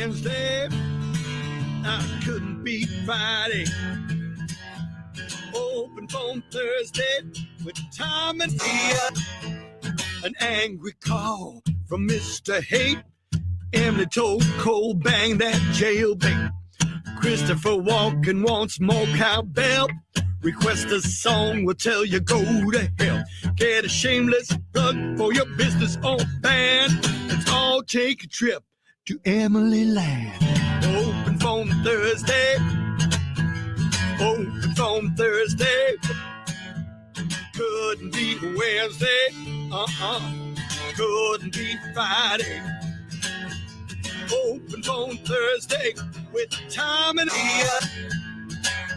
Wednesday. I couldn't beat Friday. Open phone Thursday with Tom and Tia. An angry call from Mr. Hate. Emily told Cole bang that jailbait. Christopher Walken wants more cowbell. Request a song, will tell you go to hell. Get a shameless plug for your business on band. Let's all take a trip to Emily Land. Open phone Thursday. Open phone Thursday. Couldn't be Wednesday. Couldn't be Friday. Open phone Thursday with Tom and Tia.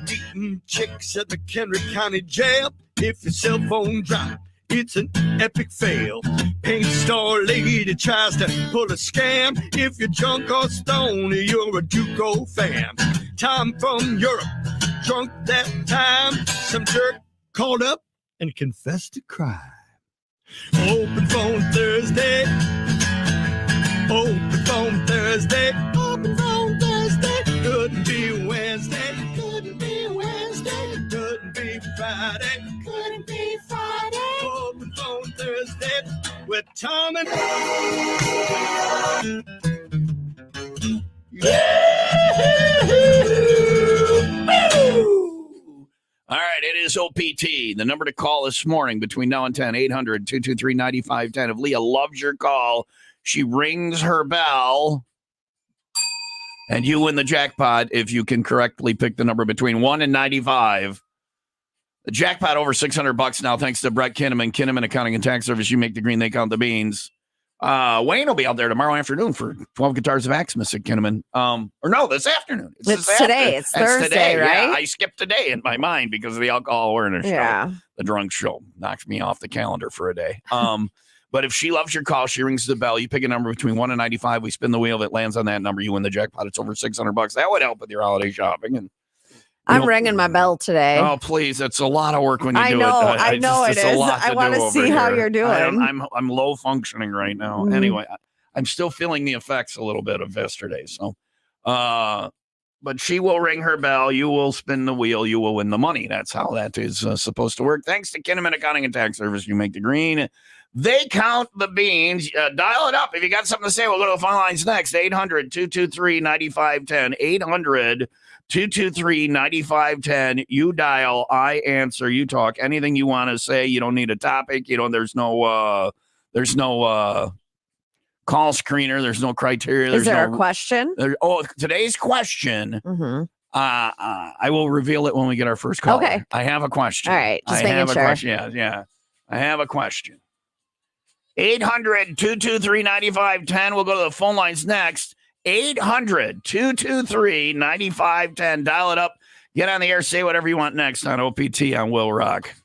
Meeting chicks at McHenry County Jail. If your cell phone drops, it's an epic fail. Paint store lady tries to pull a scam. If you're drunk or stoned, you're a Duco fan. Tom from Europe, drunk that time. Some jerk called up and confessed to crime. Open phone Thursday. Open phone Thursday. Open phone Thursday. Couldn't be Wednesday. Couldn't be Wednesday. Couldn't be Friday. Couldn't be Friday. Open phone Thursday with Tom and All right, it is OPT. The number to call this morning between now and 10, 800-223-9510. If Leah loves your call, she rings her bell, and you win the jackpot if you can correctly pick the number between 1 and 95. The jackpot over $600 now, thanks to Brett Kinnaman. Kinnaman Accounting and Tax Service. You make the green, they count the beans. Wayne will be out there tomorrow afternoon for 12 Guitars of Xmas at Kinnaman. Or no, this afternoon. It's today. It's Thursday, today, right? Yeah, I skipped today in my mind because of the alcohol awareness show. The drunk show knocked me off the calendar for a day. But if she loves your call, she rings the bell. You pick a number between 1 and 95. We spin the wheel. If it lands on that number, you win the jackpot. It's over $600. That would help with your holiday shopping. And I'm ringing my bell today. Oh, please. That's a lot of work when you do it. I know it is. I want to see how you're doing. I'm low functioning right now. Mm-hmm. Anyway, I'm still feeling the effects a little bit of yesterday. So, but she will ring her bell. You will spin the wheel. You will win the money. That's how that is supposed to work. Thanks to Kinnaman Accounting and Tax Service. You make the green. They count the beans. Dial it up. If you got something to say, we'll go to the phone lines next. 800-223-9510. 800-223-9510. You dial, I answer, you talk. Anything you want to say. You don't need a topic. There's no call screener. There's no criteria. Is there a question? Today's question. Mm-hmm. I will reveal it when we get our first call. Okay. I have a question. All right. Just making sure. Yeah. I have a question. 800-223-9510. We'll go to the phone lines next. 800-223-9510. Dial it up. Get on the air. Say whatever you want next on OPT on Will Rock.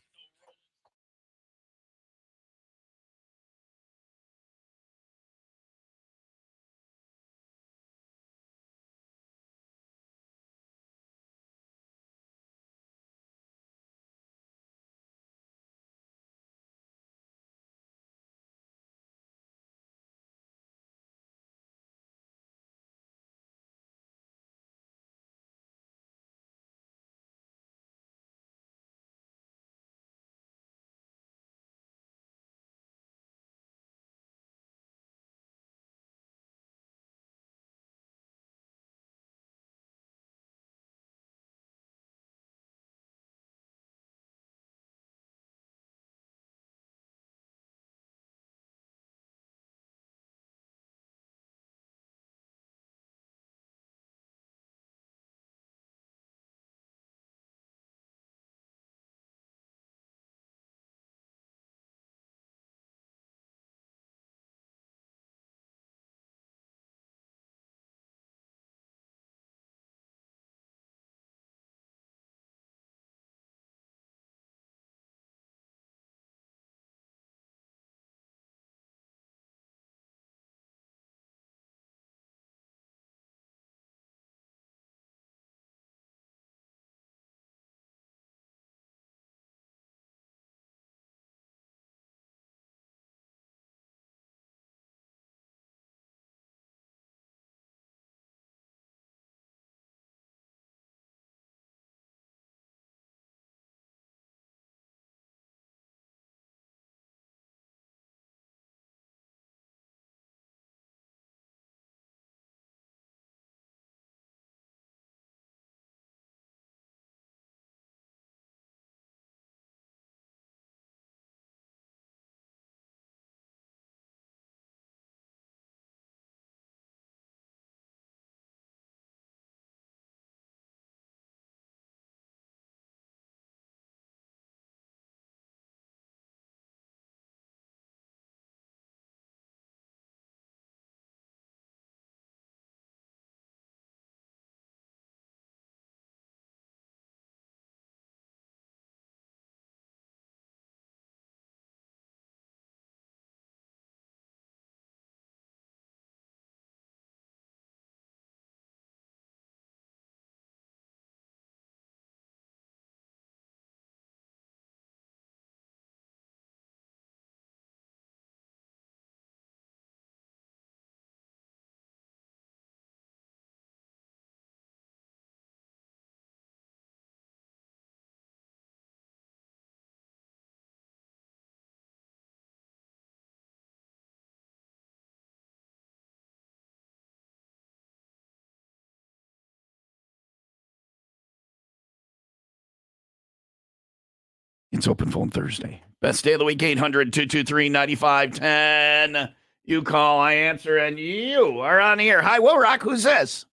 It's Open Phone Thursday. Best day of the week, 800-223-9510. You call, I answer, and you are on the air. Hi, Will Rock. Who's this?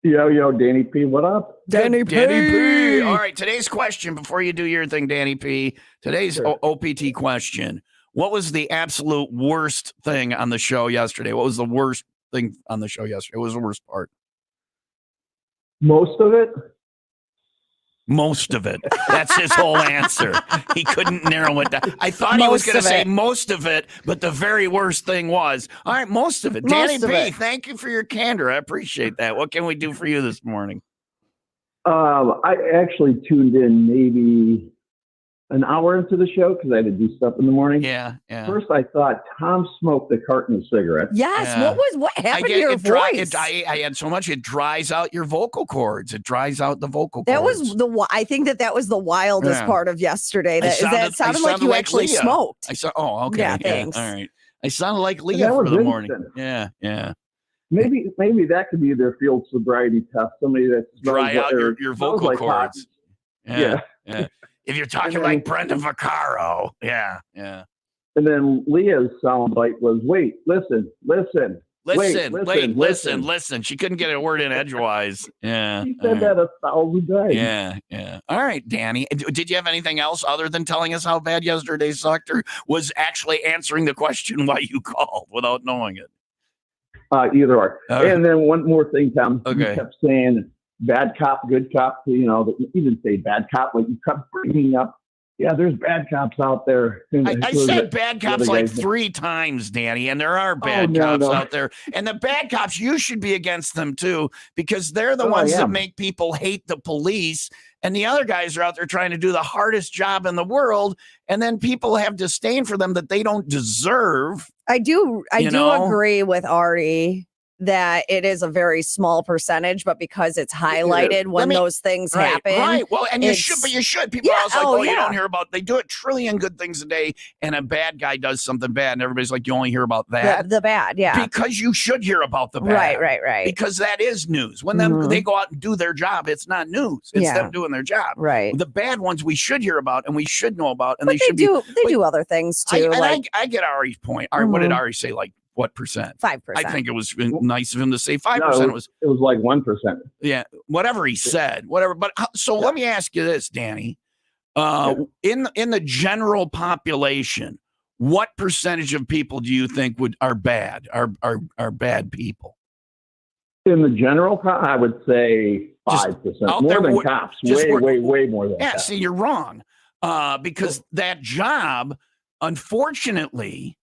Yo, Danny P. What up? Danny P. All right, today's question, before you do your thing, Danny P., today's OPT question. What was the absolute worst thing on the show yesterday? What was the worst thing on the show yesterday? What was the worst part? Most of it? Most of it. That's his whole answer. He couldn't narrow it down. I thought he was going to say most of it, but the very worst thing was, all right, most of it. Danny P., thank you for your candor. I appreciate that. What can we do for you this morning? I actually tuned in maybe an hour into the show because I had to do stuff in the morning. Yeah. First, I thought Tom smoked a carton of cigarettes. Yes. Yeah. What happened to your voice? I had so much. It dries out your vocal cords. It dries out the vocal cords. That was I think that was the wildest part of yesterday. That sounded like you actually Leah. smoked. Okay. Yeah, thanks. All right. I sounded like Leah for the morning. Yeah. Maybe that could be their field sobriety test. Somebody that's dry out your vocal cords. Yeah. If you're talking like Brenda Vaccaro. Yeah. And then Leah's soundbite was, wait, listen. Listen. She couldn't get a word in edgewise. Yeah. She said that 1,000 times. Yeah. All right, Danny. Did you have anything else other than telling us how bad yesterday sucked, or was actually answering the question why you called without knowing it? Either or. And then one more thing, Tom. Okay. You kept saying bad cop, good cop. You didn't say bad cop, like you kept bringing up. Yeah, there's bad cops out there. I said bad cops like 3 times, Danny, and there are bad cops out there. And the bad cops, you should be against them too, because they're the ones that make people hate the police. And the other guys are out there trying to do the hardest job in the world. And then people have disdain for them that they don't deserve. I do agree with Ari that it is a very small percentage, but because it's highlighted when those things happen. Right. Well, and you should. People are always like, you don't hear about, they do a trillion good things a day, and a bad guy does something bad, and everybody's like, you only hear about that. The bad, yeah. Because you should hear about the bad. Right. Because that is news. When they go out and do their job, it's not news. It's them doing their job. Right. The bad ones we should hear about, and we should know about, and but they do other things too. I get Ari's point. Ari, what did Ari say? Like, what percent? 5%. I think it was nice of him to say 5%. No, it was like 1%. Yeah, whatever he said, whatever. But so let me ask you this, Danny. In the general population, what percentage of people do you think are bad? Are bad people? In the general, I would say 5%. More than cops. Way more than cops. Yeah, see, you're wrong. Because that job, unfortunately,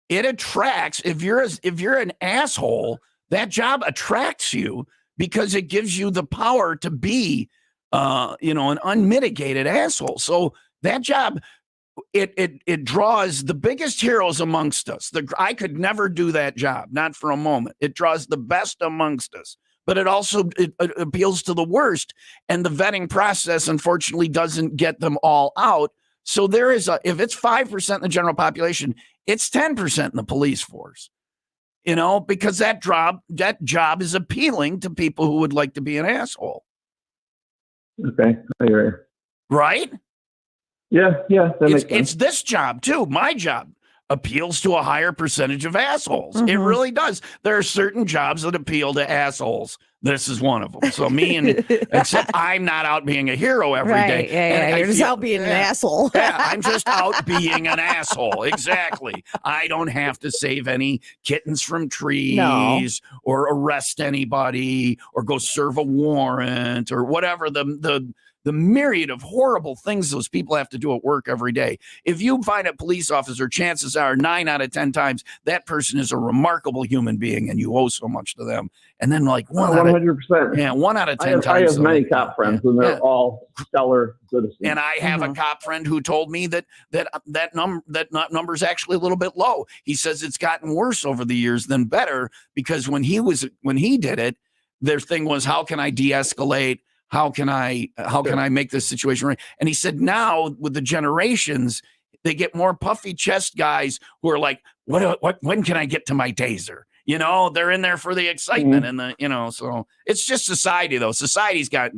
it attracts, if you're an asshole, that job attracts you because it gives you the power to be an unmitigated asshole. So that job, it draws the biggest heroes amongst us. I could never do that job, not for a moment. It draws the best amongst us, but it also it appeals to the worst. And the vetting process, unfortunately, doesn't get them all out. So there is if it's 5% in the general population, it's 10% in the police force, because that job is appealing to people who would like to be an asshole. Okay. Right? Yeah. That makes sense. It's this job too. My job appeals to a higher percentage of assholes. Mm-hmm. It really does. There are certain jobs that appeal to assholes. This is one of them. So except I'm not out being a hero every day. Yeah. You're just out being an asshole. I'm just out being an asshole. Exactly. I don't have to save any kittens from trees or arrest anybody or go serve a warrant or whatever the myriad of horrible things those people have to do at work every day. If you find a police officer, chances are 9 out of 10 times that person is a remarkable human being and you owe so much to them. And then 100%. 1 out of 10 times. I have many cop friends and they're all stellar citizens. And I have a cop friend who told me that number is actually a little bit low. He says it's gotten worse over the years than better because when he did it, their thing was, how can I de-escalate? How can I make this situation right? And he said now with the generations, they get more puffy chest guys who are like, when can I get to my taser? They're in there for the excitement and so it's just society though. Society's got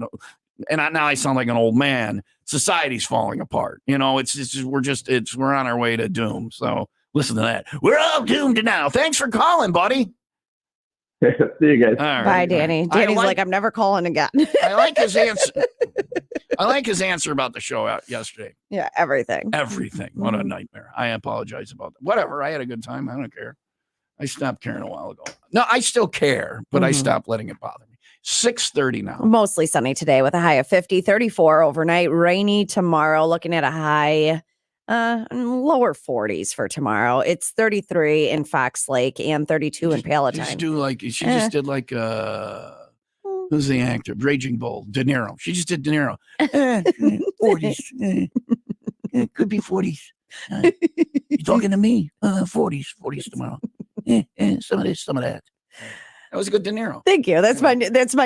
now I sound like an old man. Society's falling apart. You know, we're on our way to doom. So listen to that. We're all doomed now. Thanks for calling, buddy. See you guys. All right. Bye, Danny. Danny's like, I'm never calling again. I like his answer. I like his answer about the show out yesterday. Yeah, everything. Everything. What a nightmare. I apologize about that. Whatever. I had a good time. I don't care. I stopped caring a while ago. No, I still care, but I stopped letting it bother me. 6:30 now. Mostly sunny today with a high of 50, 34 overnight, rainy tomorrow, looking at a high lower 40s for tomorrow. It's 33 in Fox Lake and 32 in Palatine. She just did like who's the actor? Raging Bull, De Niro. She just did De Niro. 40s. Could be 40s. You talking to me? 40s tomorrow. Some of this, some of that. That was a good De Niro. Thank you. That's my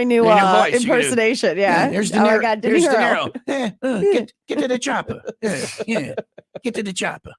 new voice. impersonation. Yeah. There's De Niro. I got De There's Niro. De Niro. Get to the chopper. Yeah. Get to the chopper.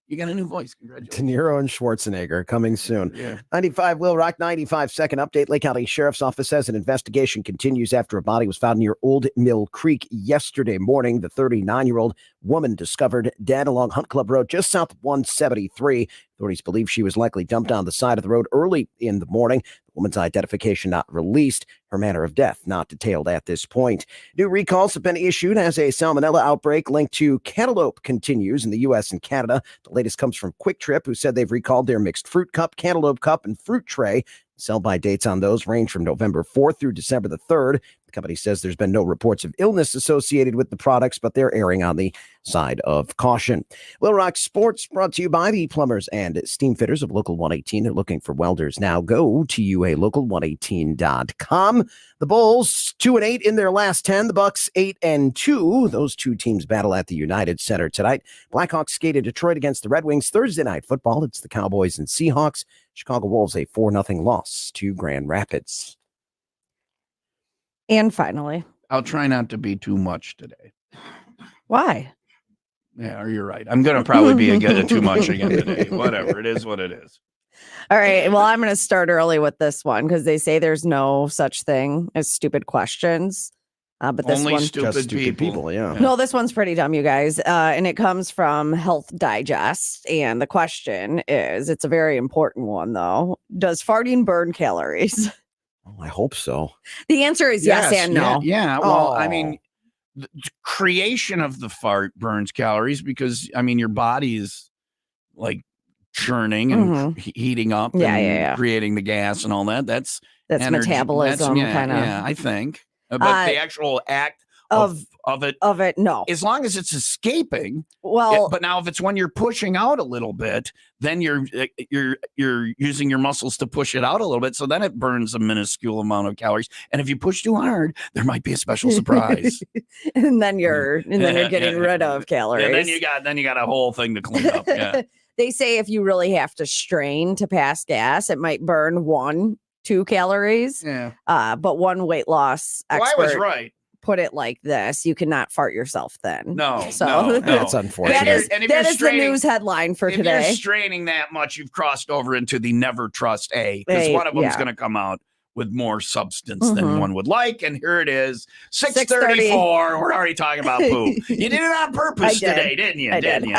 You got a new voice. Congratulations. De Niro and Schwarzenegger coming soon. Yeah. 95 WIIL Rock, 95-second update. Lake County Sheriff's Office says an investigation continues after a body was found near Old Mill Creek yesterday morning. The 39-year-old woman discovered dead along Hunt Club Road just south of 173. Authorities believe she was likely dumped on the side of the road early in the morning. The woman's identification not released. Her manner of death not detailed at this point. New recalls have been issued as a salmonella outbreak linked to cantaloupe continues in the U.S. and Canada. The latest comes from Quick Trip, who said they've recalled their mixed fruit cup, cantaloupe cup, and fruit tray. Sell-by dates on those range from November 4th through December the 3rd. The company says there's been no reports of illness associated with the products, but they're erring on the side of caution. WIIL Rock Sports brought to you by the plumbers and steam fitters of Local 118. They're looking for welders now. Go to UALocal118.com. The Bulls 2-8 in their last 10. The Bucks 8-2. Those two teams battle at the United Center tonight. Blackhawks skate in Detroit against the Red Wings. Thursday night football. It's the Cowboys and Seahawks. Chicago Wolves a 4-0 loss to Grand Rapids. And finally, I'll try not to be too much today. why? Yeah, you're right. I'm going to probably be too much again today. Whatever. It is what it is. All right. Well, I'm going to start early with this one because they say there's no such thing as stupid questions. But this Only one, stupid people. Yeah. no, this one's pretty dumb, you guys. And it comes from Health Digest. And the question is, it's a very important one, though. Does farting burn calories? Oh, I hope so. The answer is yes and no. Yeah. Well, I Oh. mean, the creation of the fart burns calories because, I mean, your body is like churning and heating up and creating the gas and all that. That's energy. Metabolism, kind of. Yeah, I think. But the actual act of it, no. as long as it's escaping. Well, but now if it's when you're pushing out a little bit, then you're using your muscles to push it out a little bit. So then it burns a minuscule amount of calories. And if you push too hard, there might be a special surprise. and then you're getting rid of calories. And then you got a whole thing to clean up. Yeah. They say if you really have to strain to pass gas, it might burn 1-2 calories. Yeah. But one weight loss expert I was right. put it like this: you cannot fart yourself thin. No, so no. That's unfortunate. that is the news headline for if today. If you're straining that much, you've crossed over into the never trust A, because one of them is going to come out with more substance than one would like. And here it is, 6:34. We're already talking about poop. You did it on purpose today, didn't you? Didn't you?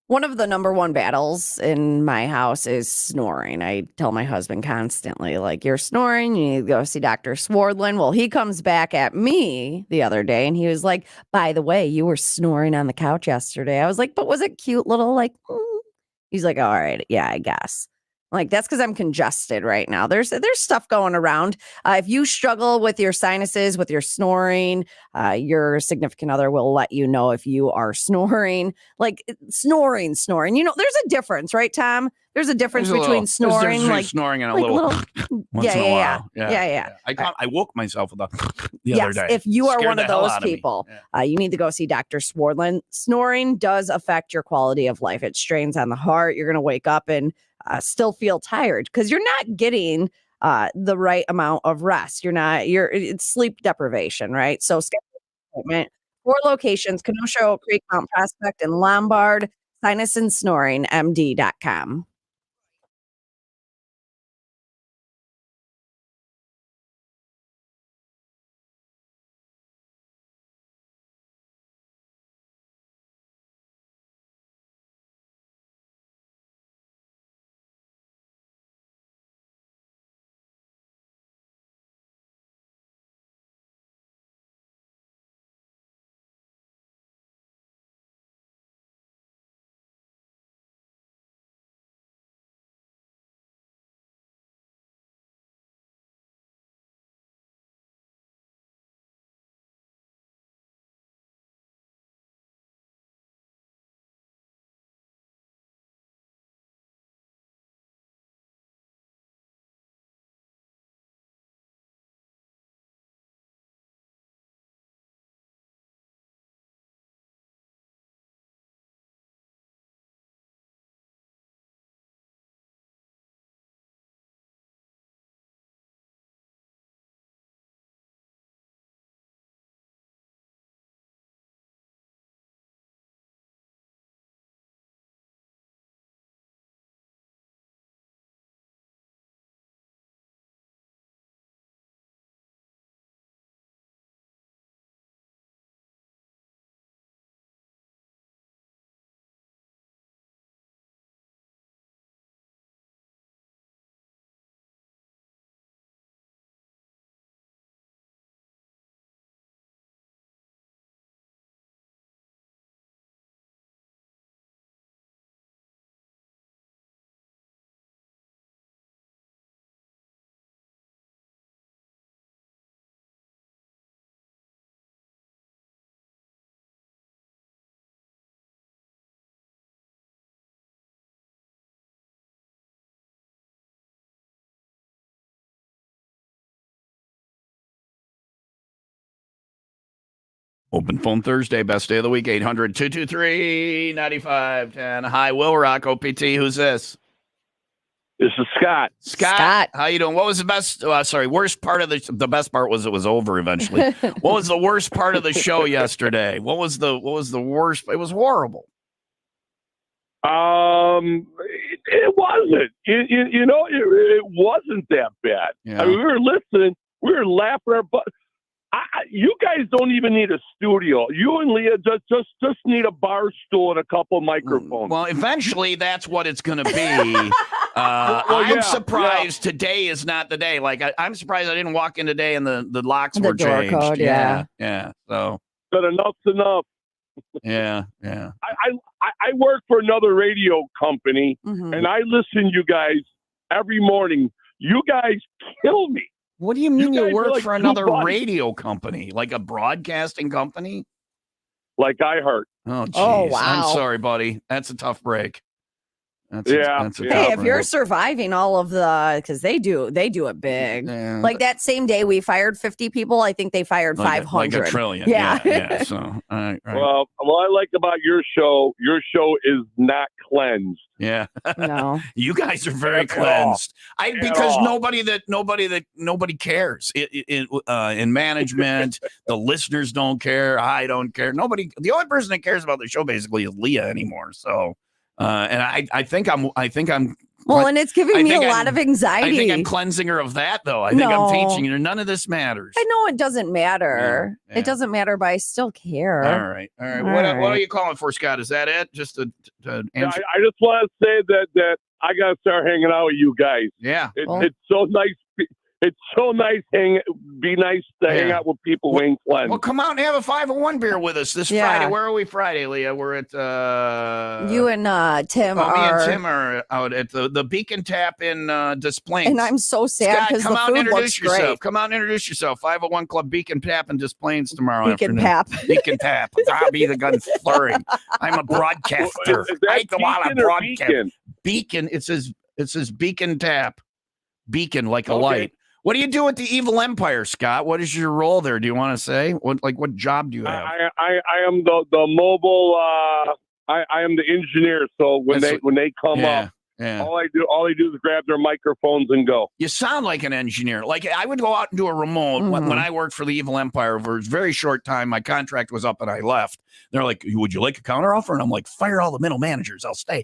One of the number one battles in my house is snoring. I tell my husband constantly, like, you're snoring, you need to go see Dr. Swardlin. Well, he comes back at me the other day and he was like, by the way, you were snoring on the couch yesterday. I was like, but was it cute little like, He's like, all right, yeah, I guess. Like, that's because I'm congested right now. There's stuff going around. If you struggle with your sinuses, with your snoring, your significant other will let you know if you are snoring. Like, snoring. You know, there's a difference, right, Tom, there's a difference There's a between little- there's a difference snoring, between like snoring and a like little once yeah, in a yeah, while. yeah. I woke myself with the other Yes, day. if you are Scared one the of hell those out of me. people, Yeah. you need to go see Dr. Swardlin. Snoring does affect your quality of life. It strains on the heart. You're going to wake up and still feel tired because you're not getting the right amount of rest. It's sleep deprivation, right? So schedule an appointment. 4 locations: Kenosha, Oak Creek, Mount Prospect, and Lombard. Sinus and Snoring, MD.com. Open phone Thursday, best day of the week, 800-223-9510. Hi, Will Rock, OPT. Who's this? This is Scott. Scott. How you doing? What was the best, worst part of the best part was it was over eventually. What was the worst part of the show yesterday? What was the worst? It was horrible. It wasn't. It wasn't that bad. Yeah. I mean, we were listening. We were laughing our butt. You guys don't even need a studio. You and Leah just need a bar stool and a couple microphones. Well, eventually that's what it's going to be. I'm surprised today is not the day. Like I'm surprised I didn't walk in today and the locks The were door changed. code, Yeah. So But enough's enough. yeah. I work for another radio company, Mhm. and I listen to you guys every morning. You guys kill me. What do you mean you guys are work like for two another buddies. radio company, like a broadcasting company? Like I heard. Oh, geez. Oh, wow. I'm sorry, buddy. That's a tough break. That's Yeah. a Hey, tough if you're break. surviving all of because they do it big. Yeah. Like that same day we fired 50 people, I think they fired Like 500. a trillion. Yeah. Yeah. So, all right. Well, what I like about your show is not cleansed. Yeah. No. You guys are very At all. cleansed. Because all. nobody cares in management. The listeners don't care. I don't care. Nobody. The only person that cares about the show basically is Leah anymore. So, and I think I'm. Well, and it's giving I me a think lot I'm- of anxiety. I think I'm cleansing her of that, though. I think No. I'm teaching her none of this matters. I know it doesn't matter. Yeah. It doesn't matter, but I still care. All right. All What are right. you calling for, Scott? Is that it? Just to Yeah, answer? I just want to say that I got to start hanging out with you guys. Yeah. Well- It's so nice. It's so nice. Be nice to hang Yeah. out with people who ain't cleansed. Well, come out and have a 501 beer with us this Yeah. Friday. Where are we Friday, Leah? We're at You and Tim me are. and Tim are out at the Beacon Tap in Des Plaines. And I'm so sad Scott, because come the out and food introduce looks yourself. great. Come out and introduce yourself. 501 Club Beacon Tap in Des Plaines tomorrow Beacon afternoon. Pap. Beacon Tap. I'll be the gun flurrying. I'm a broadcaster. Is that I go on a Beacon or broadcast. Beacon? beacon. It says beacon tap, beacon like a Okay. light. What do you do with the evil empire, Scott? What is your role there? Do you want to say what job do you have? I am the mobile. I am the engineer. So when That's they come up, yeah. all they do is grab their microphones and go. You sound like an engineer. Like I would go out and do a remote when I worked for the Evil Empire for a very short time. My contract was up and I left. They're like, "Would you like a counteroffer?" And I'm like, "Fire all the middle managers. I'll stay."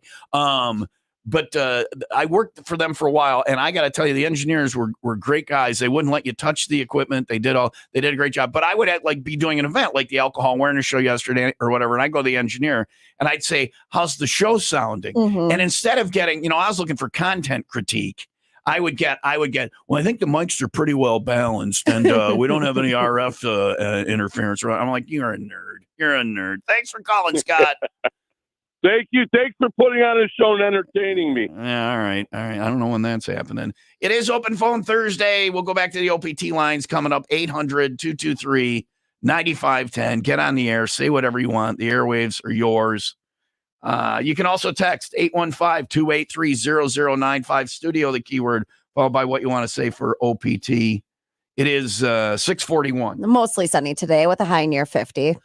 But I worked for them for a while, and I got to tell you, the engineers were great guys. They wouldn't let you touch the equipment. They did a great job. But I would be doing an event like the alcohol awareness show yesterday or whatever, and I go to the engineer and I'd say, "How's the show sounding?" And instead of getting, I was looking for content critique. I would get, well, I think the mics are pretty well balanced and we don't have any RF interference. I'm like, you're a nerd. You're a nerd. Thanks for calling, Scott. Thank you. Thanks for putting on a show and entertaining me. Yeah, all right. I don't know when that's happening. It is Open Phone Thursday. We'll go back to the OPT lines coming up, 800-223-9510. Get on the air. Say whatever you want. The airwaves are yours. You can also text 815-283-0095, studio, the keyword, followed by what you want to say for OPT. It is 641. Mostly sunny today with a high near 50.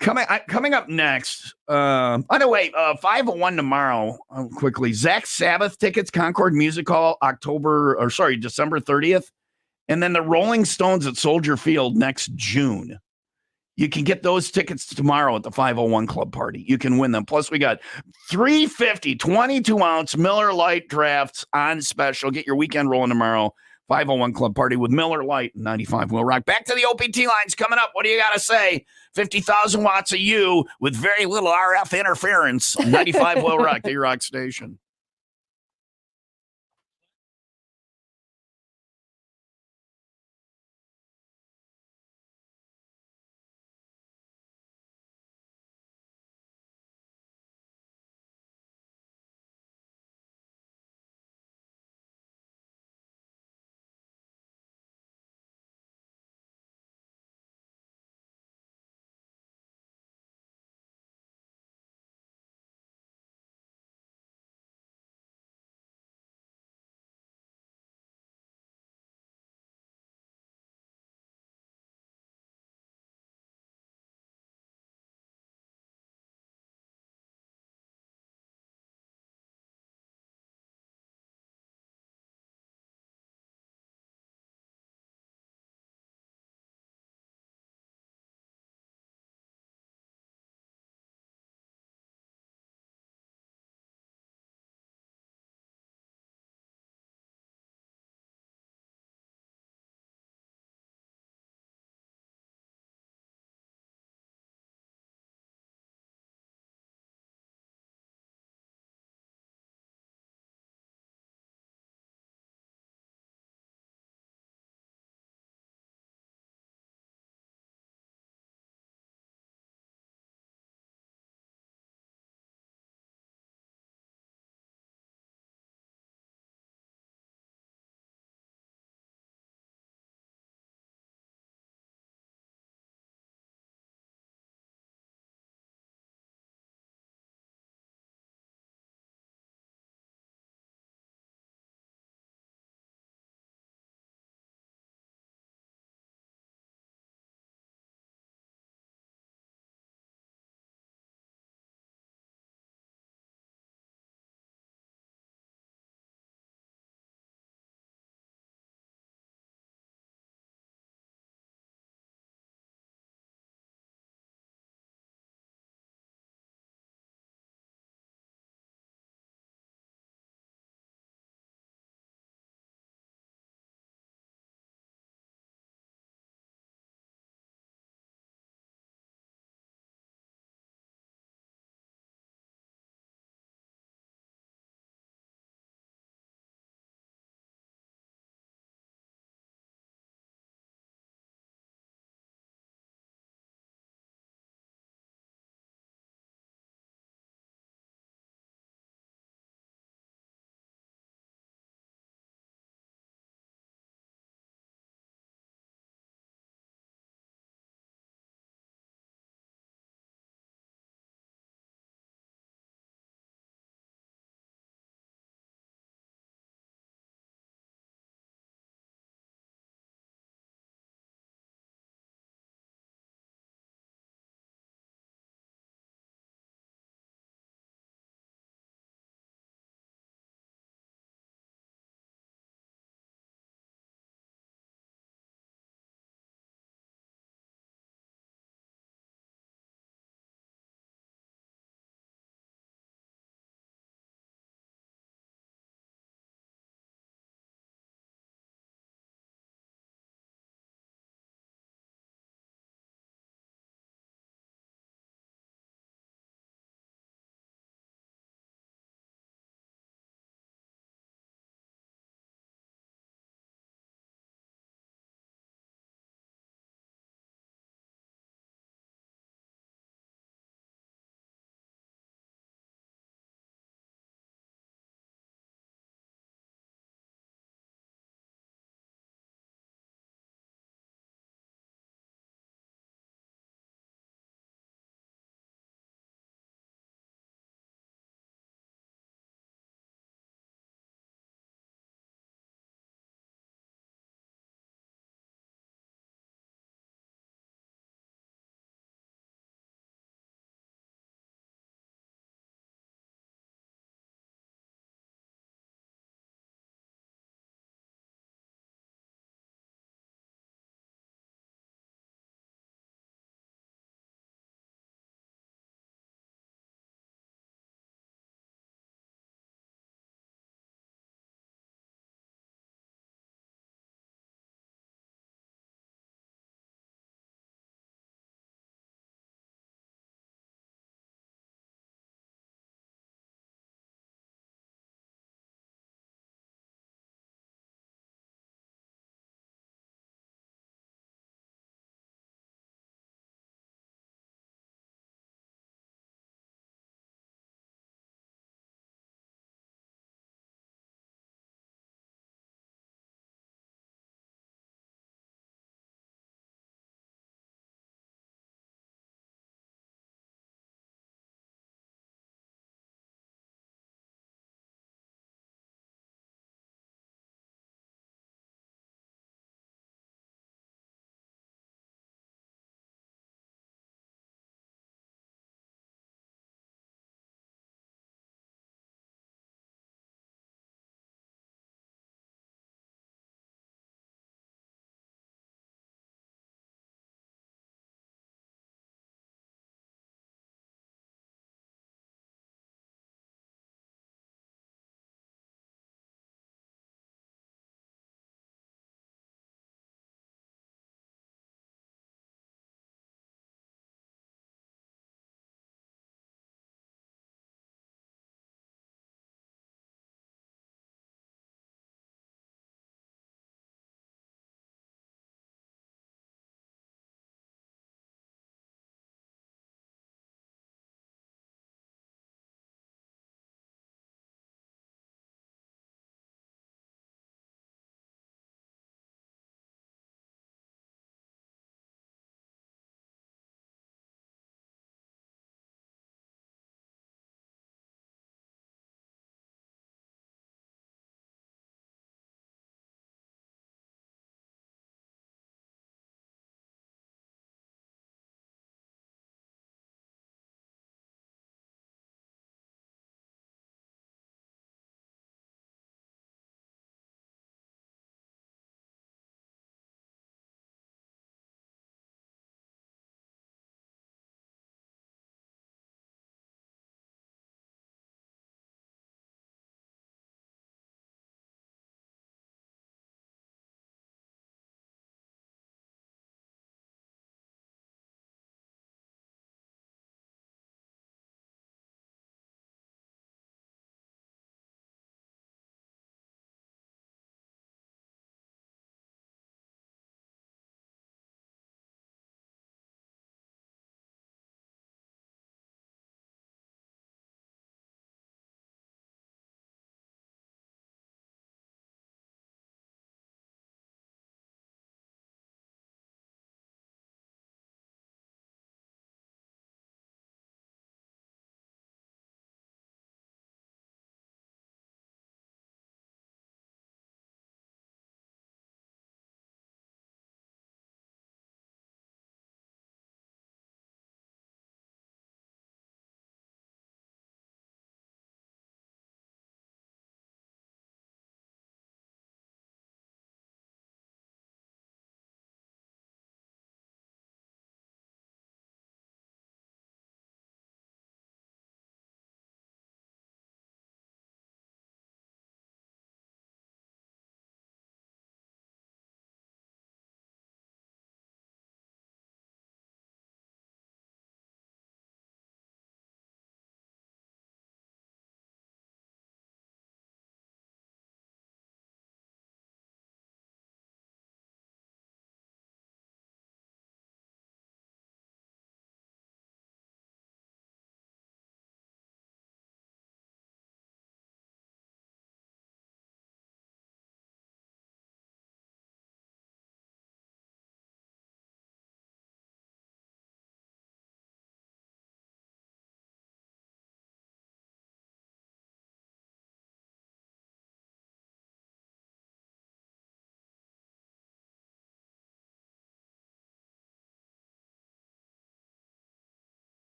Coming up next, by the way, 501 tomorrow, quickly, Zach Sabbath tickets, Concord Music Hall, December 30th. And then the Rolling Stones at Soldier Field next June. You can get those tickets tomorrow at the 501 Club Party. You can win them. Plus, we got 350 22-ounce Miller Lite drafts on special. Get your weekend rolling tomorrow. 501 Club Party with Miller Lite, 95 WIIL Rock. Back to the OPT lines coming up. What do you got to say? 50,000 watts of you with very little RF interference. 95 WIIL Rock, the Rock Station.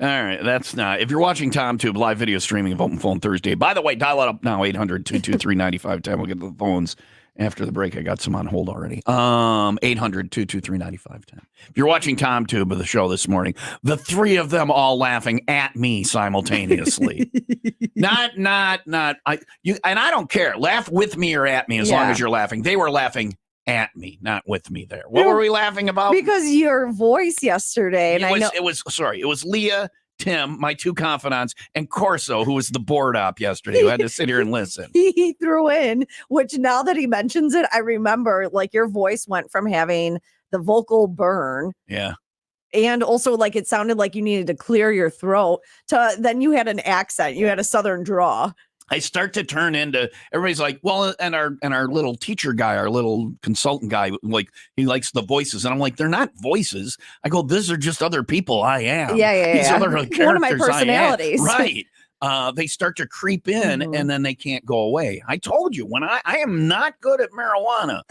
All right, that's not. If you're watching TomTube live video streaming of Open Phone Thursday, by the way, dial it up now 800-223-9510. We'll get the phones after the break. I got some on hold already. 800-223-9510. If you're watching TomTube of the show this morning, the three of them all laughing at me simultaneously. not. And I don't care. Laugh with me or at me as long as you're laughing. They were laughing at me, not with me there. What were we laughing about? Because your voice yesterday, and it was Leah, Tim, my two confidants, and Corso, who was the board op yesterday, who had to sit here and listen. He threw in, which now that he mentions it, I remember like your voice went from having the vocal burn. Yeah. And also like it sounded like you needed to clear your throat to then you had an accent. You had a southern draw. I start to turn into everybody's like, well, and our little teacher guy, our little consultant guy, like he likes the voices, and I'm like, they're not voices. I go, these are just other people. I am. Yeah. These other characters. One of my personalities. Right. They start to creep in, and then they can't go away. I told you when I am not good at marijuana.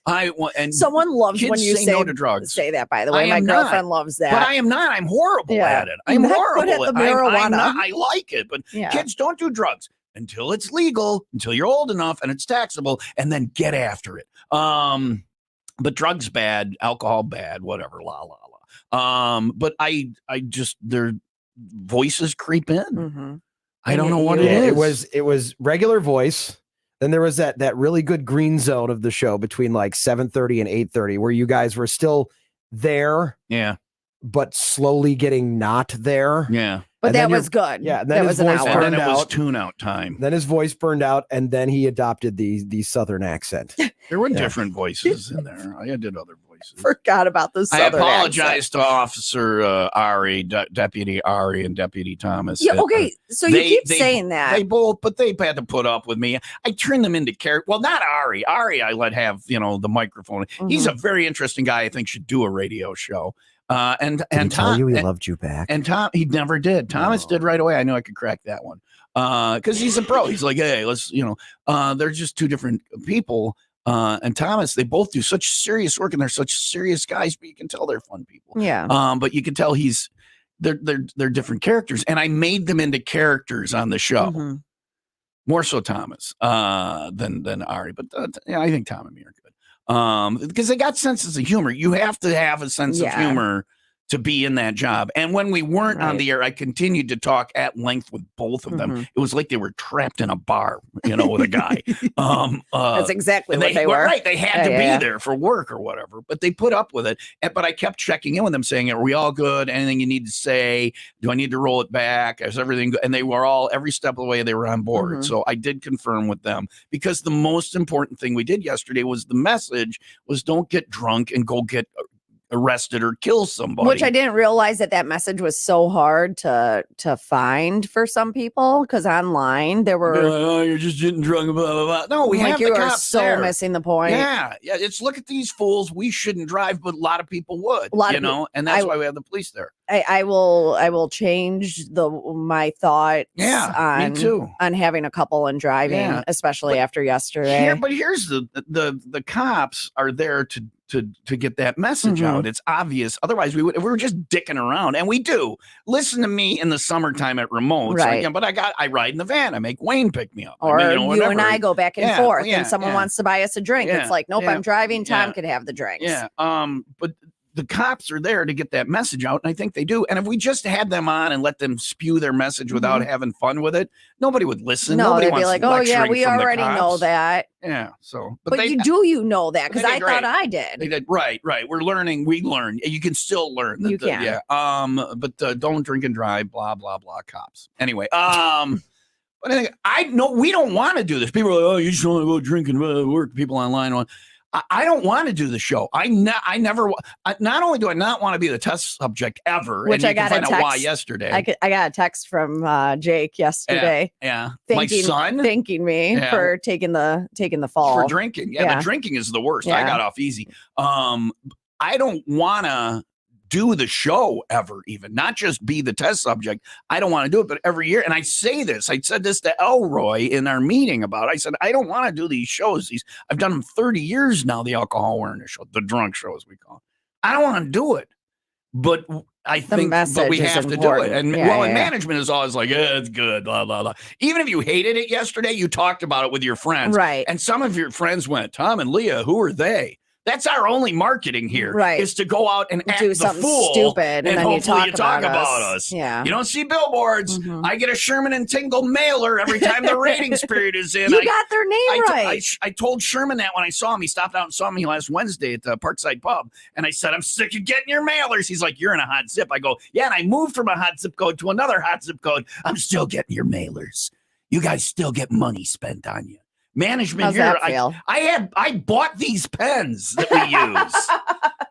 And someone loves when you say no to drugs. Say that, by the way. My girlfriend loves that. But I am not. I'm horrible at it. I'm horrible at the marijuana. I like it, but kids don't do drugs until it's legal, until you're old enough and it's taxable, and then get after it. But drugs bad, alcohol bad, whatever, la la la. But I just their voices creep in. I don't know what it is. It was regular voice. Then there was that really good green zone of the show between like 7:30 and 8:30 where you guys were still there. Yeah. But slowly getting not there. Yeah. But that was good. Yeah. Then his voice burned out. And then it was tune-out time. Then his voice burned out, and then he adopted the southern accent. There were different voices in there. I did other voices. Forgot about the southern I apologize accent. to Officer Ari, Deputy Ari, and Deputy Thomas. Yeah, okay. So you keep saying that. They both, but they had to put up with me. I turned them into character. Well, not Ari. Ari, I let have, the microphone. He's a very interesting guy. I think should do a radio show. And Did he Tom, tell you he loved you back? And Tom, he never did. Thomas did right away. I knew I could crack that one. Because he's a pro. He's like, hey, let's, they're just two different people. And Thomas, they both do such serious work, and they're such serious guys, but you can tell they're fun people. Yeah. But you can tell they're different characters, and I made them into characters on the show. More so Thomas than Ari, but I think Tom and me are good. Because they got senses of humor. You have to have a sense of humor to be in that job. And when we weren't on the air, I continued to talk at length with both of them. It was like they were trapped in a bar, with a guy. That's exactly what they were. Right. They had to be there for work or whatever, but they put up with it. But I kept checking in with them saying, are we all good? Anything you need to say? Do I need to roll it back? Is everything good? And they were all, every step of the way, they were on board. So I did confirm with them, because the most important thing we did yesterday was the message was don't get drunk and go get arrested or kill somebody. Which I didn't realize that message was so hard to find for some people, because online there were you're just getting drunk, blah blah blah. No, we have you the are cops so there. missing the point. Yeah. It's look at these fools. We shouldn't drive, but a lot of people would. And that's why we have the police there. I will change my thoughts. Me too. On having a couple and driving, especially after yesterday. But here's the cops are there to get that message out. It's obvious. Otherwise, we were just dicking around, and we do. Listen to me in the summertime at remotes, right? But I ride in the van. I make Wayne pick me up, or you and I go back and forth, and someone wants to buy us a drink. It's like, nope, I'm driving. Tom could have the drinks. Yeah. But the cops are there to get that message out, and I think they do. And if we just had them on and let them spew their message without having fun with it, nobody would listen. No, nobody they'd be like, "Oh yeah, we already know that." Yeah. So, but you know that? Because I thought I did. They did. Right. We're learning. We learn. You can still learn. You can. Yeah. But don't drink and drive. Blah blah blah. Cops. Anyway. But I know we don't want to do this. People are like, oh, you just want to go drink and work. People online. I don't want to do the show. Not only do I not want to be the test subject ever, which I got find a text out why yesterday. I got a text from Jake yesterday. Yeah. My son thanking me for taking the fall for drinking. Yeah, the drinking is the worst. I got off easy. I don't want to do the show ever, even not just be the test subject. I don't want to do it, but every year. And I say this, I said this to Elroy in our meeting about it. I said, I don't want to do these shows. I've done them 30 years now, the alcohol awareness show, the drunk show, as we call it. I don't want to do it. But I The think but we message is have to do it. important. And Yeah, and yeah. management is always like, yeah, it's good, blah, blah, blah. Even if you hated it yesterday, you talked about it with your friends. Right. And some of your friends went, Tom and Leah, who are they? That's our only marketing here, Right. is to go out and act Do the something fool, stupid, and then hopefully you talk about us. Yeah. You don't see billboards. Mhm. I get a Sherman and Tingle mailer every time the ratings period is in. You got their name right. I told Sherman that when I saw him. He stopped out and saw me last Wednesday at the Parkside Pub. And I said, I'm sick of getting your mailers. He's like, you're in a hot zip. I go, yeah, and I moved from a hot zip code to another hot zip code. I'm still getting your mailers. You guys still get money spent on you. Management How's here. that feel? I bought these pens that we use.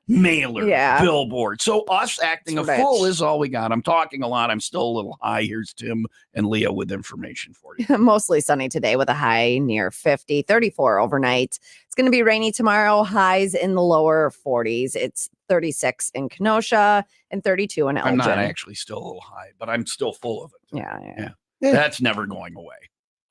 Mailer, Yeah. billboard. So us acting a Rich. fool is all we got. I'm talking a lot. I'm still a little high. Here's Tim and Leah with information for you. Mostly sunny today with a high near 50, 34 overnight. It's going to be rainy tomorrow, highs in the lower 40s. It's 36 in Kenosha and 32 in Elgin. I'm not actually still a little high, but I'm still full of it. Yeah. That's never going away.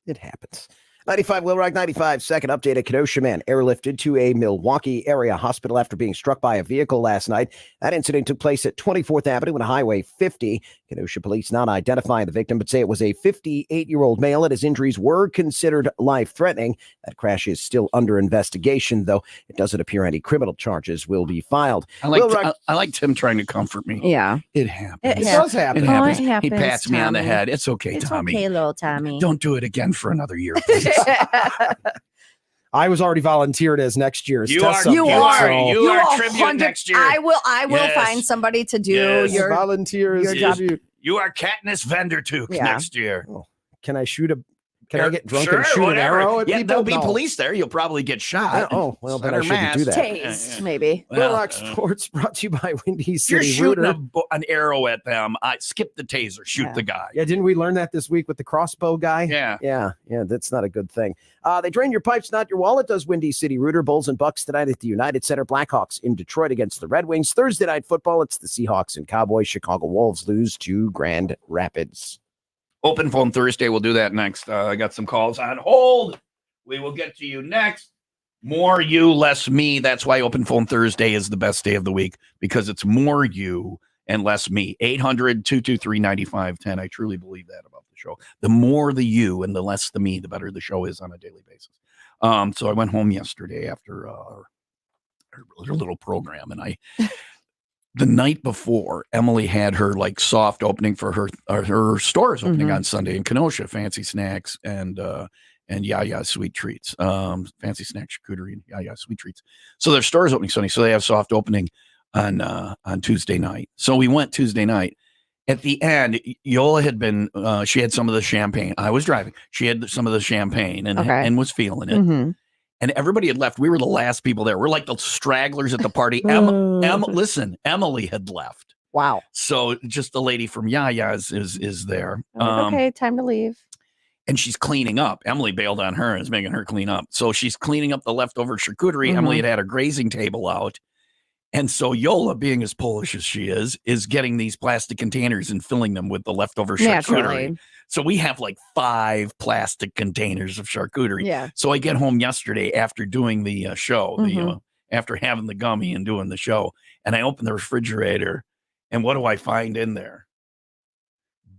It happens. 95 Will Rock 95 second update. A Kenosha man airlifted to a Milwaukee area hospital after being struck by a vehicle last night. That incident took place at 24th Avenue and Highway 50. Kenosha police not identifying the victim, but say it was a 58-year-old male and his injuries were considered life-threatening. That crash is still under investigation, though it doesn't appear any criminal charges will be filed. I like Tim trying to comfort me. Yeah. It happens. It does happen. It Oh, happens. it happens, He pats me on the Tommy. head. It's okay, It's Tommy. okay, little Tommy. Don't do it again for another year, please. I was already volunteered as next year's You test are- You subject, are. so You are tribute next year. I will Yes. find somebody to do Yes. your volunteers. your job. tribute. You are Katniss Vandertook Yeah. next year. Can I shoot a? Can I get drunk Sure, and shoot whatever. an arrow at Yeah, people? there'll be No. police there. You'll probably get shot. Oh, well, then I Center shouldn't do mass. that. taste, maybe. Will Well, Rock Sports brought to you by Windy if you're City shooting Rooter. an arrow at them, I skip the taser. Shoot Yeah. the guy. Yeah, didn't we learn that this week with the crossbow guy? Yeah. Yeah, that's not a good thing. They drain your pipes, not your wallet, does Windy City Rooter. Bulls and Bucks tonight at the United Center. Blackhawks in Detroit against the Red Wings. Thursday night football, it's the Seahawks and Cowboys. Chicago Wolves lose to Grand Rapids. Open phone Thursday. We'll do that next. I got some calls on hold. We will get to you next. More you, less me. That's why Open Phone Thursday is the best day of the week, because it's more you and less me. 800-223-9510. I truly believe that about the show. The more the you and the less the me, the better the show is on a daily basis. So I went home yesterday after our little program, and the night before, Emily had her like soft opening for her stores opening on Sunday in Kenosha, Fancy Snacks and Yaya Sweet Treats, Fancy Snack Charcuterie and Yaya Sweet Treats. So their stores opening Sunday, so they have soft opening on Tuesday night. So we went Tuesday night. At the end, Yola had been, she had some of the champagne. I was driving. She had some of the champagne and was feeling it. Mhm. And everybody had left. We were the last people there. We're like the stragglers at the party. Listen, Emily had left. Wow. So just the lady from Yaya's is there. I'm like, okay, time to leave. And she's cleaning up. Emily bailed on her and is making her clean up. So she's cleaning up the leftover charcuterie. Emily had a grazing table out. And so Yola, being as Polish as she is getting these plastic containers and filling them with the leftover charcuterie. Naturally. So we have like 5 plastic containers of charcuterie. Yeah. So I get home yesterday after doing the show, after having the gummy and doing the show, and I open the refrigerator, and what do I find in there?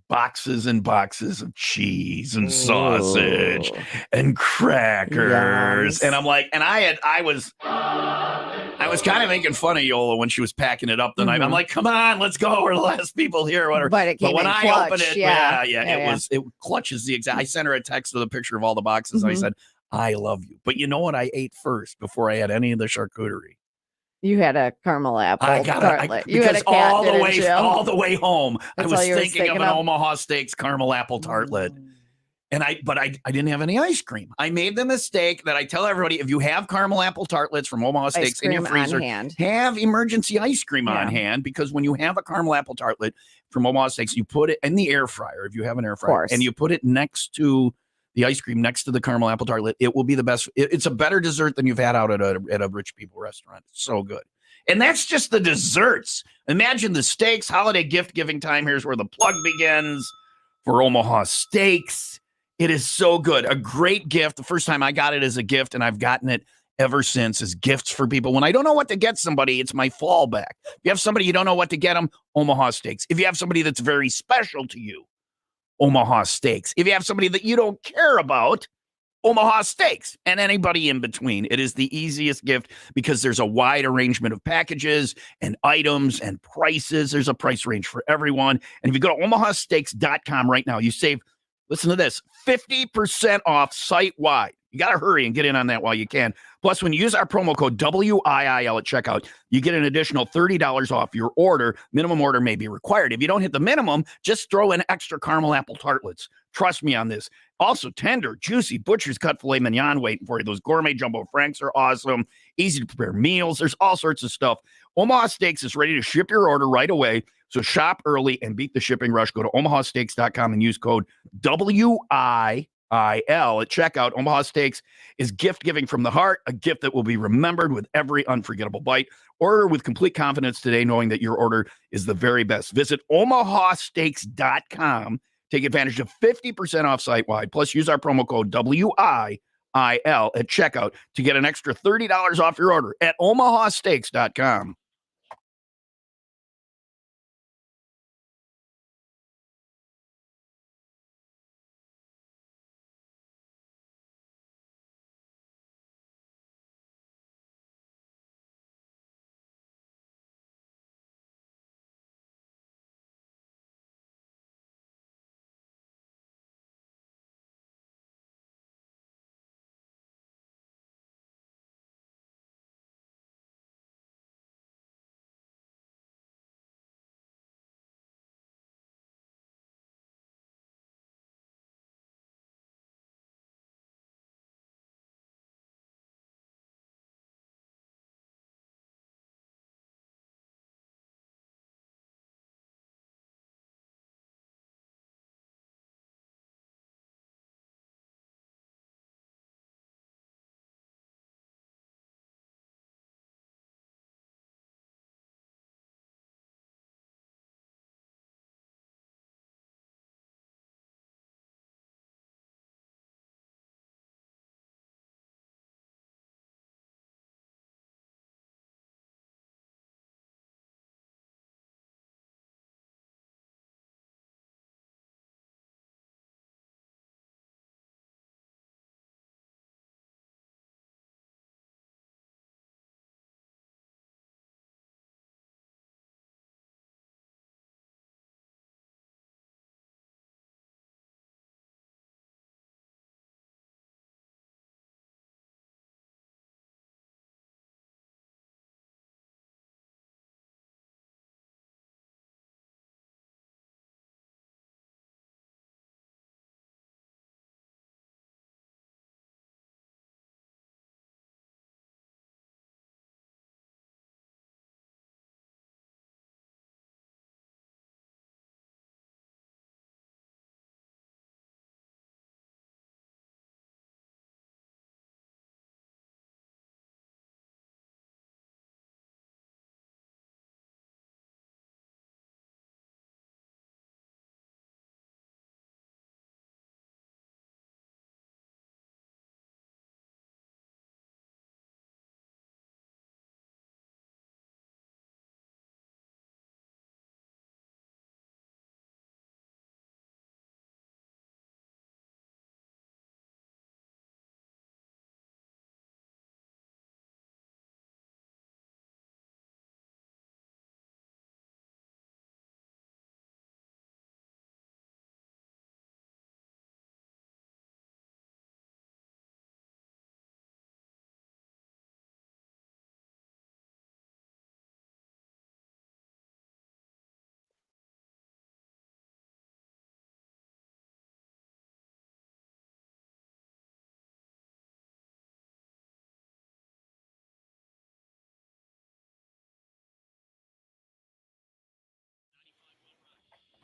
Boxes and boxes of cheese and sausage and crackers. Yes. And I'm like, and I was kind of making fun of Yola when she was packing it up the night. I'm like, come on, let's go. We're the last people here or whatever. But it came when in I clutch. opened it, it clutches the exact. I sent her a text with a picture of all the boxes. And I said, I love you. But you know what I ate first before I had any of the charcuterie? You had a caramel apple tartlet. You had a because cat, all didn't the way home, That's I was all you were thinking of thinking an of? Omaha Steaks caramel apple tartlet. And I didn't have any ice cream. I made the mistake that I tell everybody, if you have caramel apple tartlets from Omaha Ice Steaks in your cream on freezer, hand. have emergency ice cream on hand, because when you have a caramel apple tartlet from Omaha Steaks, you put it in the air fryer, if you have an air fryer, and you put it next to the ice cream, next to the caramel apple tartlet, it will be the best. It's a better dessert than you've had out at a rich people restaurant. It's so good. And that's just the desserts. Imagine the steaks, holiday gift giving time. Here's where the plug begins for Omaha Steaks. It is so good. A great gift. The first time I got it as a gift, and I've gotten it ever since as gifts for people. When I don't know what to get somebody, it's my fallback. If you have somebody you don't know what to get them, Omaha Steaks. If you have somebody that's very special to you, Omaha Steaks. If you have somebody that you don't care about, Omaha Steaks, and anybody in between. It is the easiest gift because there's a wide arrangement of packages and items and prices. There's a price range for everyone. And if you go to omahasteaks.com right now, you save, listen to this, 50% off site-wide. You got to hurry and get in on that while you can. Plus, when you use our promo code WIIL at checkout, you get an additional $30 off your order. Minimum order may be required. If you don't hit the minimum, just throw in extra caramel apple tartlets. Trust me on this. Also, tender, juicy butcher's cut filet mignon waiting for you. Those gourmet jumbo franks are awesome. Easy to prepare meals. There's all sorts of stuff. Omaha Steaks is ready to ship your order right away. So shop early and beat the shipping rush. Go to omahasteaks.com and use code WIIL at checkout. Omaha Steaks is gift giving from the heart, a gift that will be remembered with every unforgettable bite. Order with complete confidence today, knowing that your order is the very best. Visit omahasteaks.com. Take advantage of 50% off site-wide. Plus, use our promo code WIIL at checkout to get an extra $30 off your order at omahasteaks.com.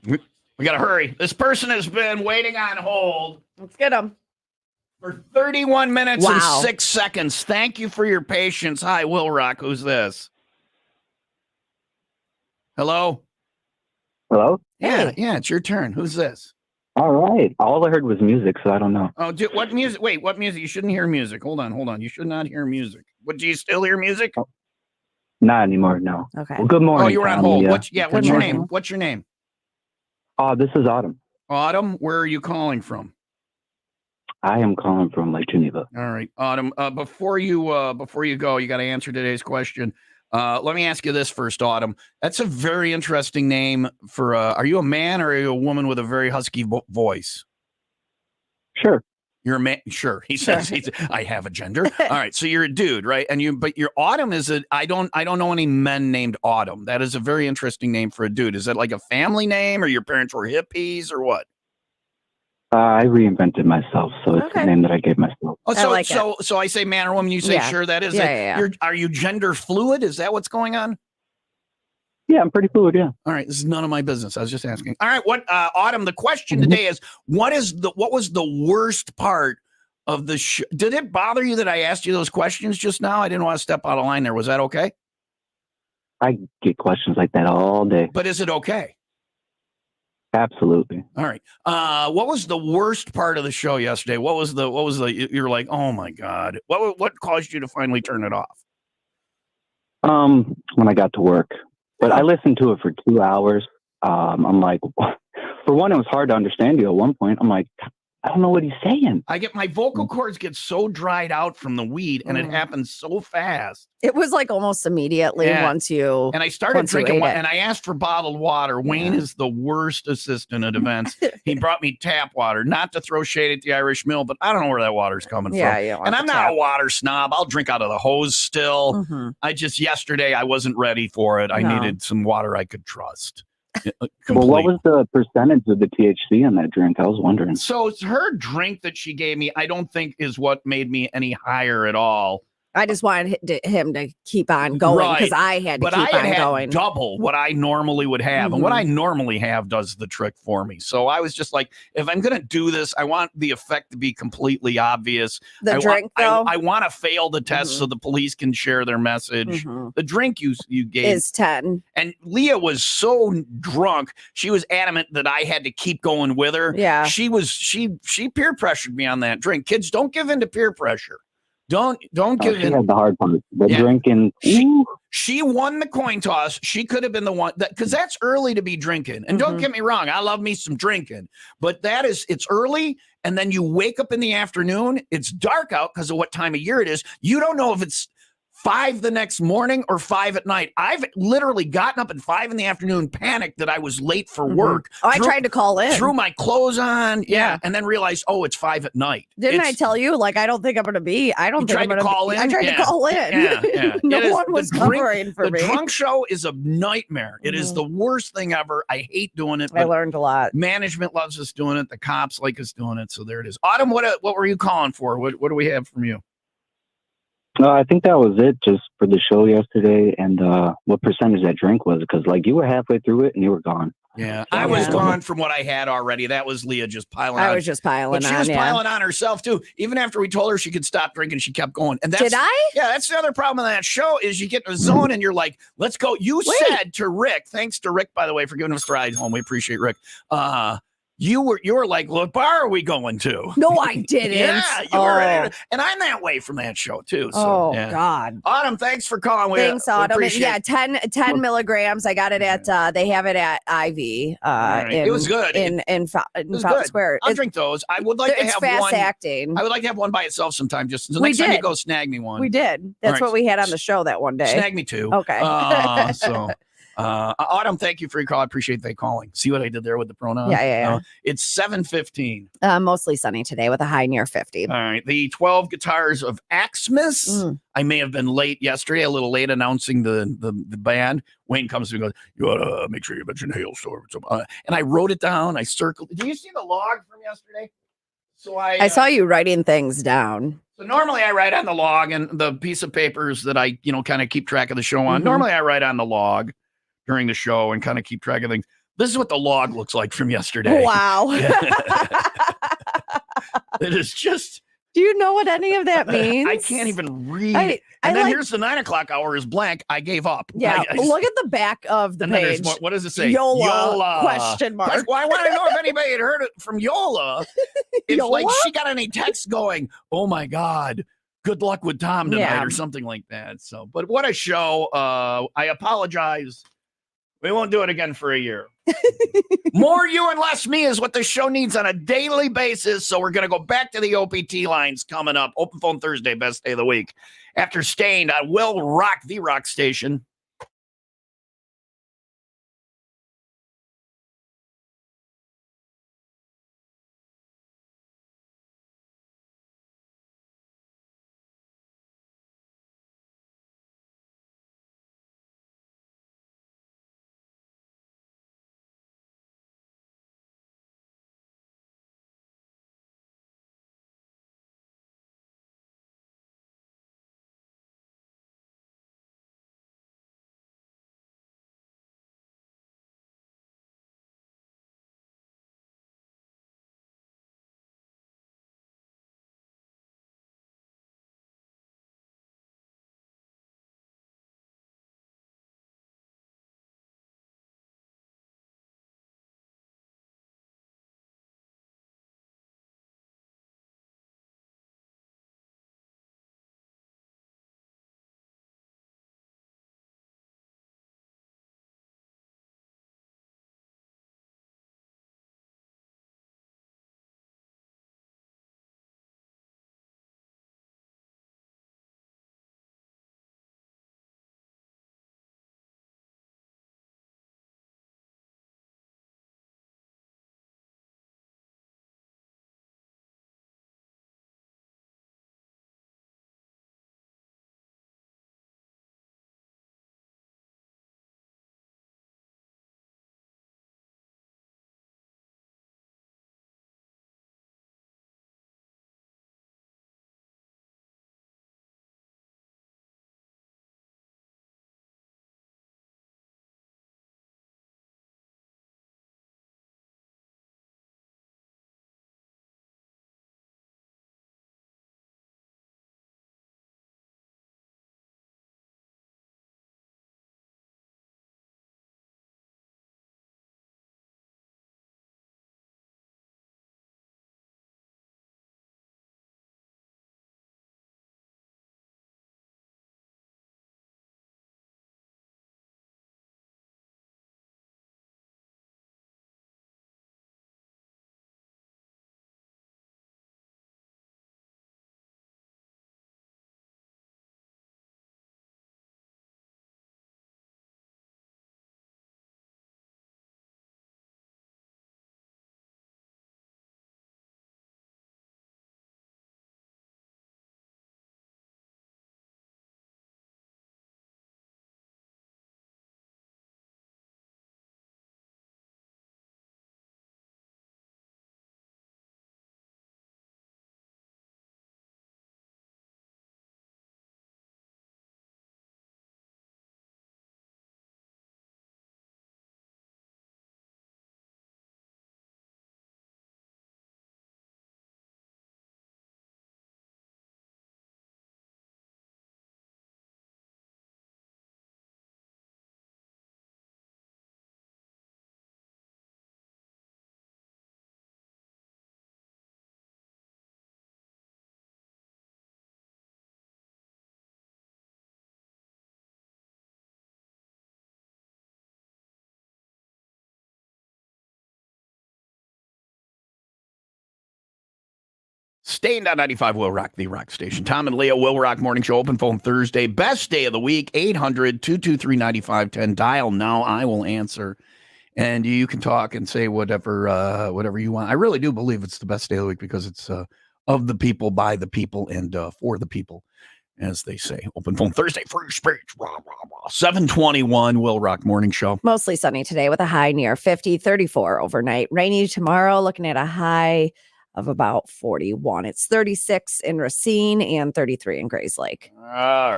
We got to hurry. This person has been waiting on hold Let's get them. for 31 minutes Wow. and 6 seconds. Thank you for your patience. Hi, Will Rock. Who's this? Hello? Hello? Yeah, Hey. yeah, it's your turn. Who's this? All right. All I heard was music, so I don't know. Oh, what music? Wait, what music? You shouldn't hear music. Hold on. You should not hear music. What, do you still hear music? Oh, not anymore, no. Okay. Well, good morning. Oh, you were on Tom, hold. Leah. What's your Good name? morning. What's your name? This is Autumn. Autumn, where are you calling from? I am calling from Lake Geneva. All right, Autumn. Before you go, you got to answer today's question. Let me ask you this first, Autumn. That's a very interesting name for. Are you a man or are you a woman with a very husky voice? Sure. You're a man. Sure. He says, I have a gender. All right. So you're a dude, right? But your Autumn is I don't know any men named Autumn. That is a very interesting name for a dude. Is that like a family name or your parents were hippies or what? I reinvented myself, so it's the name that I gave myself. Oh, I like so I say man or woman, you say sure, that is it. Yeah. Are you gender fluid? Is that what's going on? Yeah, I'm pretty fluid, yeah. All right, this is none of my business. I was just asking. All right, Autumn, the question today is what was the worst part of the show? Did it bother you that I asked you those questions just now? I didn't want to step out of line there. Was that okay? I get questions like that all day. But is it okay? Absolutely. All right. What was the worst part of the show yesterday? What was the you're like, oh my God. What caused you to finally turn it off? When I got to work. But I listened to it for 2 hours. I'm like, for one, it was hard to understand you at one point. I'm like, I don't know what he's saying. I get my vocal cords get so dried out from the weed, and it happens so fast. It was like almost immediately once you. And I started drinking, one, and I asked for bottled water. Wayne is the worst assistant at events. He brought me tap water, not to throw shade at the Irish Mill, but I don't know where that water's coming from. And I'm not a water snob. I'll drink out of the hose still. Yesterday, I wasn't ready for it. I needed some water I could trust. Well, what was the percentage of the THC in that drink? I was wondering. So it's her drink that she gave me, I don't think is what made me any higher at all. I just wanted him to keep on going because I had to keep on going. Double what I normally would have. And what I normally have does the trick for me. So I was just like, if I'm going to do this, I want the effect to be completely obvious. The drink, though? I want to fail the test so the police can share their message. The drink you gave is 10. And Leah was so drunk. She was adamant that I had to keep going with her. Yeah. She peer pressured me on that drink. Kids, don't give in to peer pressure. Don't give in. She had the hard part. The drinking. She won the coin toss. She could have been the one because that's early to be drinking. And don't get me wrong, I love me some drinking, but it's early. And then you wake up in the afternoon. It's dark out because of what time of year it is. You don't know if it's 5 the next morning or 5 at night. I've literally gotten up at 5 in the afternoon, panicked that I was late for work. Oh, I tried to call in. Threw my clothes on. Yeah. And then realized, it's 5 at night. Didn't I tell you? Like, I don't think I'm going to be. I don't think I'm going to call in. I tried to call in. Yeah. No one was covering for me. The drunk show is a nightmare. It is the worst thing ever. I hate doing it. I learned a lot. Management loves us doing it. The cops like us doing it. So there it is. Autumn, what were you calling for? What do we have from you? I think that was it just for the show yesterday and what percentage that drink was because like you were halfway through it and you were gone. Yeah, I was gone from what I had already. That was Leah just piling on. I was just piling on. But she was piling on herself too. Even after we told her she could stop drinking, she kept going. And did I? Yeah, that's the other problem in that show is you get in a zone and you're like, let's go. You said to Rick, thanks to Rick, by the way, for giving us the ride home. We appreciate Rick. You were like, what bar are we going to? No, I didn't. Yeah, you were ready to, and I'm that way from that show too. So, God. Autumn, thanks for calling. Thanks, Autumn. Yeah, 10 milligrams. I got it at they have it at Ivy. It was good in Fountain Square. I'll drink those. I would like to have one. It's fast acting. I would like to have one by itself sometime. Just so next time you go, snag me one. We did. That's what we had on the show that one day. Snag me two. Okay. Autumn, thank you for your call. I appreciate they calling. See what I did there with the pronoun? Yeah. It's 7:15. Mostly sunny today with a high near 50. All right. The 12 guitars of Axmas. I may have been late yesterday, a little late announcing the band. Wayne comes to me and goes, you ought to make sure you mention Hailstorm. And I wrote it down. I circled. Do you see the log from yesterday? So I saw you writing things down. So normally I write on the log and the piece of papers that I, kind of keep track of the show on. Normally I write on the log during the show and kind of keep track of things. This is what the log looks like from yesterday. Wow. It is just Do you know what any of that means? I can't even read. I and then like- here's the 9 o'clock hour is blank. I gave up. Yeah, I look at the back of the and then there's page. more, what does it say? YOLA, question mark. Well, I want to know if anybody had heard it from Yola. If like Yola? she got any texts going, oh my God, good luck with Tom tonight Yeah. or something like that. So, but what a show. I apologize. We won't do it again for a year. More you and less me is what the show needs on a daily basis. So we're going to go back to the OPT lines coming up. Open Phone Thursday, best day of the week. After Stained on WIIL Rock, the rock station. Stained on 95 Will Rock, the rock station. Tom and Leah, Will Rock Morning Show, Open Phone Thursday. Best day of the week, 800-223-9510. Dial now. I will answer. And you can talk and say whatever you want. I really do believe it's the best day of the week because it's of the people, by the people, and for the people, as they say. Open Phone Thursday, free speech. Rah, rah, rah. 721 Will Rock Morning Show. Mostly sunny today with a high near 50, 34 overnight. Rainy tomorrow, looking at a high of about 41. It's 36 in Racine and 33 in Grays Lake. All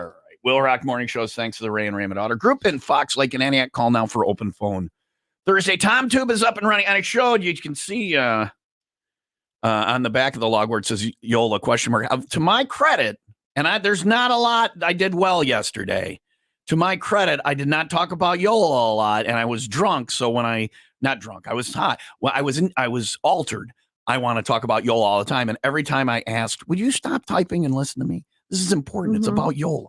right. Will Rock Morning Shows. Thanks to the Ray and Raymond Auto Group in Fox Lake and Antioch. Call now for Open Phone Thursday. Tom Tube is up and running. And I showed you can see on the back of the log where it says Yola question mark. To my credit, and there's not a lot. I did well yesterday. To my credit, I did not talk about Yola a lot, and I was drunk. So when not drunk, I was high. Well, I was altered. I want to talk about Yola all the time, and every time I asked, "Would you stop typing and listen to me? This is important. It's about Yola."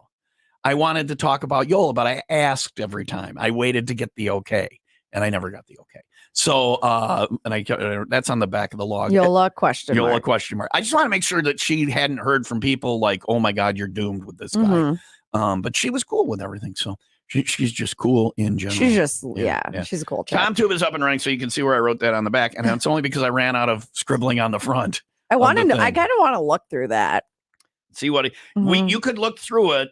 I wanted to talk about Yola, but I asked every time. I waited to get the okay, and I never got the okay. So, that's on the back of the log. Yola question Yola mark. question mark. I just want to make sure that she hadn't heard from people like, "Oh my God, you're doomed with this guy." But she was cool with everything. So she's just cool in general. She's just, she's a cool chick. TomTube is up and running, so you can see where I wrote that on the back. And it's only because I ran out of scribbling on the front. I kind of want to look through that. See what you could look through it.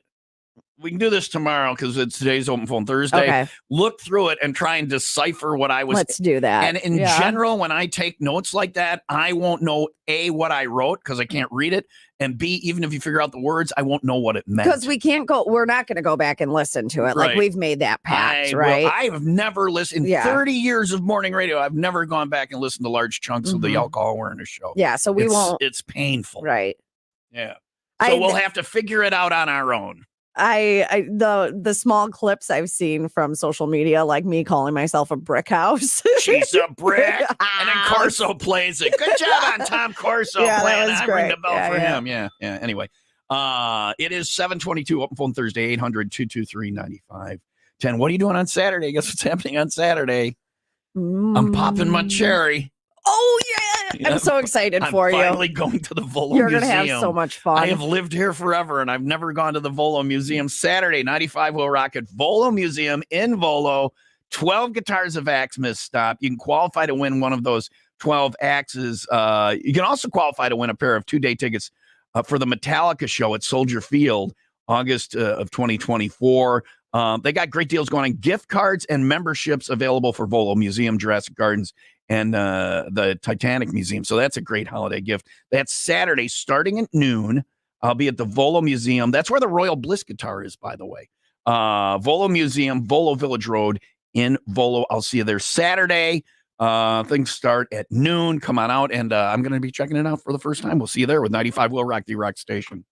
We can do this tomorrow because today's Open Phone Thursday. Okay. Look through it and try and decipher what I was. Let's do that. And in general, when I take notes like that, I won't know A, what I wrote because I can't read it. And B, even if you figure out the words, I won't know what it meant. Because we're not going to go back and listen to it. Like we've made that pact, right? I have never listened in 30 years of morning radio. I've never gone back and listened to large chunks of the alcohol awareness show. Yeah. So we won't. It's painful. Right. Yeah. So we'll have to figure it out on our own. The small clips I've seen from social media, like me calling myself a brick house. She's a brick. And then Corso plays it. Good job on Tom Corso playing. I ring the bell for him. Yeah. Anyway, it is 7:22 Open Phone Thursday, 800-223-9510. What are you doing on Saturday? Guess what's happening on Saturday? I'm popping my cherry. Oh, yeah. I'm so excited for you. I'm finally going to the Volo You're Museum. You're going to have so much fun. I have lived here forever, and I've never gone to the Volo Museum. Saturday, 95 will rock at Volo Museum in Volo. 12 guitars of Axmis stop. You can qualify to win one of those 12 axes. You can also qualify to win a pair of 2-day tickets for the Metallica show at Soldier Field, August of 2024. They got great deals going on. Gift cards and memberships available for Volo Museum, Jurassic Gardens, and the Titanic Museum. So that's a great holiday gift. That's Saturday starting at noon. I'll be at the Volo Museum. That's where the Royal Bliss guitar is, by the way. Volo Museum, Volo Village Road in Volo. I'll see you there Saturday. Things start at noon. Come on out, and I'm going to be checking it out for the first time. We'll see you there with 95 Will Rock, the Rock Station.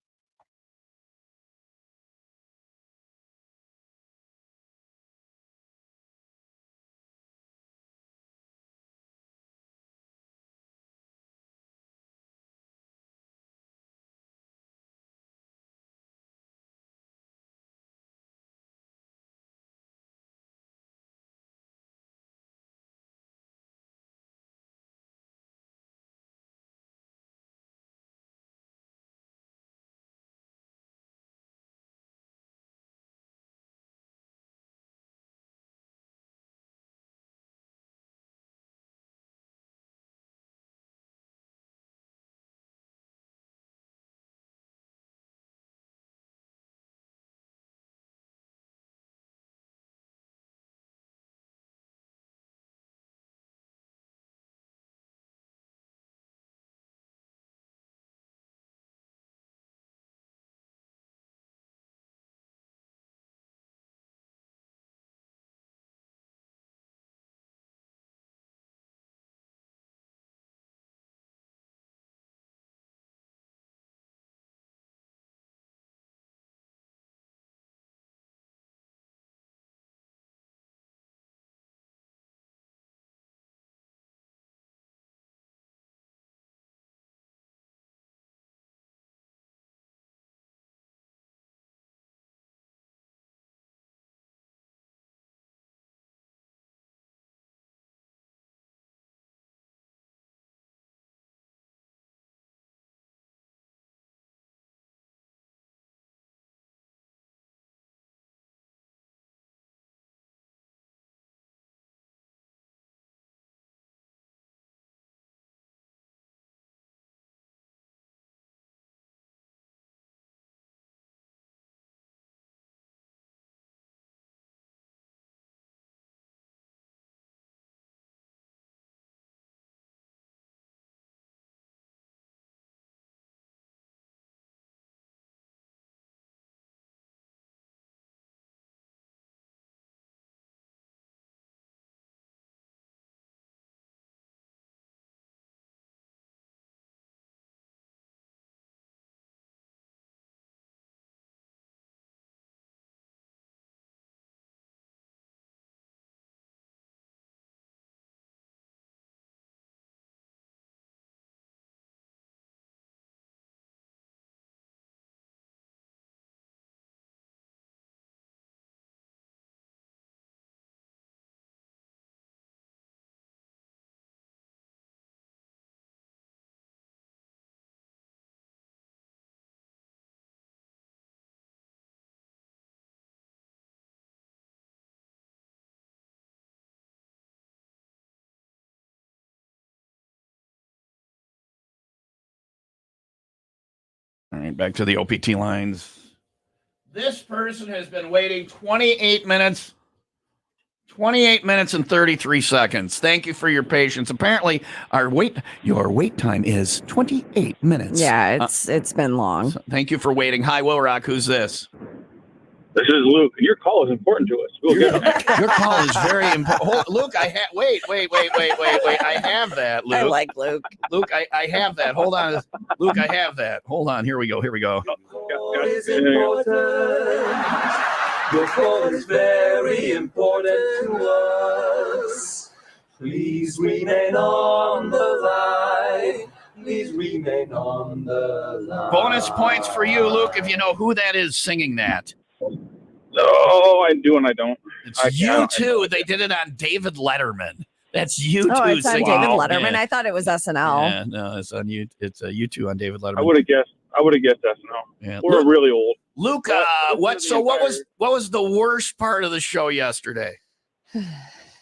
right, back to the OPT lines. This person has been waiting 28 minutes. 28 minutes and 33 seconds. Thank you for your patience. Apparently, your wait time is 28 minutes. Yeah, it's been long. So thank you for waiting. Hi, Will Rock. Who's this? This is Luke. Your call is important to us. We'll get it. Your call is very important. Luke, wait. I have that, Luke. I like Luke. Luke, I have that. Hold on. Luke, I have that. Hold on. Here we go. Your call is very important to us. Please remain on the line. Please remain on the line. Bonus points for you, Luke, if you know who that is singing that. Oh, I do and I don't. It's U2. They did it on David Letterman. That's U2. Oh, it's on singing. David Letterman. Yeah. I thought it was SNL. Yeah, no, it's on you. It's U2 on David Letterman. I would have guessed SNL. Yeah. We're really old. Luke, what was the worst part of the show yesterday?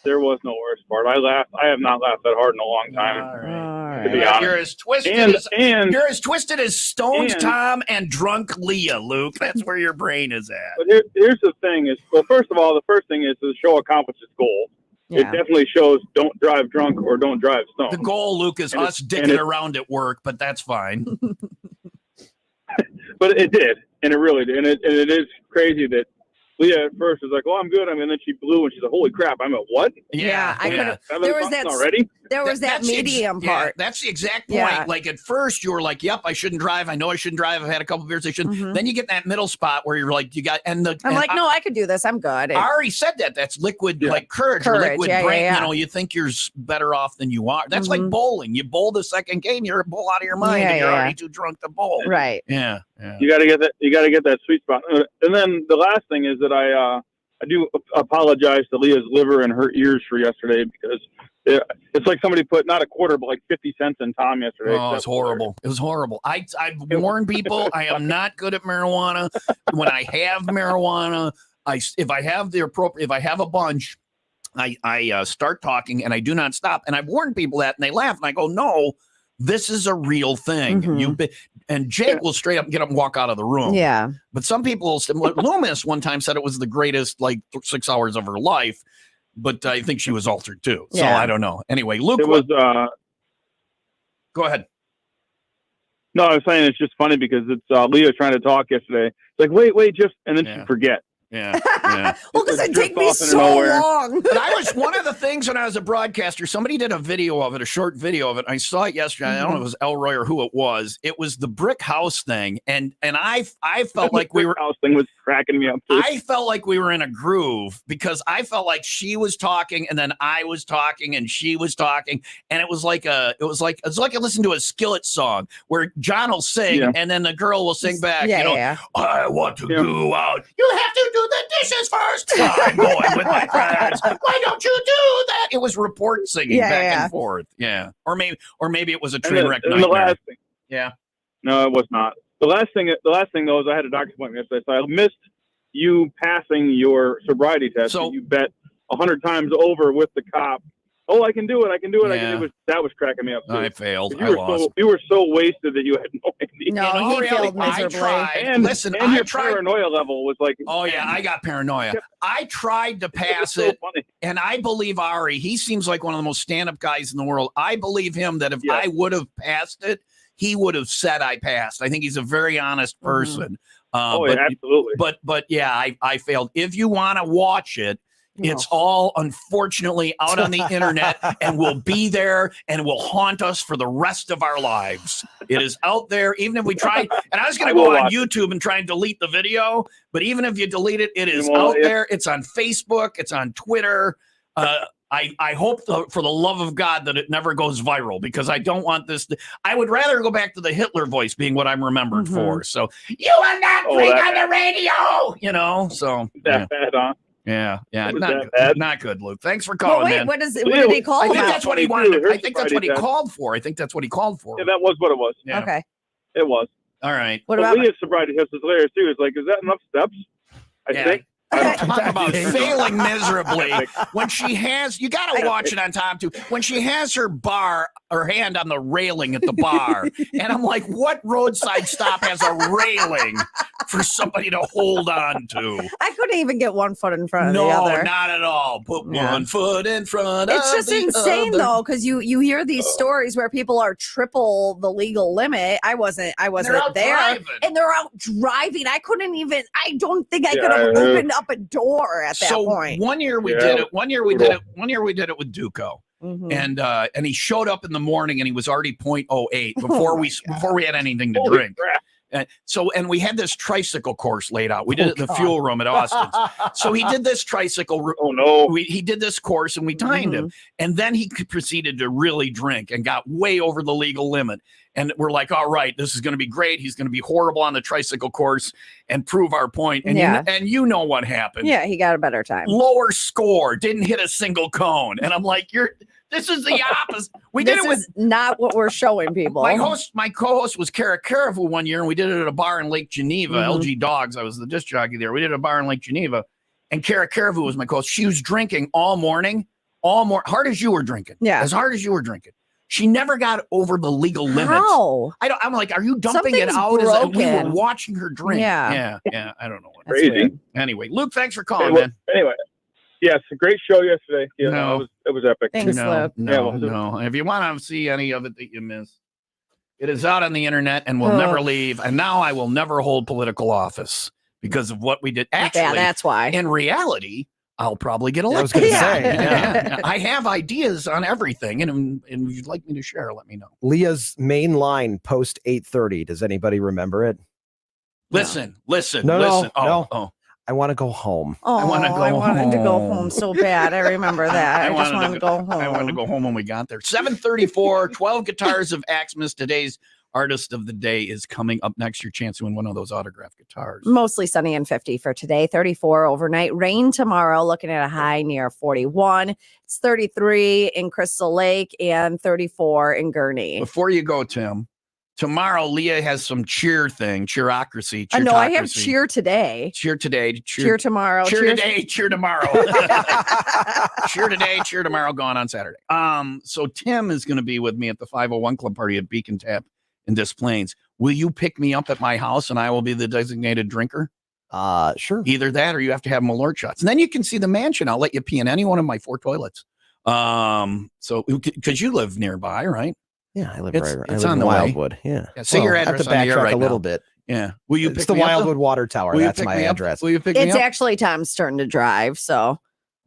There was no worst part. I laughed. I have not laughed that hard in a long time. All right. To be honest. You're as twisted you're as twisted as stoned Tom and drunk Leah, Luke. That's where your brain is at. But here's the thing: first of all, the first thing is the show accomplished its goal. Yeah. It definitely shows don't drive drunk or don't drive stoned. The goal, Luke, is us dicking around at work, but that's fine. But it did, and it really did, and it is crazy that Leah at first was like, "Oh, I'm good," and then she blew, and she's like, "Holy crap!" I'm at what? Yeah, I could have. There was that already. There was that medium part. That's the exact point. Yeah. Like at first, you were like, "Yep, I shouldn't drive. I know I shouldn't drive. I've had a couple of beers. I shouldn't." Mhm. Then you get that middle spot where you're like, I'm like, no, I could do this. I'm good. I already said that. That's liquid, like courage or liquid brain. Yeah. You know, you think you're better off than you are. That's like bowling. You bowl the second game, you're a bowl out of your mind, and you're already too drunk to bowl. Right. Yeah. You got to get that. You got to get that sweet spot. And then the last thing is that I do apologize to Leah's liver and her ears for yesterday because it's like somebody put not a quarter but like 50 cents in Tom yesterday. Oh, it's horrible. It was horrible. I warn people I am not good at marijuana. When I have marijuana, if I have a bunch, I start talking and I do not stop. And I've warned people that and they laugh and I go, no, this is a real thing. Mhm. And Jake will straight up get up and walk out of the room. Yeah. But some people, Loomis one time said it was the greatest 6 hours of her life, but I think she was altered too. So Yeah. I don't know. Anyway, Luke, It was. Go ahead. No, I was saying it's just funny because it's Leah trying to talk yesterday. It's like wait, just and then she forget. Yeah. Well, because it take me off into so nowhere. long. But I was one of the things when I was a broadcaster, somebody did a video of it, a short video of it. I saw it yesterday. I don't know if it was Elroy or who it was. It was the brick house thing. And I felt like we were house thing was cracking me up too. I felt like we were in a groove because I felt like she was talking and then I was talking and she was talking. And it was like I listened to a Skillet song where John will sing and then the girl will sing back. I want to go out. You have to do the dishes first. I'm going with my friends. Why don't you do that? It was report singing back and forth. Yeah. Or maybe it was a train wreck nightmare. The last thing. Yeah. No, it was not. The last thing though is I had a doctor's appointment yesterday, so I missed you passing your sobriety test. So you bet 100 times over with the cop. Oh, I can do it. Yeah. That was cracking me up too. I failed. You were so wasted that you had no idea. No, he failed miserably. And your paranoia level was like. Oh yeah, I got paranoia. I tried to pass it, and I believe Ari. He seems like one of the most stand-up guys in the world. I believe him that if I would have passed it, he would have said I passed. I think he's a very honest person. Absolutely. But yeah, I failed. If you want to watch it. It's all unfortunately out on the internet and will be there and will haunt us for the rest of our lives. It is out there, even if we try. And I was going to go on YouTube and try and delete the video, but even if you delete it, it is out there. It's on Facebook. It's on Twitter. I hope for the love of God that it never goes viral because I don't want this. I would rather go back to the Hitler voice being what I'm remembered for. So you are not playing on the radio, so. That bad, huh? Yeah, not good, Luke. Thanks for Well, calling, wait, man. what did he call? I think about? that's what he wanted. I think that's what he called for. Yeah, that was what it was. Yeah. Okay. It was. All right. What about Leah's sobriety test is hilarious too. It's like, is that enough steps? I think. Talk about failing miserably. When she has, you got to watch it on time too. When she has her hand on the railing at the bar, and I'm like, what roadside stop has a railing for somebody to hold on to? I couldn't even get one foot in front of the No, other. not at all. Put one foot in front It's of just the insane other. though, because you hear these stories where people are triple the legal limit. I wasn't out there, driving. and they're out driving. I couldn't even. I don't think I Yeah, could have I- opened up a door at that point. One year we Yeah. did it. One year we did it. One year we did it with Duco. Mhm. And he showed up in the morning and he was already 0.08 before we had anything to Holy drink. crap. And we had this tricycle course laid out. We did it in the fuel room at Austin's. So he did this tricycle. Oh no. He did this course and we timed him. And then he proceeded to really drink and got way over the legal limit. And we're like, all right, this is going to be great. He's going to be horrible on the tricycle course and prove our point. And you know what happened. Yeah, he got a better time. Lower score, didn't hit a single cone. And I'm like, this is the opposite. We did it with not what we're showing people. my co-host was Kara Carafu one year, and we did it at a bar in Lake Geneva, LG Dogs. I was the disc jockey there. We did a bar in Lake Geneva, and Kara Carafu was my co-host. She was drinking all morning, hard as you were drinking. Yeah. As hard as you were drinking. She never got over the legal limits. How? I'm like, are you dumping it out? We were watching her drink. Yeah. I don't know. Crazy. Anyway, Luke, thanks for calling, man. Anyway, yes, a great show yesterday. Yeah, No. it was epic. Thanks, Luke. No. If you want to see any of it that you missed, it is out on the internet and will never leave. And now I will never hold political office because of what we did. Actually, yeah, that's why. in reality, I'll probably get elected. I was going to say. Yeah. I have ideas on everything, and if you'd like me to share, let me know. Leah's main line post 8:30. Does anybody remember it? Listen. No. Oh. I want to go home. Oh, I wanted to go home so bad. I remember that. I just wanted to go home. I wanted to go home when we got there. 7:34, 12 guitars of Axmas. Today's artist of the day is coming up next. Your chance to win one of those autographed guitars. Mostly sunny and 50 for today. 34 overnight. Rain tomorrow. Looking at a high near 41. It's 33 in Crystal Lake and 34 in Gurnee. Before you go, Tim, tomorrow Leah has some cheerocracy. No, I have cheer today. Cheer today. Cheer tomorrow. Cheer today, cheer tomorrow. Cheer today, cheer tomorrow, going on Saturday. So Tim is going to be with me at the 501 Club party at Beacon Tap in Des Plaines. Will you pick me up at my house and I will be the designated drinker? Sure. Either that or you have to have Malort shots. And then you can see the mansion. I'll let you pee in any one of my 4 toilets. So because you live nearby, right? Yeah, I live It's in on the way. Wildwood. Yeah. Say your I have address to on the air backtrack right a little now. bit. Yeah. Will you It's pick the me up, Wildwood though? Water Tower. Will you That's pick my me up? address. Will you pick me It's up? actually Tom's turn to drive. So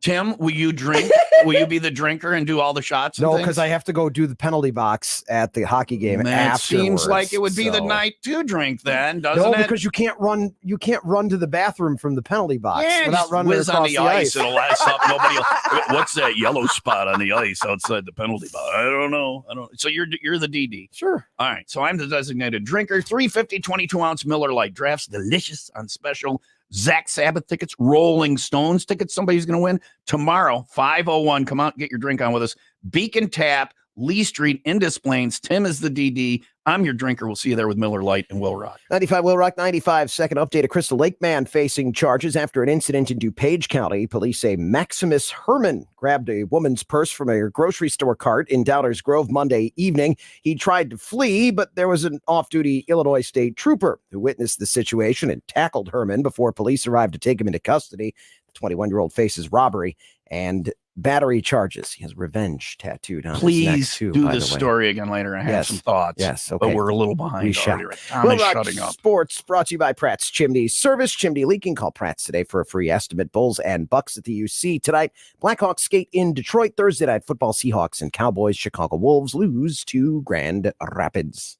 Tim, will you drink? Will you be the drinker and do all the shots? And No, things? because I have to go do the penalty box at the hockey game. That seems afterwards, like it would be the so- night to drink then, doesn't No, it? because you can't run. You can't run to the bathroom from the penalty box without just running whiz across on the ice. It'll last up. Nobody will. What's that yellow spot on the ice outside the penalty box? I don't know. So you're the DD. Sure. All right. So I'm the designated drinker. 350 22-ounce Miller Lite drafts, delicious on special. Zach Sabbath tickets, Rolling Stones tickets. Somebody's going to win tomorrow. 501. Come out and get your drink on with us. Beacon Tap, Lee Street in Des Plaines. Tim is the DD. I'm your drinker. We'll see you there with Miller Lite and Will Rock. 95 Will Rock 95. Second update. A Crystal Lake man facing charges after an incident in DuPage County. Police say Maximus Herman grabbed a woman's purse from a grocery store cart in Downers Grove Monday evening. He tried to flee, but there was an off-duty Illinois state trooper who witnessed the situation and tackled Herman before police arrived to take him into custody. The 21-year-old faces robbery and battery charges. He has revenge tattooed on his neck, Please too, do by this the way. story again later. I have Yes. some thoughts. Yes, okay. But we're a little behind We shall. already. Right? Tom Will is Rock shutting up. Sports brought to you by Pratt's Chimney Service. Chimney leaking. Call Pratt's today for a free estimate. Bulls and Bucks at the UC tonight. Blackhawks skate in Detroit. Thursday night football. Seahawks and Cowboys. Chicago Wolves lose to Grand Rapids.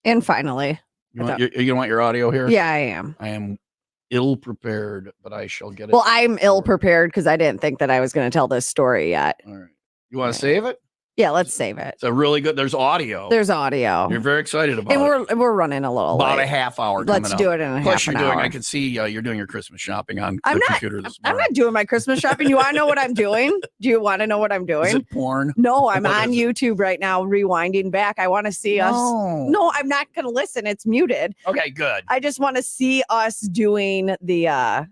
and finally, You want your audio here? yeah, I am. I am ill prepared, but I shall get it. Well, I'm ill prepared because I didn't think that I was going to tell this story yet. All right. You want to save it? Yeah, let's save it. It's a really good. There's audio. There's audio, You're very excited about and it. we're running a little About late. a half hour. Let's coming do up. it in a Plus, half you're an doing. hour. I can see you're doing your Christmas shopping on I'm the not- computer this I'm morning. not doing my Christmas shopping. You want to know what I'm doing? Do you want to know what I'm Is doing? it porn? No, I'm What on is it? YouTube right now, rewinding back. I want to see us. No, I'm not going to listen. It's muted. Okay, good. I just want to see us doing the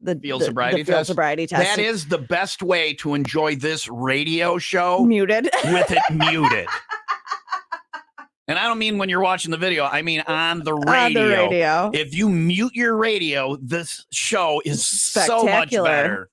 the field sobriety field test. sobriety test. That is the best way to enjoy this radio show muted. with it muted. And I don't mean when you're watching the video. I mean on the radio. On the radio. If you mute your radio, this show is so much Spectacular. better.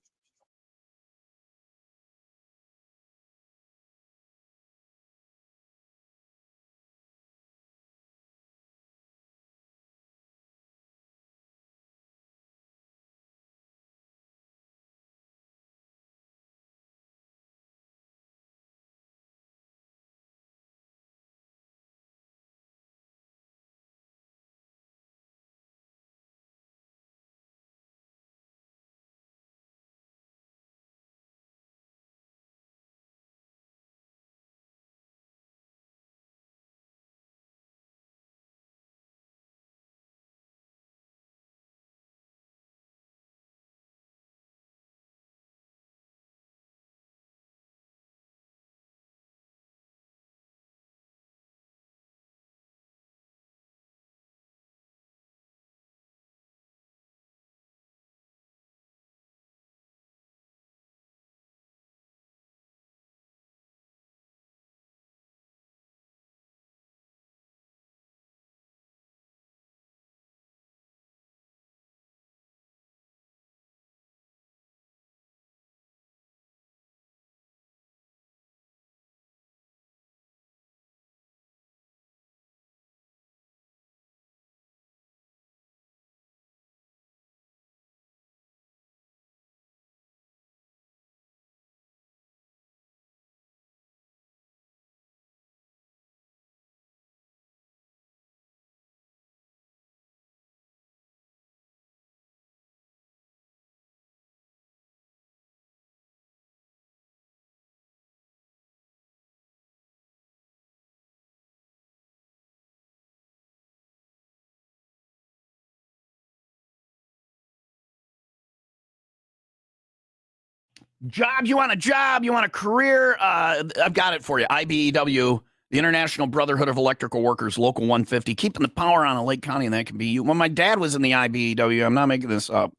Job, you want a job, you want a career, I've got it for you. IBEW, the International Brotherhood of Electrical Workers, Local 150, keeping the power on in Lake County, and that can be you. When my dad was in the IBEW, I'm not making this up,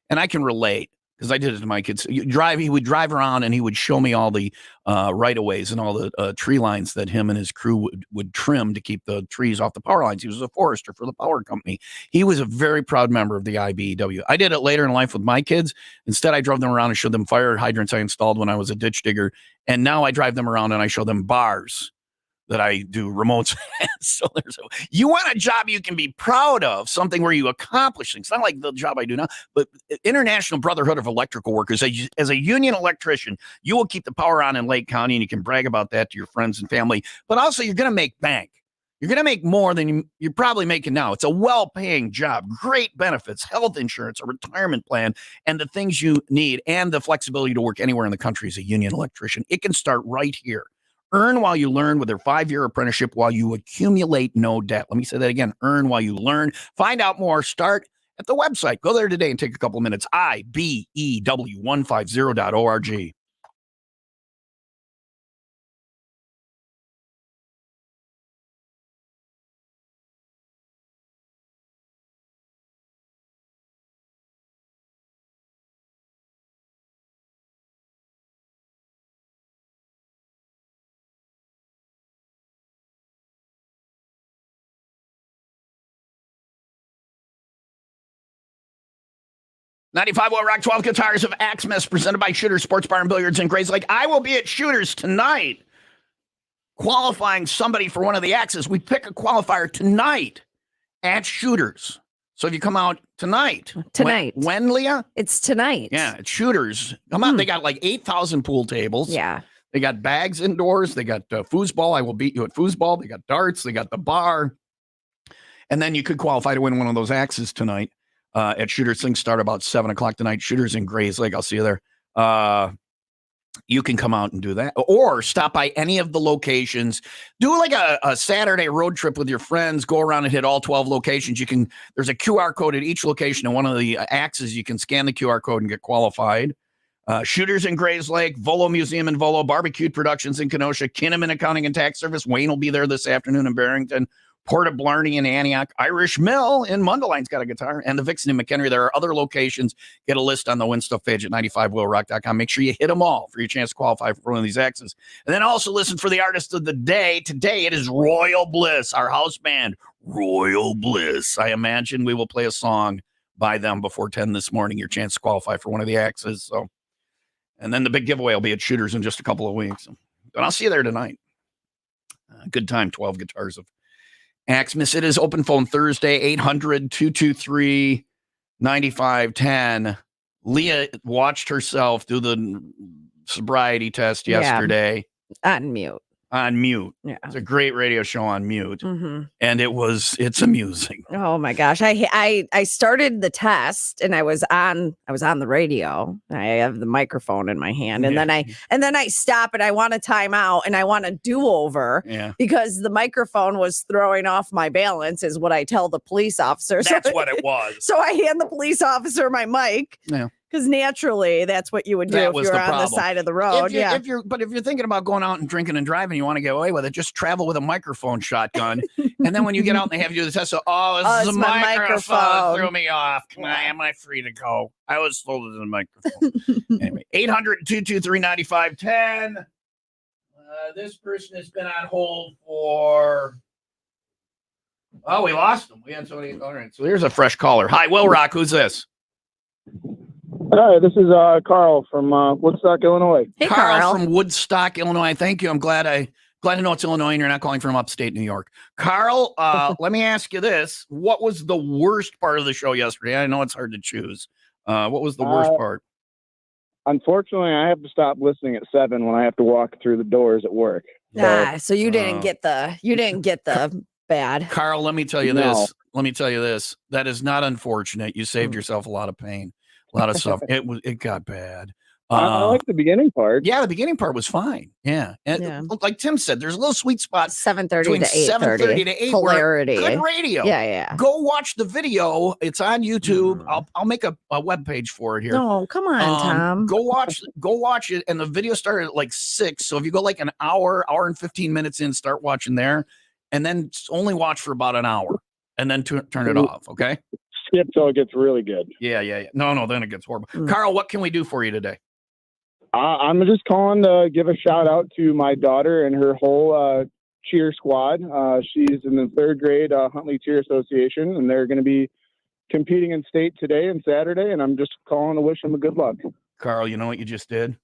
and I can relate, because I did it to my kids. He would drive around, and he would show me all the right-of-ways and all the tree lines that him and his crew would trim to keep the trees off the power lines. He was a forester for the power company. He was a very proud member of the IBEW. I did it later in life with my kids. Instead, I drove them around and showed them fire hydrants I installed when I was a ditch digger, and now I drive them around and I show them bars that I do remotes. So you want a job you can be proud of, something where you accomplish things. Not like the job I do now, but International Brotherhood of Electrical Workers. As a union electrician, you will keep the power on in Lake County, and you can brag about that to your friends and family. But also, you're going to make bank. You're going to make more than you're probably making now. It's a well-paying job, great benefits, health insurance, a retirement plan, and the things you need, and the flexibility to work anywhere in the country as a union electrician. It can start right here. Earn while you learn with their 5-year apprenticeship while you accumulate no debt. Let me say that again. Earn while you learn. Find out more. Start at the website. Go there today and take a couple of minutes. IBEW150.org. .95 Will Rock 12 Guitars of Axmas, presented by Shooters Sports Bar and Billiards in Grays Lake. I will be at Shooters tonight, qualifying somebody for one of the axes. We pick a qualifier tonight at Shooters. So if you come out tonight. When, Leah? It's tonight. Yeah, it's Shooters. Come on. They got like 8,000 pool tables. Yeah. They got bags indoors. They got foosball. I will beat you at foosball. They got darts. They got the bar. And then you could qualify to win one of those axes tonight. At Shooters. Things start about 7 o'clock tonight. Shooters in Grays Lake. I'll see you there. You can come out and do that, or stop by any of the locations. Do like a Saturday road trip with your friends. Go around and hit all 12 locations. There's a QR code at each location, and one of the axes you can scan the QR code and get qualified. Shooters in Grays Lake, Volo Museum in Volo, Barbecued Productions in Kenosha, Kinnaman Accounting and Tax Service. Wayne will be there this afternoon in Barrington. Port of Blarney in Antioch, Irish Mill in Mundeleyn's got a guitar, and the Vixen in McHenry. There are other locations. Get a list on the Win Stuff page at 95WIILrock.com. Make sure you hit them all for your chance to qualify for one of these X's. And then also listen for the artist of the day. Today it is Royal Bliss, our house band, Royal Bliss. I imagine we will play a song by them before 10 this morning. Your chance to qualify for one of the X's. So, and then the big giveaway will be at Shooters in just a couple of weeks. But I'll see you there tonight. Good time, 12 guitars of Axmis. It is Open Phone Thursday, 800-223-9510. Leah watched herself do the sobriety test yesterday. On mute. On mute. Yeah. It's a great radio show on mute. Mm-hmm. And it's amusing. Oh my gosh. I started the test and I was on the radio. I have the microphone in my hand. And then I stop and I want a timeout and I want a do-over because the microphone was throwing off my balance, is what I tell the police officer. That's what it was. So I hand the police officer my mic. Yeah. Because naturally, that's what you would do if you were on the side of the road. If you're thinking about going out and drinking and driving, you want to get away with it, just travel with a microphone shotgun. And then when you get out and they have you do the test, this is a microphone. Threw me off. Am I free to go? I was told it was a microphone. Anyway, 800-223-9510. This person has been on hold for... Oh, we lost him. We had somebody... All right, so here's a fresh caller. Hi, Will Rock. Who's this? Hi, this is Carl from Woodstock, Illinois. Hey, Carl from Woodstock, Illinois. Thank you. I'm glad to know it's Illinois and you're not calling from upstate New York. Carl, let me ask you this. What was the worst part of the show yesterday? I know it's hard to choose. What was the worst part? Unfortunately, I have to stop listening at 7 when I have to walk through the doors at work. So you didn't get the bad. Carl, let me tell you this. Let me tell you this. That is not unfortunate. You saved yourself a lot of pain. A lot of stuff. It got bad. I like the beginning part. Yeah, the beginning part was fine. Yeah. And like Tim said, there's a little sweet spot. 7:30 to 8:30. To 8. Hilarity. Good radio. Yeah. Go watch the video. It's on YouTube. I'll make a web page for it here. No, come on, Tom. Go watch it. And the video started at like 6. So if you go like an hour and 15 minutes in, start watching there, and then only watch for about an hour, and then turn it off. Okay. Skip till it gets really good. Yeah. No, then it gets horrible. Carl, what can we do for you today? I'm just calling to give a shout out to my daughter and her whole cheer squad. She's in the 3rd grade Huntley Cheer Association, and they're going to be competing in state today and Saturday, and I'm just calling to wish them a good luck. Carl, you know what you just did?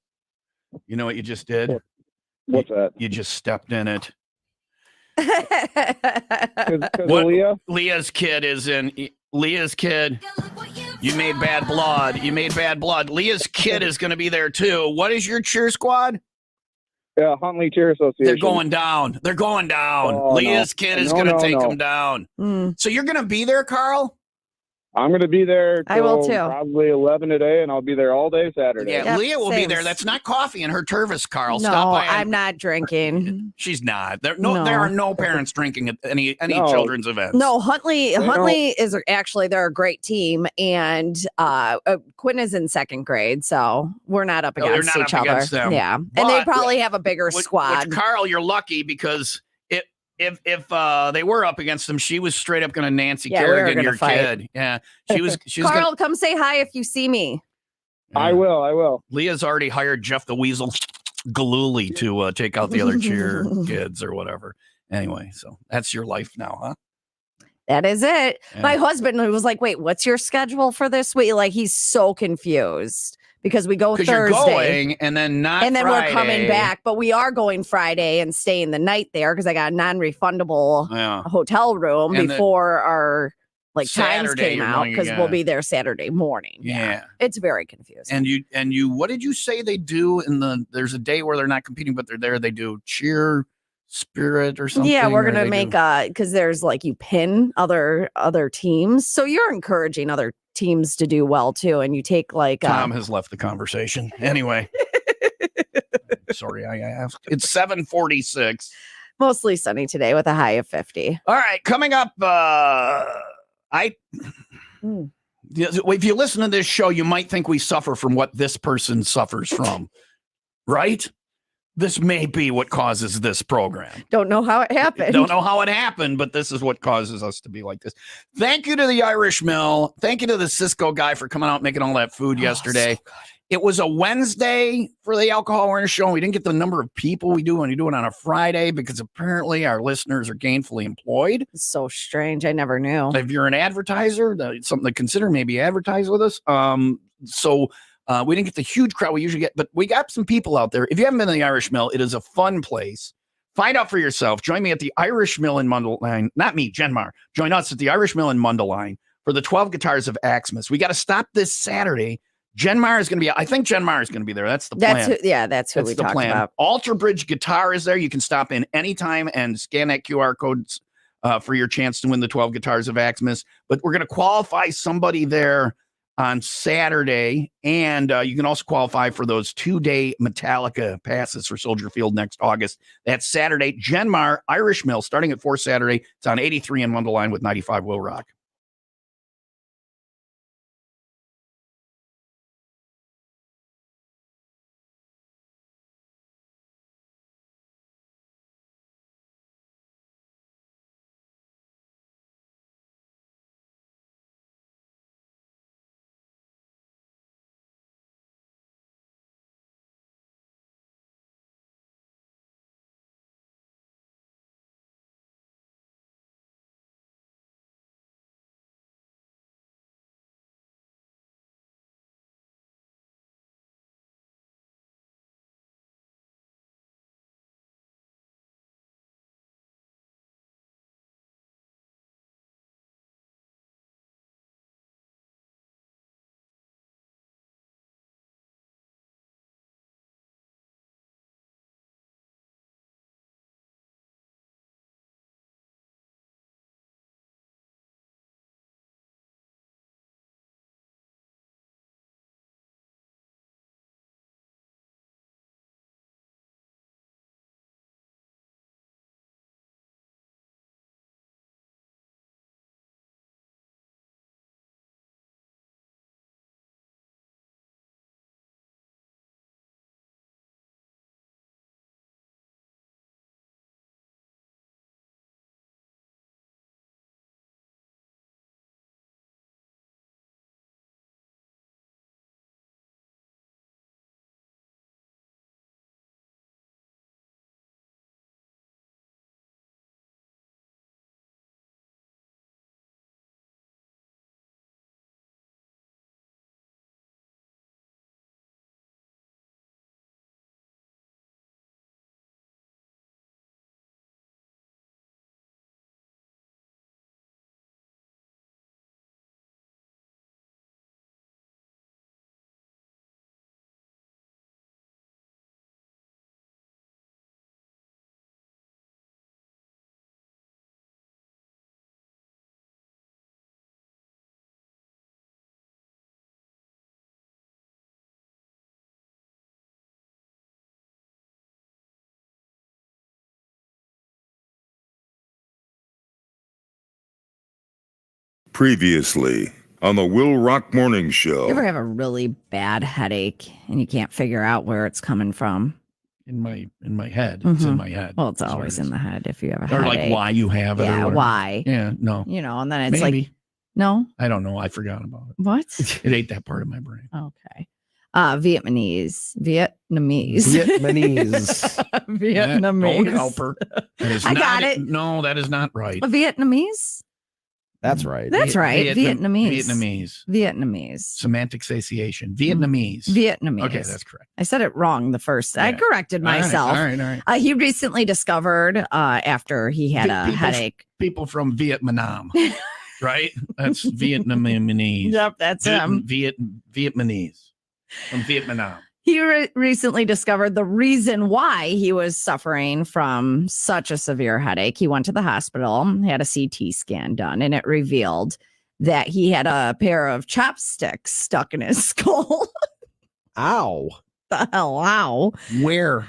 What's that? You just stepped in it. Leah's kid is in... Leah's kid, you made bad blood. Leah's kid is going to be there too. What is your cheer squad? Yeah, Huntley Cheer Association. They're going down. Oh, Leah's kid is going to take them down. So you're going to be there, Carl? I'm going to be there. I will too. Probably 11 today, and I'll be there all day Saturday. Yeah, Leah will be there. That's not coffee in her Tervis, Carl. No, Stop by. I'm not drinking. She's not. There are no parents drinking at any children's events. No, Huntley is actually, they're a great team, and Quinn is in 2nd grade, so we're not up against each other. Them. Yeah, but, and they probably have a bigger squad. Which, Carl, you're lucky because if they were up against them, she was straight up going to Nancy Kerrigan, your kid. Yeah, she was. Carl, come say hi if you see me. I will. Leah's already hired Jeff the Weasel Galooly to take out the other cheer kids or whatever. Anyway, so that's your life now, huh? That is it. Yeah. My husband was like, "Wait, what's your schedule for this week?" Like, he's so confused. Because we go Thursday, you're going, and then Friday. We're coming back, but we are going Friday and staying the night there because I got a non-refundable hotel room before our times came out because we'll be there Saturday morning. Yeah, it's very confusing. And you, what did you say they do there's a day where they're not competing, but they're there. They do cheer spirit or something. Yeah, we're gonna make because there's you pin other teams, so you're encouraging other teams to do well too, and you take Tom has left the conversation anyway. Sorry, I asked. It's 7:46. Mostly sunny today with a high of 50. All right, coming up, if you listen to this show, you might think we suffer from what this person suffers from, right? this may be what causes this program. Don't know how it happened. Don't know how it happened, but this is what causes us to be like this. Thank you to the Irish Mill. Thank you to the Cisco guy for coming out and making all that food yesterday. So good. It was a Wednesday for the Alcohol Awareness Show. We didn't get the number of people we do when we do it on a Friday because apparently our listeners are gainfully employed. It's so strange. I never knew. If you're an advertiser, it's something to consider, maybe advertise with us. We didn't get the huge crowd we usually get, but we got some people out there. If you haven't been to the Irish Mill, it is a fun place. Find out for yourself. Join me at the Irish Mill in Mundelein. Not me, Genmar. Join us at the Irish Mill in Mundelein for the 12 Guitars of Axmas. We got to stop this Saturday. Genmar is going to be, I think Genmar is going to be there. That's the plan. That's who we talked about. Alter Bridge Guitar is there. You can stop in anytime and scan that QR code for your chance to win the 12 Guitars of Axmas. But we're going to qualify somebody there on Saturday, and you can also qualify for those 2-day Metallica passes for Soldier Field next August. That's Saturday. Genmar, Irish Mill, starting at 4 Saturday. It's on 83 in Mundelein with 95 WIIL Rock. Previously on the WIIL Rock Morning You Show. ever have a really bad headache and you can't figure out where it's coming from? In my head. It's in my head. Well, it's That's what always it is. in the head if you have a Or headache. like why you have it. or Yeah, whatever. why? Yeah, no. You know, and then it's Maybe. like, no, I don't know. I forgot about it. what? It ate that part of my brain. Okay. Vietnamese. Vietnamese. Vietnamese. Don't help her. That is I not got it. No, that is not right. Vietnamese? That's right. That's right. Vietnamese. Vietnamese. Vietnamese. Semantic satiation. Vietnamese. Vietnamese. Okay, that's correct. I said it wrong the first. I Yeah. corrected All right, myself. All right. He recently discovered after he had a headache. People from Vietnam, right? That's Vietnamese. Yep, that's him. Vietnamese from Vietnam. He recently discovered the reason why he was suffering from such a severe headache. He went to the hospital, had a CT scan done, and it revealed that he had a pair of chopsticks stuck in his skull. Ow. The hell, wow. Where?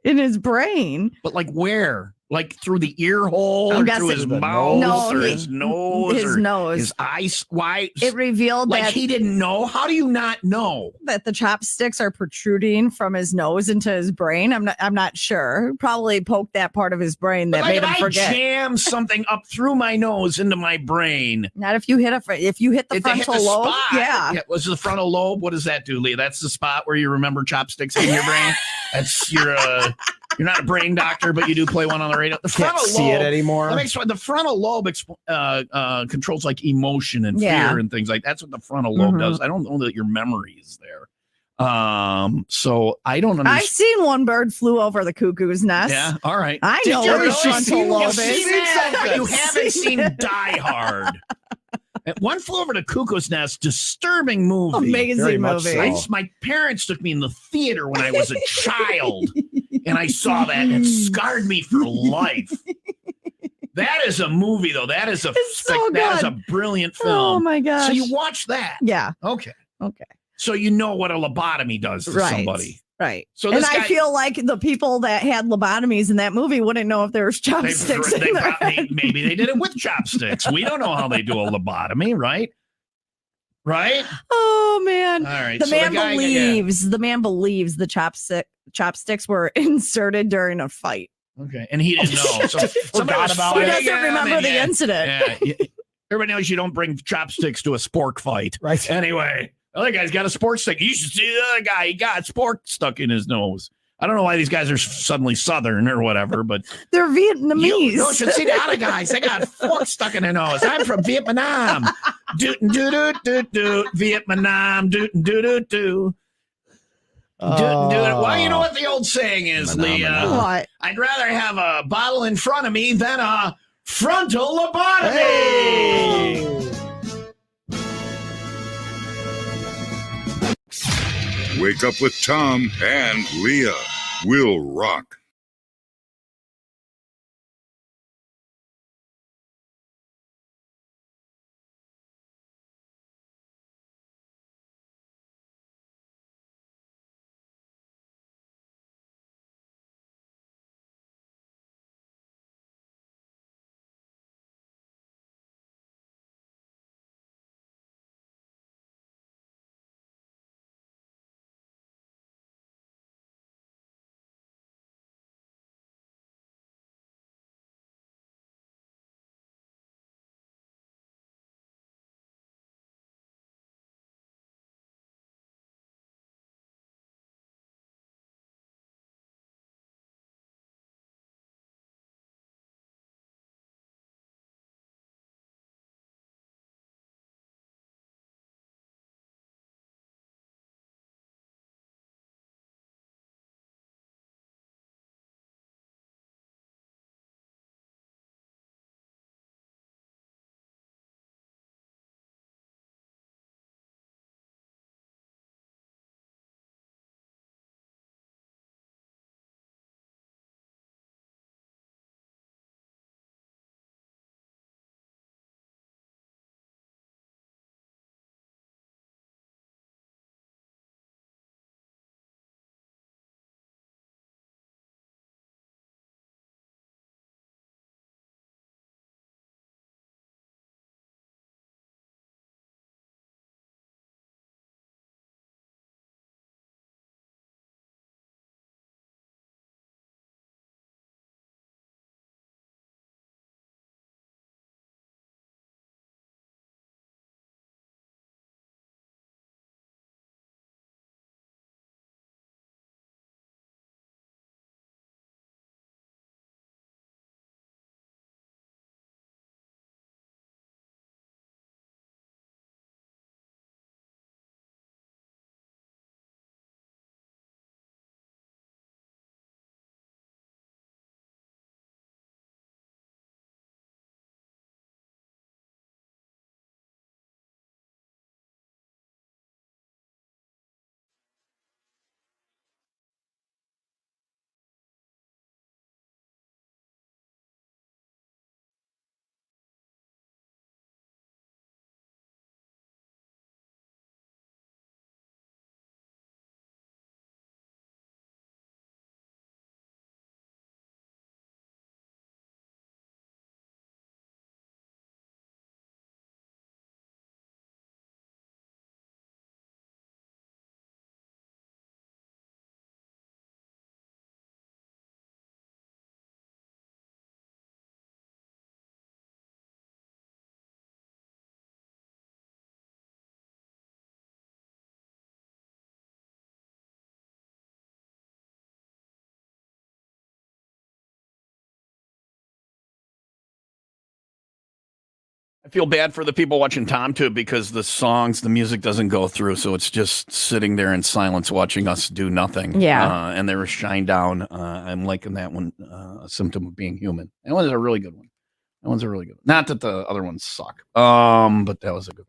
In his brain. But like where? Like through the ear hole I'm or through his guessing- mouth No, or he- his nose his or nose. his eyes? Why? It revealed like that he didn't know? How do you not know? that the chopsticks are protruding from his nose into his brain. I'm not sure. Probably poked that part of his brain that But like made if him I forget. jam something up through my nose into my brain. Not if you hit if you hit the If they hit frontal the lobe. spot, Yeah. was the frontal lobe? What does that do, Leah? That's the spot where you remember chopsticks in your brain. That's you're not a brain doctor, but you do play one on the radio. The Can't frontal see lobe it anymore. That makes the frontal lobe controls like emotion and Yeah. fear and things like that's what the frontal lobe does. I don't know that your memory is there. So I don't understand. I've seen One Bird Flew Over the Cuckoo's Nest. Yeah, all right. I know you what his really? frontal lobe You've is. seen that, but you I've haven't seen seen Die Hard. One Flew Over the Cuckoo's Nest, disturbing movie. Amazing Very much movie. so. My parents took me in the theater when I was a child, and I saw that, and it scarred me for life. That is a movie, though. That is that is a brilliant film. Oh my gosh. So you watch that? Yeah. Okay. Okay. So you know what a lobotomy does to somebody. Right. So and this I guy- feel like the people that had lobotomies in that movie wouldn't know if there was chopsticks in there. Maybe they did it with chopsticks. We don't know how they do a lobotomy, right? Right? Oh man. All right. The so man guy- believes the chopsticks were inserted during a fight. Okay. And he didn't know. So somebody Forgot was about He it. fighting doesn't him, remember and the incident. Yeah. Everybody knows you don't bring chopsticks to a spork fight. Right. Anyway, the other guy's got a spork stick. You should see the other guy. He got spork stuck in his nose. I don't know why these guys are suddenly Southern or whatever, but They're Vietnamese. you should see the other guys. They got fork stuck in their nose. I'm from Vietnam. Doot doo doo doo doo. Vietnam. Doot doo doo doo. Well, you know what the old saying is, Leah. What? I'd rather have a bottle in front of me than a frontal lobotomy. Wake up with Tom and Leah. Will rock. feel bad for the people watching Tom too, because the music doesn't go through, so it's just sitting there in silence watching us do nothing. Yeah. And there was Shine Down. I'm liking that one, a symptom of being human. That one's a really good one. Not that the other ones suck, but that was a good one.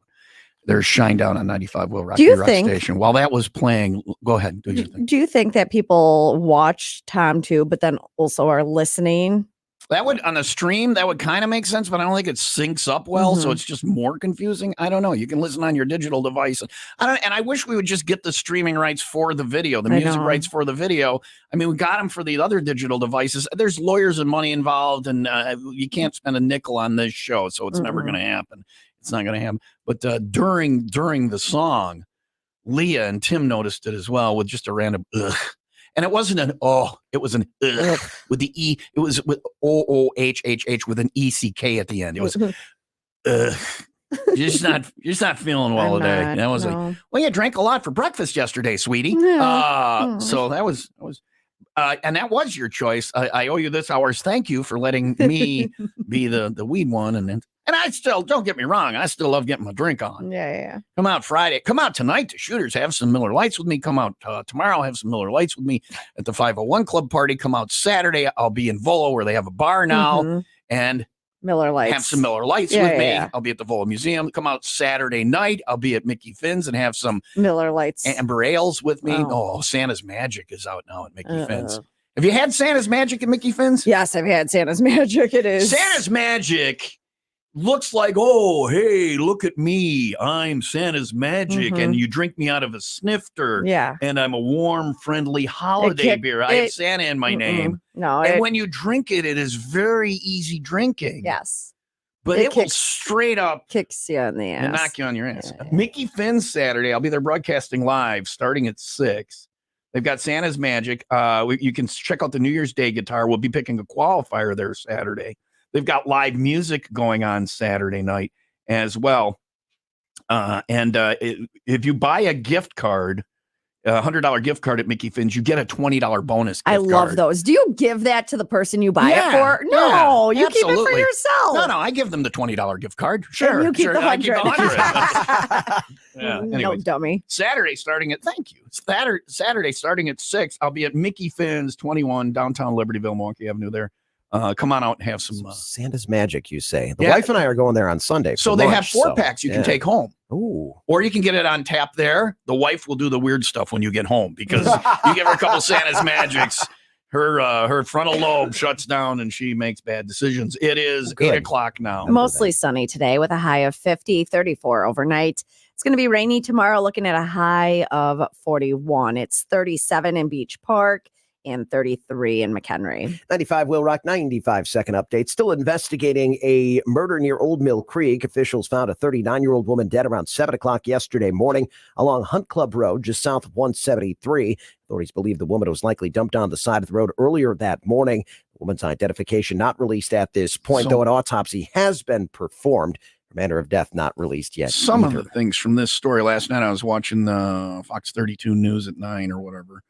There's Shine Down on 95 WIIL Rock Station. While that was playing, go ahead, do your thing. Do you think that people watch Tom too, but then also are listening? That would, on a stream, that would kind of make sense, but I don't think it syncs up well, so it's just more confusing. I don't know. You can listen on your digital device. And I wish we would just get the streaming rights for the video, the music rights for the video. I mean, we got them for the other digital devices. There's lawyers and money involved, and you can't spend a nickel on this show, so it's never going to happen. It's not going to happen. But during the song, Leah and Tim noticed it as well with just a random ugh. And it wasn't an it was an ugh with the E. It was with OOHHH with an ECK at the end. It was ugh. You're just not feeling well today. And I was like, well, you drank a lot for breakfast yesterday, sweetie. So that was and that was your choice. I owe you this hour's thank you for letting me be the weed one. And I still, don't get me wrong, I still love getting my drink on. Yeah. Come out Friday. Come out tonight to Shooters. Have some Miller Lights with me. Come out tomorrow. Have some Miller Lights with me at the 501 Club party. Come out Saturday. I'll be in Volo where they have a bar now. And Miller Lights. Have some Miller Lights with me. I'll be at the Volo Museum. Come out Saturday night. I'll be at Mickey Finn's and have some Miller Lights. Amber Ales with me. Oh, Santa's Magic is out now at Mickey Finn's. Have you had Santa's Magic at Mickey Finn's? Yes, I've had Santa's Magic. It is. Santa's Magic looks like, oh, hey, look at me. I'm Santa's Magic. And you drink me out of a snifter. Yeah. And I'm a warm, friendly holiday beer. I have Santa in my name. No. And when you drink it, it is very easy drinking. Yes. But it will straight up kicks you in the ass. And knock you on your ass. Yeah. Mickey Finn's Saturday. I'll be there broadcasting live starting at 6. They've got Santa's Magic. You can check out the New Year's Day guitar. We'll be picking a qualifier there Saturday. They've got live music going on Saturday night as well. If you buy a gift card, a $100 gift card at Mickey Finn's, you get a $20 bonus gift card. I love those. Do you give that to the person you buy it for? No, you absolutely. keep it for yourself. No, I give them the $20 gift card. Sure. And you keep the 100. I keep the 100. No dummy. Saturday starting at Saturday starting at 6. I'll be at Mickey Finn's 21 downtown Libertyville, Milwaukee Avenue there. Come on out and have some Santa's Magic, you say. The wife and I are going there on Sunday. So they have 4-packs you can take home. Ooh. Or you can get it on tap there. The wife will do the weird stuff when you get home because you give her a couple Santa's Magics. Her frontal lobe shuts down and she makes bad decisions. It is 8 o'clock now. Mostly sunny today with a high of 50, 34 overnight. It's going to be rainy tomorrow, looking at a high of 41. It's 37 in Beach Park and 33 in McHenry. 95 WIIL Rock 95-second update. Still investigating a murder near Old Mill Creek. Officials found a 39-year-old woman dead around 7 o'clock yesterday morning along Hunt Club Road, just south of 173. Authorities believe the woman was likely dumped on the side of the road earlier that morning. The woman's identification not released at this point, though an autopsy has been performed. Her manner of death not released yet. Some of the things from this story last night, I was watching the Fox 32 News at 9 or whatever.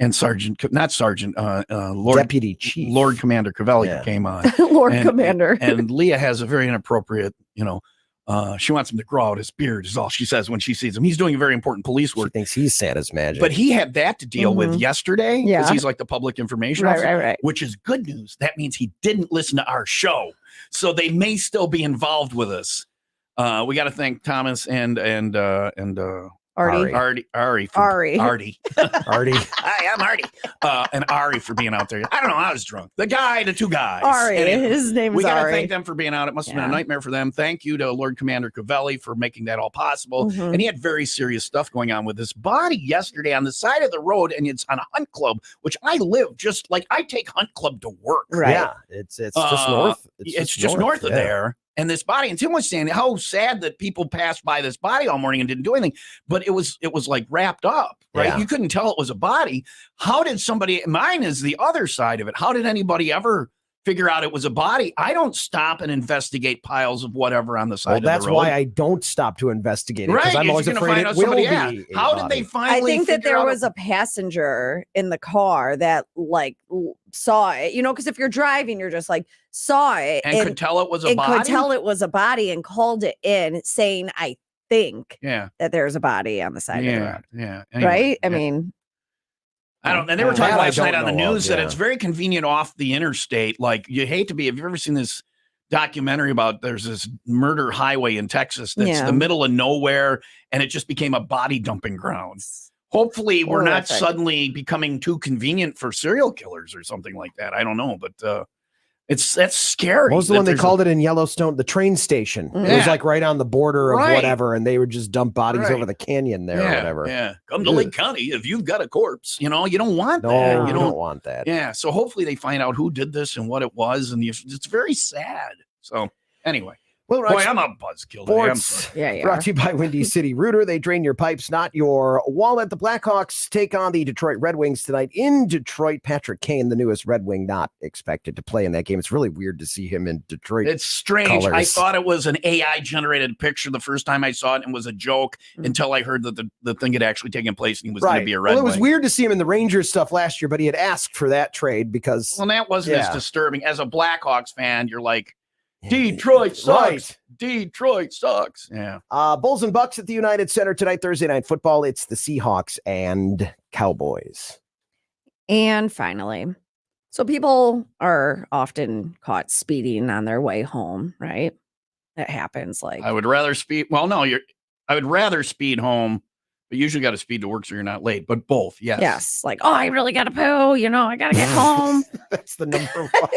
And Lord Deputy Chief, Lord Commander Cavelli came on. Commander. And Leah has a very inappropriate, she wants him to grow out his beard is all she says when she sees him. He's doing a very important police work. She thinks he's Santa's Magic. But he had that to deal with yesterday because he's like the public information officer, right. which is good news. That means he didn't listen to our show. So they may still be involved with us. We got to thank Thomas and Artie. Artie. Hi, I'm Artie. And Ari for being out there. I don't know. I was drunk. The 2 guys. Ari. His name is Ari. We got to thank them for being out. It must have been a nightmare for them. Thank you to Lord Commander Cavelli for making that all possible. And he had very serious stuff going on with his body yesterday on the side of the road. And it's on a Hunt Club, which I live just like I take Hunt Club to work. Right. Yeah. It's just north. It's just north of there. And this body, and Tim was saying how sad that people passed by this body all morning and didn't do anything, but it was like wrapped up, right? Yeah. You couldn't tell it was a body. How did mine is the other side of it. How did anybody ever figure out it was a body, I don't stop and investigate piles of whatever on the side Well, of the road. that's why I don't stop to investigate it, because Right, I'm you're always gonna afraid find it out will somebody- be yeah. a How did body. they finally I think that figure there out was a passenger in the car that like saw it, because if you're driving, you're just like saw it and could tell it was a and body? could tell it was a body and called it in saying, I think Yeah. that there's a body on the side of the road. Yeah. Anyway, Right? I yeah. mean, I don't. And they were That talking I last night don't on the know of, news that yeah. it's very convenient off the interstate. Like you hate to be. Have you ever seen this documentary about there's this murder highway in Texas that's Yeah. the middle of nowhere and it just became a body dumping ground. Hopefully, we're not Horrific. suddenly becoming too convenient for serial killers or something like that. I don't know, but that's scary. What was the that one they there's called it in Yellowstone? The train station. It was Yeah. like right on the border of Right. whatever, and they would just dump bodies Right. over the canyon there or whatever. Yeah, come to Lake County if you've got a corpse. You don't want No, that. you don't want that. Yeah, so hopefully they find out who did this and what it was, and it's very sad. So anyway, Well, boy, I'm a buzzkill today. I'm Sports sorry. Yeah, you brought are. to you by Windy City Rooter. They drain your pipes, not your wallet. The Blackhawks take on the Detroit Red Wings tonight in Detroit. Patrick Kane, the newest Red Wing, not expected to play in that game. It's really weird to see him in Detroit. It's strange. I colors. thought it was an AI generated picture the first time I saw it and was a joke until I heard that the thing had actually taken place and he was going to be a Red Well, it was Wing. weird to see him in the Rangers stuff last year, but he had asked for that trade because Well, that wasn't as Yeah. disturbing. As a Blackhawks fan, you're like, Detroit sucks. Right. Detroit sucks. Yeah. Bulls and Bucks at the United Center tonight, Thursday Night Football. It's the Seahawks and Cowboys. And finally, so people are often caught speeding on their way home, right? That happens like I would rather speed. Well, no, I would rather speed home, but usually got to speed to work so you're not late. But both, yes. yes, like, oh, I really gotta poo, I gotta get home. That's the number one.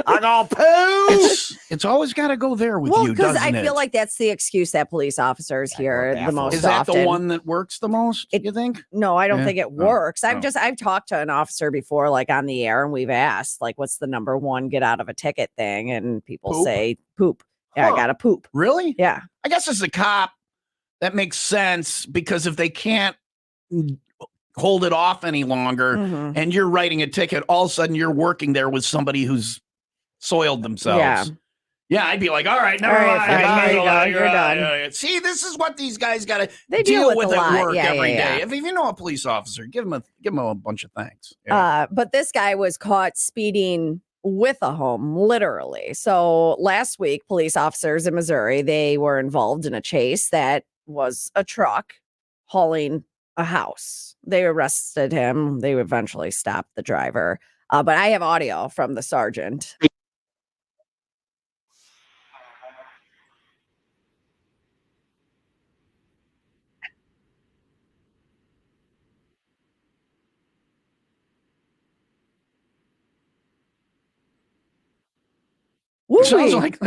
I got poo. It's always got to go there with Well, you, because doesn't I it? feel like that's the excuse that police officers hear the most Is that often. the one that works the most? You think? No, I don't Yeah. think it Oh, works. oh. I've talked to an officer before, like on the air, and we've asked, like, what's the number one get out of a ticket thing? And people Poop? say poop. Yeah, Huh. I gotta poop. Really? Yeah. I guess as a cop, that makes sense because if they can't hold it off any longer Mhm. and you're writing a ticket, all of a sudden you're working there with somebody who's soiled themselves. Yeah. Yeah, I'd be like, all right, never All right, mind. fine, Bye, here you go, bye, you're bye, done. bye. See, this is what these guys got to They deal deal with with a at lot. work Yeah, every yeah, day. yeah. If you know a police officer, give him a bunch of thanks. Yeah. But this guy was caught speeding with a home, literally. So last week, police officers in Missouri, they were involved in a chase that was a truck hauling a house. They arrested him. They eventually stopped the driver. But I have audio from the sergeant. It sounds Woo-wee. like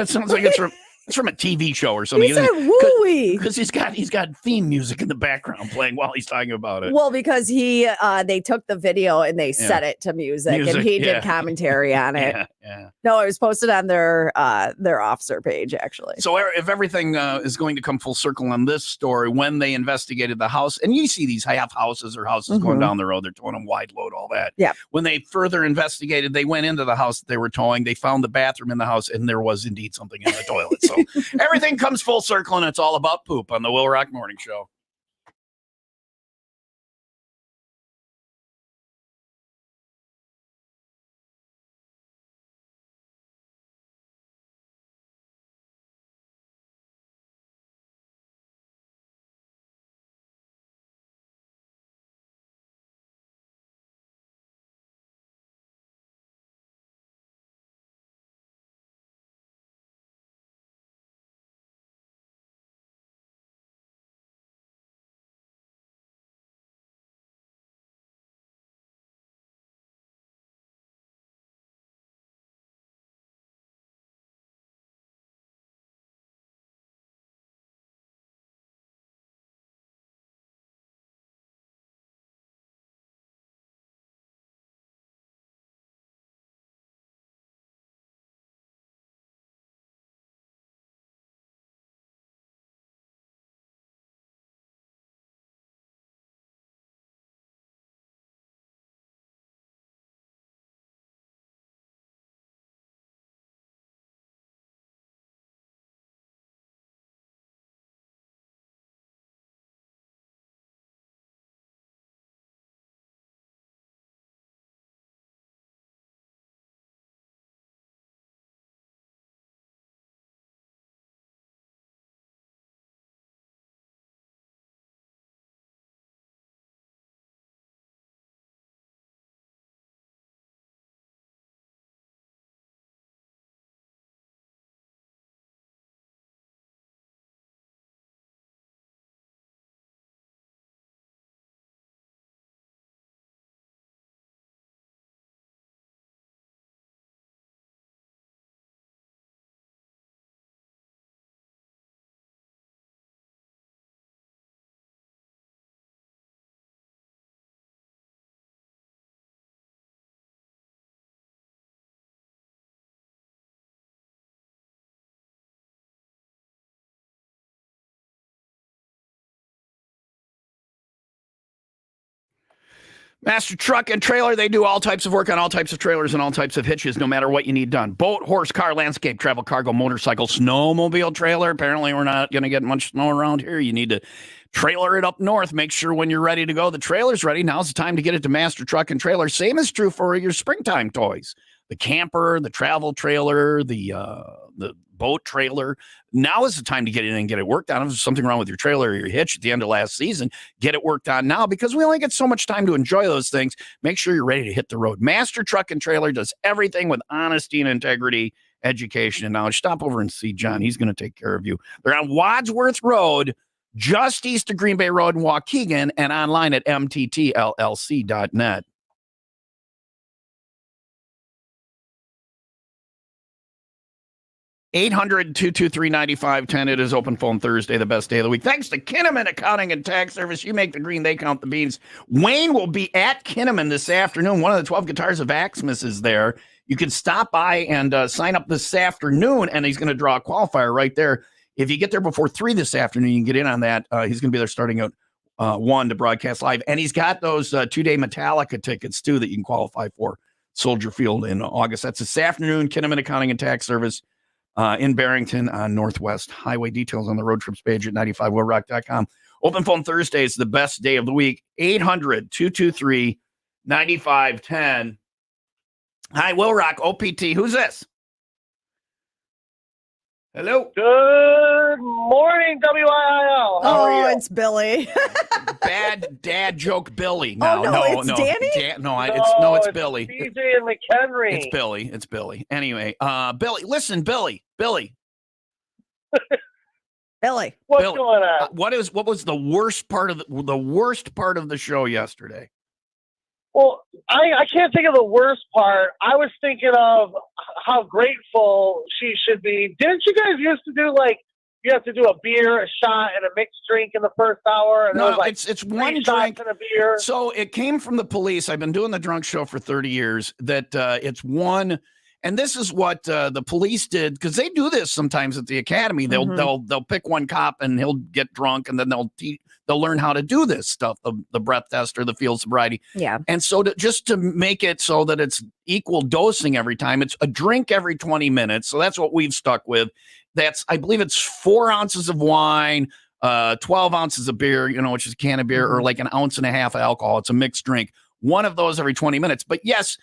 it's from a TV show or something. He said woo-wee. Because he's got theme music in the background playing while he's talking about it. Well, because they took the video and they set it to music and he yeah. did commentary on it. Yeah. No, it was posted on their officer page, actually. So if everything is going to come full circle on this story, when they investigated the house, and you see these half houses or houses going Mhm. down the road, they're towing them wide load, all that. Yeah. When they further investigated, they went into the house that they were towing. They found the bathroom in the house, and there was indeed something in the toilet. So everything comes full circle, and it's all about poop on the Will Rock Morning Show. Master Truck and Trailer, they do all types of work on all types of trailers and all types of hitches, no matter what you need done. Boat, horse, car, landscape, travel, cargo, motorcycle, snowmobile trailer. Apparently, we're not going to get much snow around here. You need to trailer it up north. Make sure when you're ready to go, the trailer's ready. Now's the time to get it to Master Truck and Trailer. Same is true for your springtime toys. The camper, the travel trailer, the boat trailer. Now is the time to get in and get it worked on. If there's something wrong with your trailer or your hitch at the end of last season, get it worked on now because we only get so much time to enjoy those things. Make sure you're ready to hit the road. Master Truck and Trailer does everything with honesty and integrity, education, and knowledge. Stop over and see John. He's going to take care of you. They're on Wadsworth Road, just east of Green Bay Road in Waukegan, and online at mttllc.net. (800-223-9510). It is open phone Thursday, the best day of the week. Thanks to Kinnaman Accounting and Tax Service. You make the green, they count the beans. Wayne will be at Kinnaman this afternoon. One of the 12 Guitars of Axmis is there. You can stop by and sign up this afternoon, and he's going to draw a qualifier right there. If you get there before 3 this afternoon, you can get in on that. He's going to be there starting at 1 to broadcast live. And he's got those 2-day Metallica tickets, too, that you can qualify for Soldier Field in August. That's this afternoon, Kinnaman Accounting and Tax Service. In Barrington on Northwest Highway. Details on the road trips page at 95willrock.com. Open phone Thursday is the best day of the week. 800-223-9510. Hi, Will Rock, OPT. Who's this? Hello. Good morning, WIIL. How are you? It's Billy. Bad dad joke, Billy. No, it's Danny? It's Billy. BJ and McHenry. It's Billy. It's Billy. Anyway, Billy, listen, Billy. Billy. What's going on? What was the worst part of the show yesterday? Well, I can't think of the worst part. I was thinking of how grateful she should be. Didn't you guys used to do you have to do a beer, a shot, and a mixed drink in the first hour? And No, it's one drink and a beer. So it came from the police. I've been doing the drunk show for 30 years. That it's one, and this is what the police did because they do this sometimes at the academy. They'll pick one cop and he'll get drunk, and then they'll learn how to do this stuff, the breath test or the field sobriety. Yeah. And so just to make it so that it's equal dosing every time, it's a drink every 20 minutes. So that's what we've stuck with. I believe it's 4 ounces of wine, 12 ounces of beer, which is a can of beer, or like an ounce and a half of alcohol. It's a mixed drink. One of those every 20 minutes. But yes,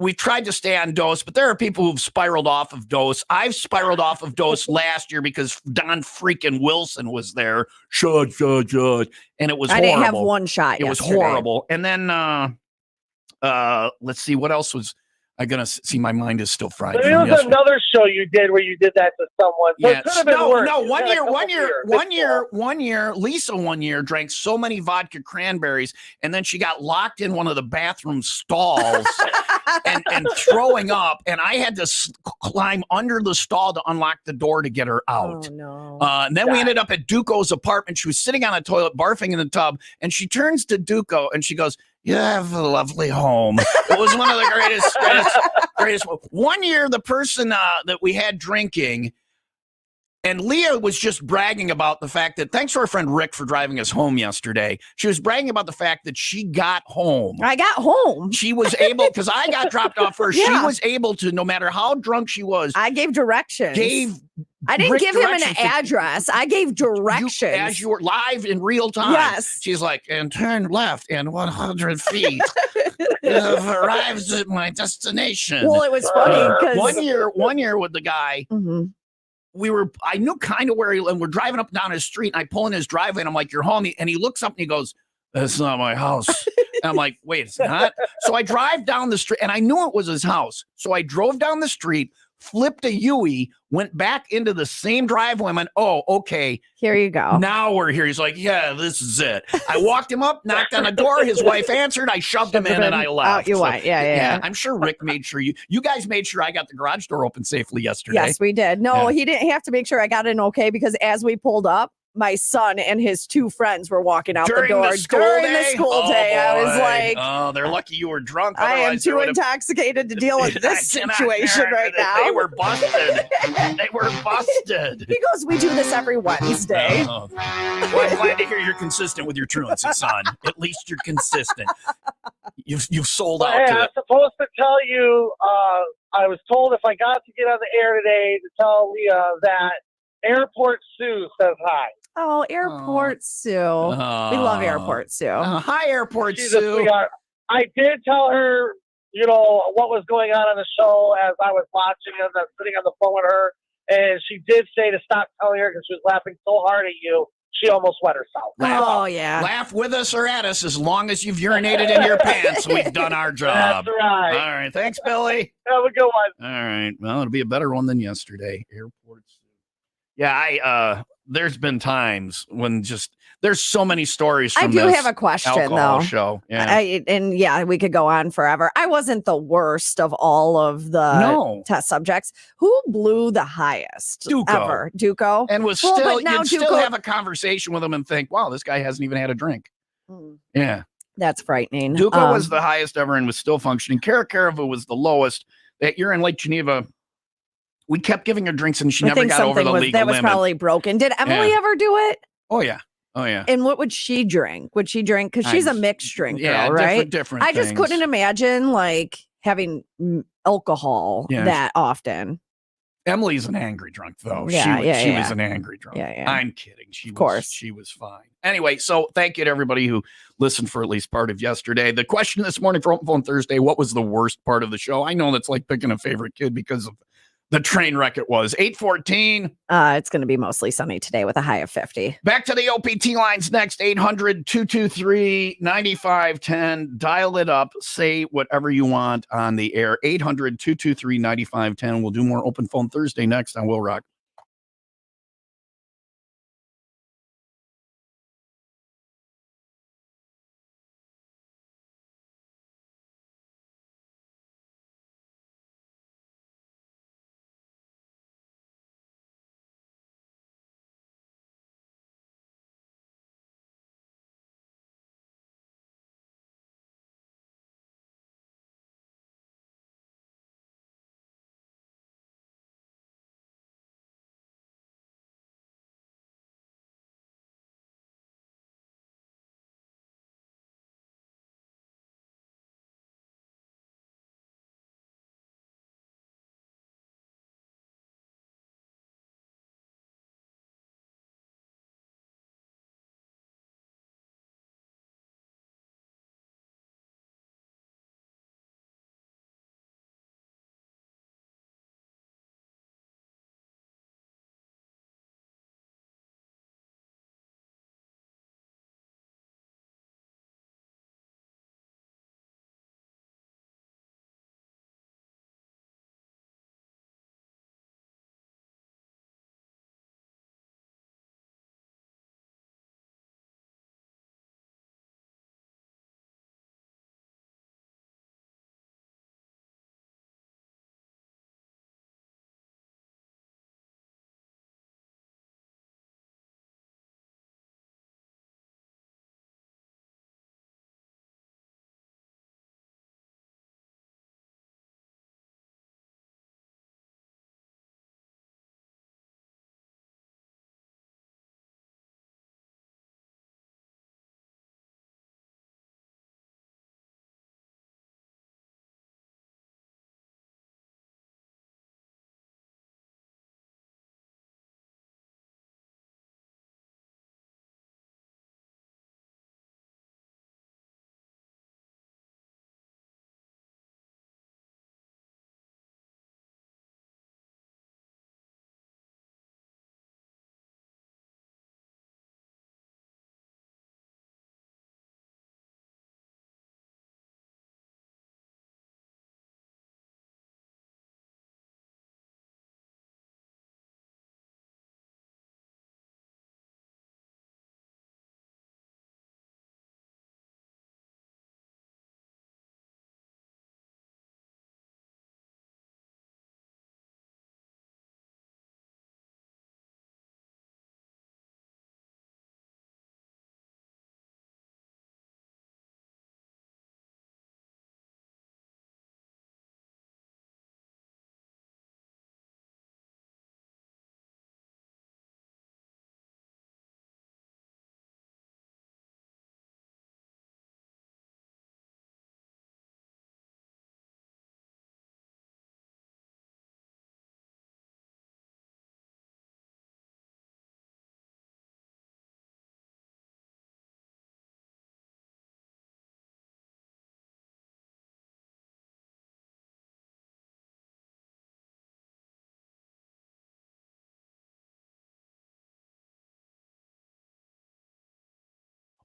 we tried to stay on dose, but there are people who've spiraled off of dose. I've spiraled off of dose last year because Don freaking Wilson was there. Shut. And it was horrible. I didn't have one shot. It was horrible. And then let's see, what else was I gonna see? My mind is still fried. There was another show you did where you did that to someone. So it could have been worse. No, one year, Lisa one year drank so many vodka cranberries, and then she got locked in one of the bathroom stalls and throwing up, and I had to climb under the stall to unlock the door to get her out. Oh, no. And then we ended up at Duco's apartment. She was sitting on a toilet, barfing in the tub, and she turns to Duco and she goes, "You have a lovely home." It was one of the greatest. 1 year, the person that we had drinking, and Leah was just bragging about the fact that, thanks to our friend Rick for driving us home yesterday. She was bragging about the fact that she got home. I got home. She was able, because I got dropped off first. Yeah. She was able to, no matter how drunk she was. I gave directions. I didn't give him an address. I gave directions. As you were live in real time. Yes. She's like, and turn left in 100 feet. You have arrived at my destination. Well, it was funny because one year with the guy, I knew kind of where and we're driving up and down his street, and I pull in his driveway, and I'm like, "You're home." And he looks up and he goes, "That's not my house." And I'm like, "Wait, it's not?" So I drive down the street, and I knew it was his house. So I drove down the street, flipped a U-ey, went back into the same driveway. I went, "Oh, okay. Here you go. Now we're here." He's like, "Yeah, this is it." I walked him up, knocked on the door. His wife answered. I shoved him in and I left. Out you went. Yeah. I'm sure Rick made sure you guys made sure I got the garage door open safely yesterday. Yes, we did. No, he didn't have to make sure I got in okay, because as we pulled up, my son and his 2 friends were walking out the door during the school day. I was like, "Oh, they're lucky you were drunk. I am too intoxicated to deal with this situation right now." They were busted. He goes, "We do this every Wednesday." Well, I'm glad to hear you're consistent with your truancy, son. At least you're consistent. You've sold But out hey, to I it. was supposed to tell you, I was told if I got to get on the air today to tell Leah that Airport Sue says hi. Oh, Airport Sue. We love Airport Sue. Hi, Airport She's a Sue. sweetheart. I did tell her, you know, what was going on the show as I was watching it. I was sitting on the phone with her, and she did say to stop telling her because she was laughing so hard at you, she almost wet herself. Oh, yeah. Laugh with us or at us as long as you've urinated in your pants. We've done our job. That's right. All right. Thanks, Billy. Have a good one. All right. Well, it'll be a better one than yesterday. Airport Sue. Yeah, there's been times when there's so many stories from I do this have a question, alcohol though. show. Yeah. We could go on forever. I wasn't the worst of all of the test subjects. Who blew the highest ever? Duco. And was Well, still, but now you'd still Duco- have a conversation with him and think, wow, this guy hasn't even had a drink. Yeah. That's frightening. Duco was the highest ever and was still functioning. Kara Karavu was the lowest. That year in Lake Geneva, we kept giving her drinks and she never got over the legal that was limit. probably broken. Did Emily Yeah. ever do it? Oh, yeah. Oh, yeah. And what would she drink? Would she drink? Because she's a mixed drinker, right? Different I just things. couldn't imagine like having alcohol that often. Emily's an angry drunk, though. Yeah, she was an angry drunk. Yeah. I'm kidding. She was fine. Anyway, so thank you to everybody who listened for at least part of yesterday. The question this morning for Open Phone Thursday, what was the worst part of the show? I know that's like picking a favorite kid because of the train wreck it was. 8:14. It's going to be mostly sunny today with a high of 50. Back to the OPT lines next. 800-223-9510. Dial it up. Say whatever you want on the air. 800-223-9510. We'll do more Open Phone Thursday next on Will Rock.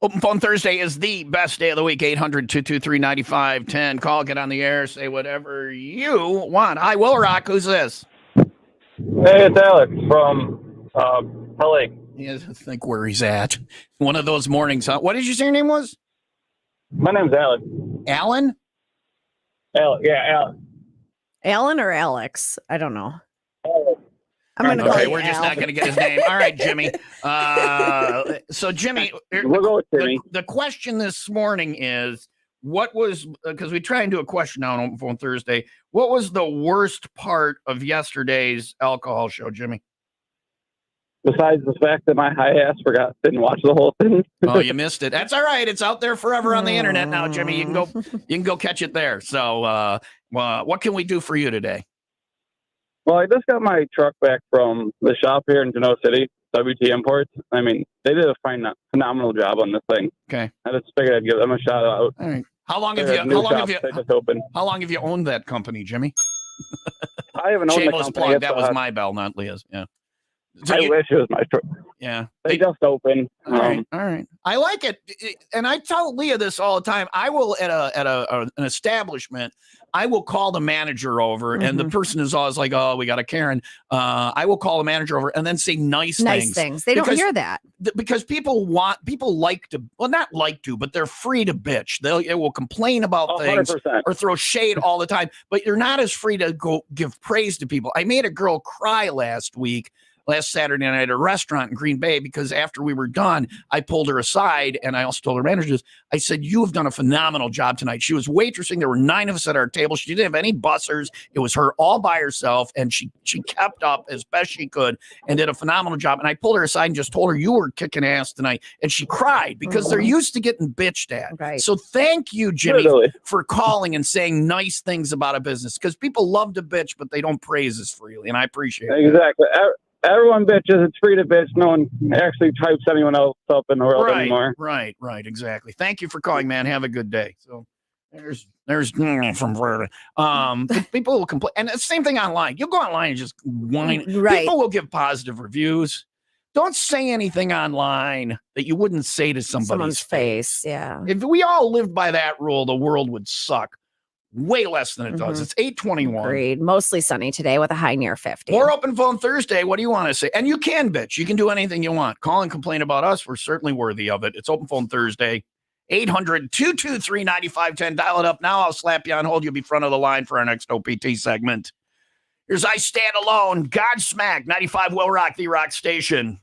Open Phone Thursday is the best day of the week. 800-223-9510. Call, get on the air, say whatever you want. Hi, Will Rock. Who's this? Hey, it's Alex from LA. He doesn't think where he's at. One of those mornings, huh? What did you say your name was? My name's Alex. Alan? Alex. Alan or Alex? I don't know. Alex. I'm going to Okay, go we're with just Al. not going to get his name. All right, Jimmy. So, Jimmy, We'll go with Jimmy. the question this morning is, what was, because we try and do a question now on Open Phone Thursday, what was the worst part of yesterday's alcohol show, Jimmy? Besides the fact that my high ass didn't watch the whole thing. Oh, you missed it. That's all right. It's out there forever on the internet now, Jimmy. You can go catch it there. So, what can we do for you today? Well, I just got my truck back from the shop here in Genoa City, WT Imports. I mean, they did a phenomenal job on this thing. Okay. I just figured I'd give them a shout out. All right. How long have They just opened. How long have you owned that company, Jimmy? I haven't owned the Shameless company. plug. That was my bell, not Leah's. Yeah. So I wish it was my truck. Yeah. They just opened. All right. All right. I like it. And I tell Leah this all the time. I will at an establishment, I will call the manager over, and the person is always like, "Oh, we got a Karen." I will call the manager over and then say nice things. They don't hear that because people like to, well, not like to, but they're free to bitch. They will complain about things 100%. or throw shade all the time, but you're not as free to go give praise to people. I made a girl cry last Saturday night at a restaurant in Green Bay because after we were done, I pulled her aside and I also told her managers, I said, "You have done a phenomenal job tonight." She was waitressing. There were 9 of us at our table. She didn't have any bussers. It was her all by herself. And she kept up as best she could and did a phenomenal job. And I pulled her aside and just told her, "You were kicking ass tonight." And she cried because they're used to getting bitched at. Right. So thank you, Jimmy, Literally. for calling and saying nice things about a business, because people love to bitch, but they don't praise us freely. And I appreciate it. Exactly. Everyone bitches. It's free to bitch. No one actually types anyone else up in the world anymore. Right, exactly. Thank you for calling, man. Have a good day. So there's from Florida. People will complain, and the same thing online. You go online and just whine. Right. People will give positive reviews. Don't say anything online that you wouldn't say to someone's face. Yeah. If we all lived by that rule, the world would suck way less than it does. It's 8:21. Agreed. Mostly sunny today with a high near 50. More Open Phone Thursday. What do you want to say? And you can bitch. You can do anything you want. Call and complain about us. We're certainly worthy of it. It's Open Phone Thursday. 800-223-9510. Dial it up now. I'll slap you on hold. You'll be front of the line for our next OPT segment. Here's I Stand Alone. Godsmack. 95 Will Rock, the rock station.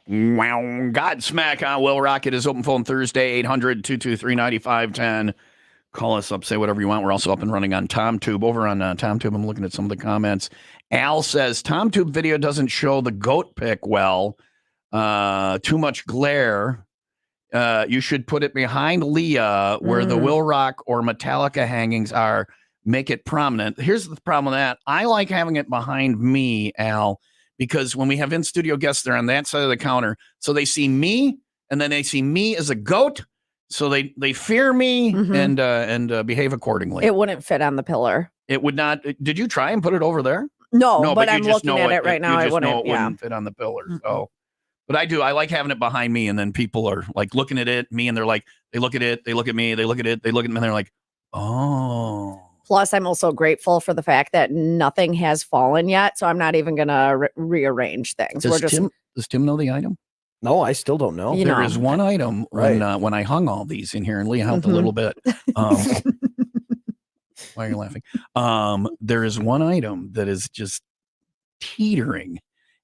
Wow. Godsmack on Will Rock. It is open phone Thursday, 800-223-9510. Call us up, say whatever you want. We're also up and running on TomTube. Over on TomTube, I'm looking at some of the comments. Al says, TomTube video doesn't show the goat pic well. Too much glare. You should put it behind Leah where the Will Rock or Metallica hangings are. Make it prominent. Here's the problem with that. I like having it behind me, Al, because when we have in-studio guests, they're on that side of the counter. So they see me, and then they see me as a goat. So they fear me and behave accordingly. It wouldn't fit on the pillar. It would not. Did you try and put it over there? No, but you I'm just looking know at it right now. You I just wouldn't. know it wouldn't fit on the pillar. So, but I do. I like having it behind me, and then people are like looking at it, me, and they're like, they look at it, they look at me, they look at it, they look at me, and they're like, oh. Plus, I'm also grateful for the fact that nothing has fallen yet, so I'm not even going to rearrange things. Does Tim know the item? No, I still don't know. There is one item when I hung all these in here, and Leah helped a little bit. Why are you laughing? There is one item that is just teetering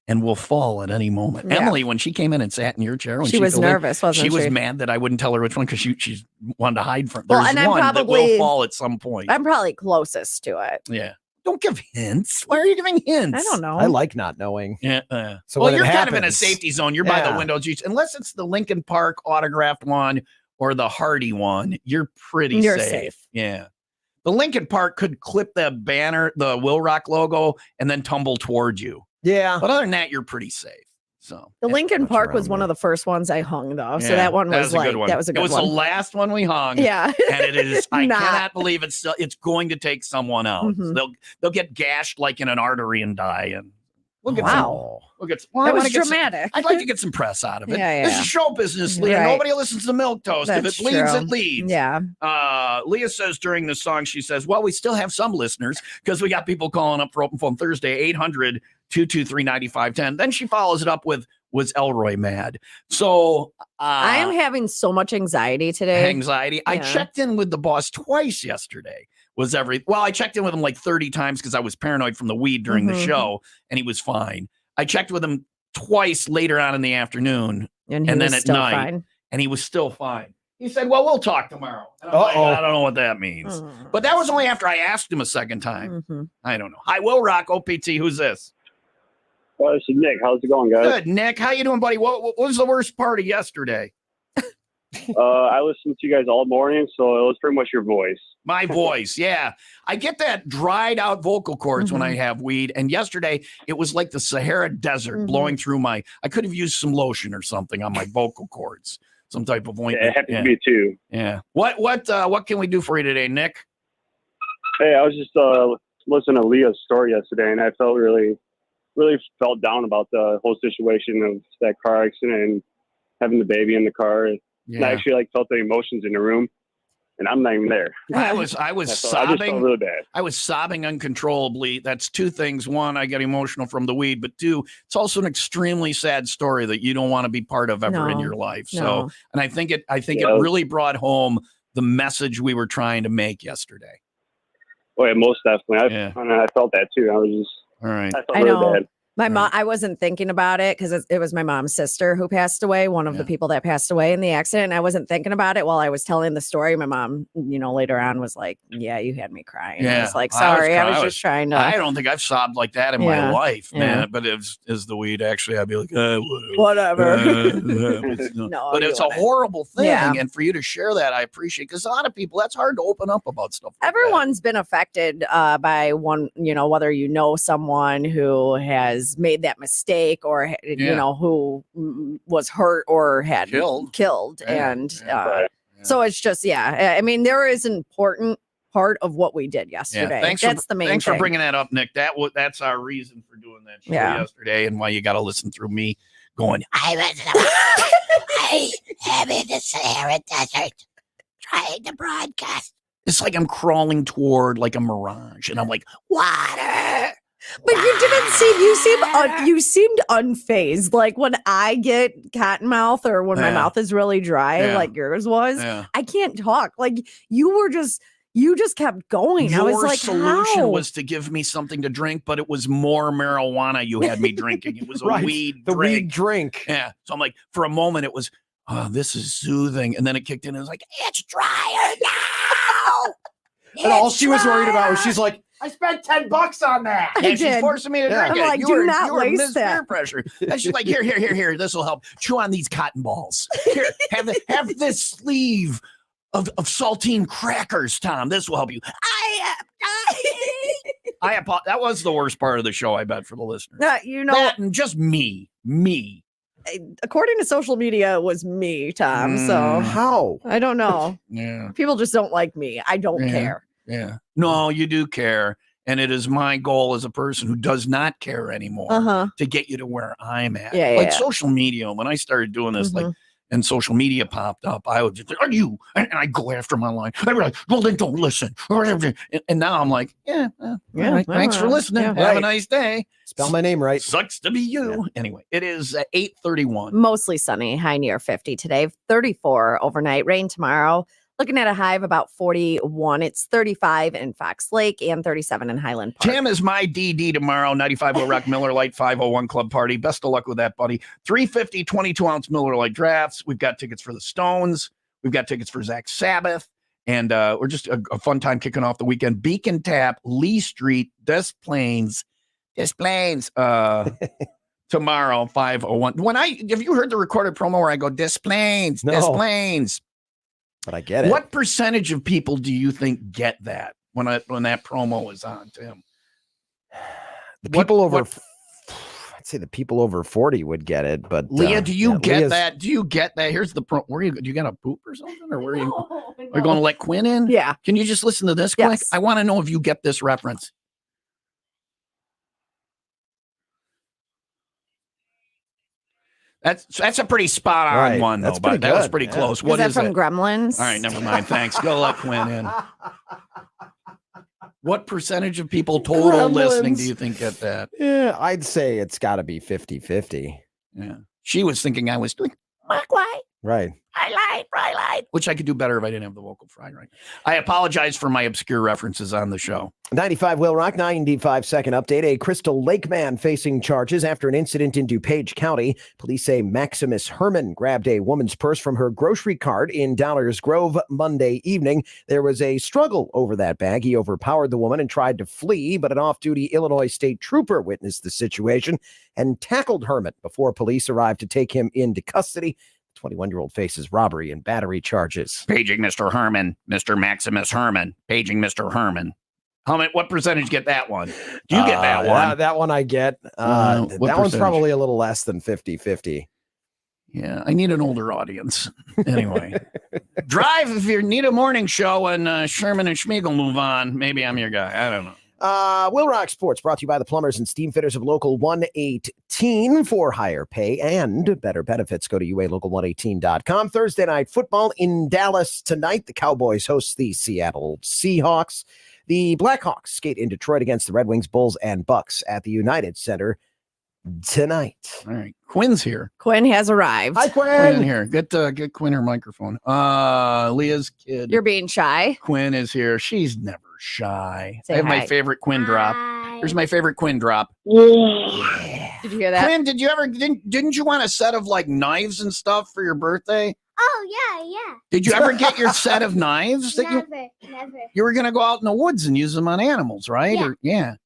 and will fall at any moment. Yeah. Emily, when she came in and sat in your chair, when she was nervous, wasn't she? She was mad that I wouldn't tell her which one because she wanted to hide from. There's Well, and one that will fall at some point. I'm probably closest to it. Yeah. Don't give hints. Why are you giving hints? I don't know. I like not knowing. Yeah. So well, when you're it kind of in a happens- safety zone. You're by the windows, unless it's the Lincoln Park autographed one or the Hardy one. You're pretty safe. Yeah. The Lincoln Park could clip the banner, the Will Rock logo, and then tumble toward you. Yeah. But other than that, you're pretty safe. So the Lincoln Park was one of the first ones I hung, though. So Yeah, that one was a like good one. that was a good one. It was one. the last one we hung. Yeah. And it is. I Not- cannot believe it's going to take someone out. They'll get gashed like in an artery and die. And we'll get Wow. We'll get. That was dramatic. I'd like to get some press out of it. Yeah, This yeah. is show business, Leah. Right. Nobody listens to milquetoast. If That's it bleeds, true. it leads. Yeah. Leah says during the song, she says, well, we still have some listeners because we got people calling up for Open Phone Thursday, 800-223-9510. Then she follows it up with, was Elroy mad? So I am having so much anxiety today. Anxiety. I checked in with the boss twice yesterday. I checked in with him like 30 times because I was paranoid from the weed during the show, and he was fine. I checked with him twice later on in the afternoon, and then was at still night, fine. and he was still fine. He said, well, we'll talk tomorrow. And I'm like, I don't know what that means. But that was only after I asked him a second time. I don't know. Hi, Will Rock, OPT. Who's this? Well, this is Nick. How's it going, guys? Good, Nick. How you doing, buddy? What was the worst part of yesterday? I listened to you guys all morning, so it was pretty much your voice. My voice, yeah. I get that dried out vocal cords when I have weed. And yesterday, it was like the Sahara Desert blowing through I could have used some lotion or something on my vocal cords. Some type of ointment. Yeah, it happened to me too. Yeah. What can we do for you today, Nick? Hey, I was just listening to Leah's story yesterday, and I felt really felt down about the whole situation of that car accident and having the baby in the car. And I actually felt the emotions in the room, and I'm not even there. I was I just sobbing. felt really bad. I was sobbing uncontrollably. That's two things. One, I get emotional from the weed, but two, it's also an extremely sad story that you don't want to be part of ever in your life. So, and I think it really brought home the message we were trying to make yesterday. Oh yeah, most definitely. I felt that too. I was just. All right. I felt really bad. My mom, I wasn't thinking about it because it was my mom's sister who passed away, one of the people that passed away in the accident. I wasn't thinking about it while I was telling the story. My mom, later on was like, yeah, you had me crying. I was like, sorry, I was just trying to. I don't think I've sobbed like that in my life, man. But is the weed actually, I'd be like, whatever. No, but it's a horrible thing. Yeah. And for you to share that, I appreciate, because a lot of people, that's hard to open up about stuff like Everyone's been affected by one, whether someone who has made that mistake or who was hurt or had killed. And so it's just I mean, there is an important part of what we did yesterday. That's the main thanks thing. for bringing that up, Nick. That's our reason for doing that show yesterday, and why you got to listen through me going, I am in the Sahara Desert trying to broadcast. It's like I'm crawling toward like a mirage, and I'm like, water. But you didn't seem you seemed unfazed. Like when I get cotton mouth or when my mouth is really dry, like yours was, I can't talk. Like you were just You just kept going. I was Your like, solution how? was to give me something to drink, but it was more marijuana you had me drinking. It was a Right. weed The drink. weed drink. Yeah. So I'm like, for a moment, it was, oh, this is soothing. And then it kicked in. It was like, it's drier now. And all she was worried about was she's like, I spent $10 on that. Yeah, she's forcing me to drink I'm it. like, you do were, not you were waste Miss that. Peer Pressure. And she's like, here. This will help. Chew on these cotton balls. Here, have this sleeve of saltine crackers, Tom. This will help you. I am dying. That was the worst part of the show, I bet, for the listeners. You know, That and just me. according to social media, it was me, Tom. So How? I don't know. Yeah. People just don't like me. I don't care. Yeah. No, you do care. And it is my goal as a person who does not care anymore to get you to where I'm at. Yeah, like yeah. social media, when I started doing this, like, and social media popped up, I would just think, are you? And I go after my line. I'd be like, well, then don't listen. And now I'm like, all right, thanks for listening. Yeah. Have a nice day. Spell my name right. Sucks to be you. Anyway, it is 8:31. Mostly sunny, high near 50 today, 34 overnight, rain tomorrow. Looking at a high of about 41. It's 35 in Fox Lake and 37 in Highland Park. Tim is my DD tomorrow. 95 Will Rock Miller Lite 501 Club Party. Best of luck with that, buddy. 350 22-ounce Miller Lite drafts. We've got tickets for the Stones. We've got tickets for Zach Sabbath. And we're just a fun time kicking off the weekend. Beacon Tap, Lee Street, Des Plaines. Tomorrow, 501. Have you heard the recorded promo where I go, Des Plaines, No. Des Plaines? But I get it. What percentage of people do you think get that when that promo is on, Tim? The people I'd say the people over 40 would get it, but Leah, do you get Leah's- that? Do you get that? Here's the pro. Where do you get a poop or something, or where are you? Are you going to let Quinn in? Yeah. Can you just listen to this quick? Yes. I want to know if you get this reference. That's a pretty spot on Right. one, That's though. But pretty that was good. pretty Yeah. close. Is What that is from it? Gremlins? All right, never mind. Thanks. Go let Quinn in. What percentage of people total listening do you think get that? Yeah, I'd say it's got to be 50-50. Yeah. She was thinking I was doing Mark White. Right. Bright light, which I could do better if I didn't have the vocal fry right. I apologize for my obscure references on the show. 95 Will Rock, 95-second update. A Crystal Lake man facing charges after an incident in DuPage County. Police say Maximus Herman grabbed a woman's purse from her grocery cart in Dollars Grove Monday evening. There was a struggle over that bag. He overpowered the woman and tried to flee, but an off-duty Illinois state trooper witnessed the situation and tackled Herman before police arrived to take him into custody. 21-year-old faces robbery and battery charges. Paging Mr. Herman, Mr. Maximus Herman, paging Mr. Herman. What percentage get that one? Do you get that one? That one I get. what that one's percentage? probably a little less than 50-50. Yeah, I need an older audience. Anyway, drive if you need a morning show and Sherman and Schmiegel move on. Maybe I'm your guy. I don't know. Will Rock Sports brought to you by the plumbers and steam fitters of Local 118 for higher pay and better benefits. Go to UALocal118.com. Thursday night football in Dallas tonight. The Cowboys host the Seattle Seahawks. The Blackhawks skate in Detroit against the Red Wings, Bulls, and Bucks at the United Center tonight. All right, Quinn's here. Quinn has arrived. Hi, Quinn Quinn. here. Get Quinn her microphone. Leah's kid. You're being shy. Quinn is here. She's never shy. Say I have my hi. favorite Quinn drop. Here's my favorite Quinn drop. Did you hear that? Quinn, didn't you want a set of like knives and stuff for your birthday? Oh, yeah. Did you ever get your set of knives that Never. you were going to go out in the woods and use them on animals, right? Yeah.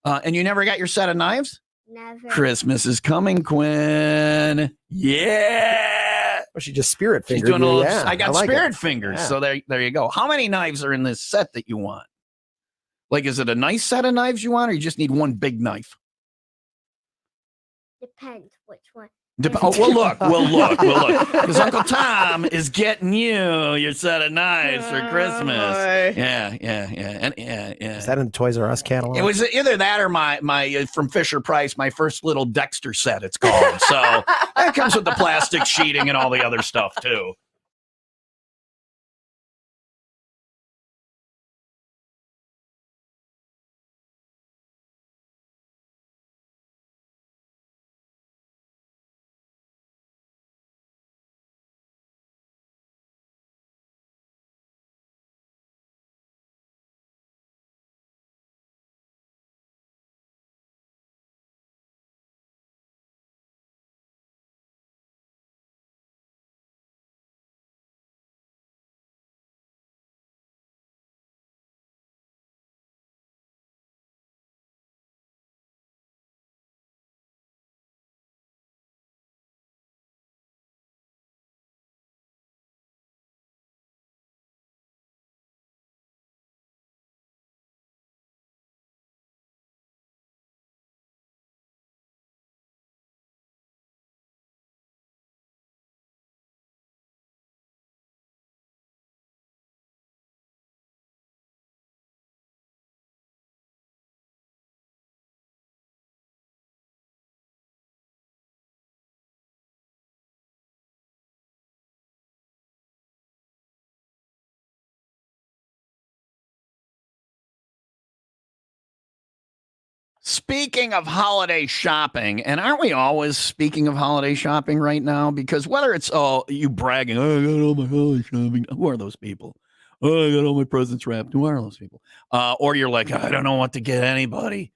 And you never got your set of knives? Never. Christmas is coming, Quinn. Yeah. Well, she just spirit She's fingered doing a you. little, Yeah, I got like spirit it. fingers. Yeah. So there you go. How many knives are in this set that you want? Like, is it a nice set of knives you want, or you just need one big knife? Depends which one. We'll look. Because Uncle Tom is getting you your set of knives for Christmas. Yeah. Is that in the Toys R Us catalog? It was either that or my from Fisher Price, my first little Dexter set, it's called. So that comes with the plastic sheeting and all the other stuff, too. Speaking of holiday shopping, and aren't we always speaking of holiday shopping right now? Because whether it's you bragging, oh, I got all my holiday shopping. Who are those people? Oh, I got all my presents wrapped. Who are those people? Or you're like, I don't know what to get anybody.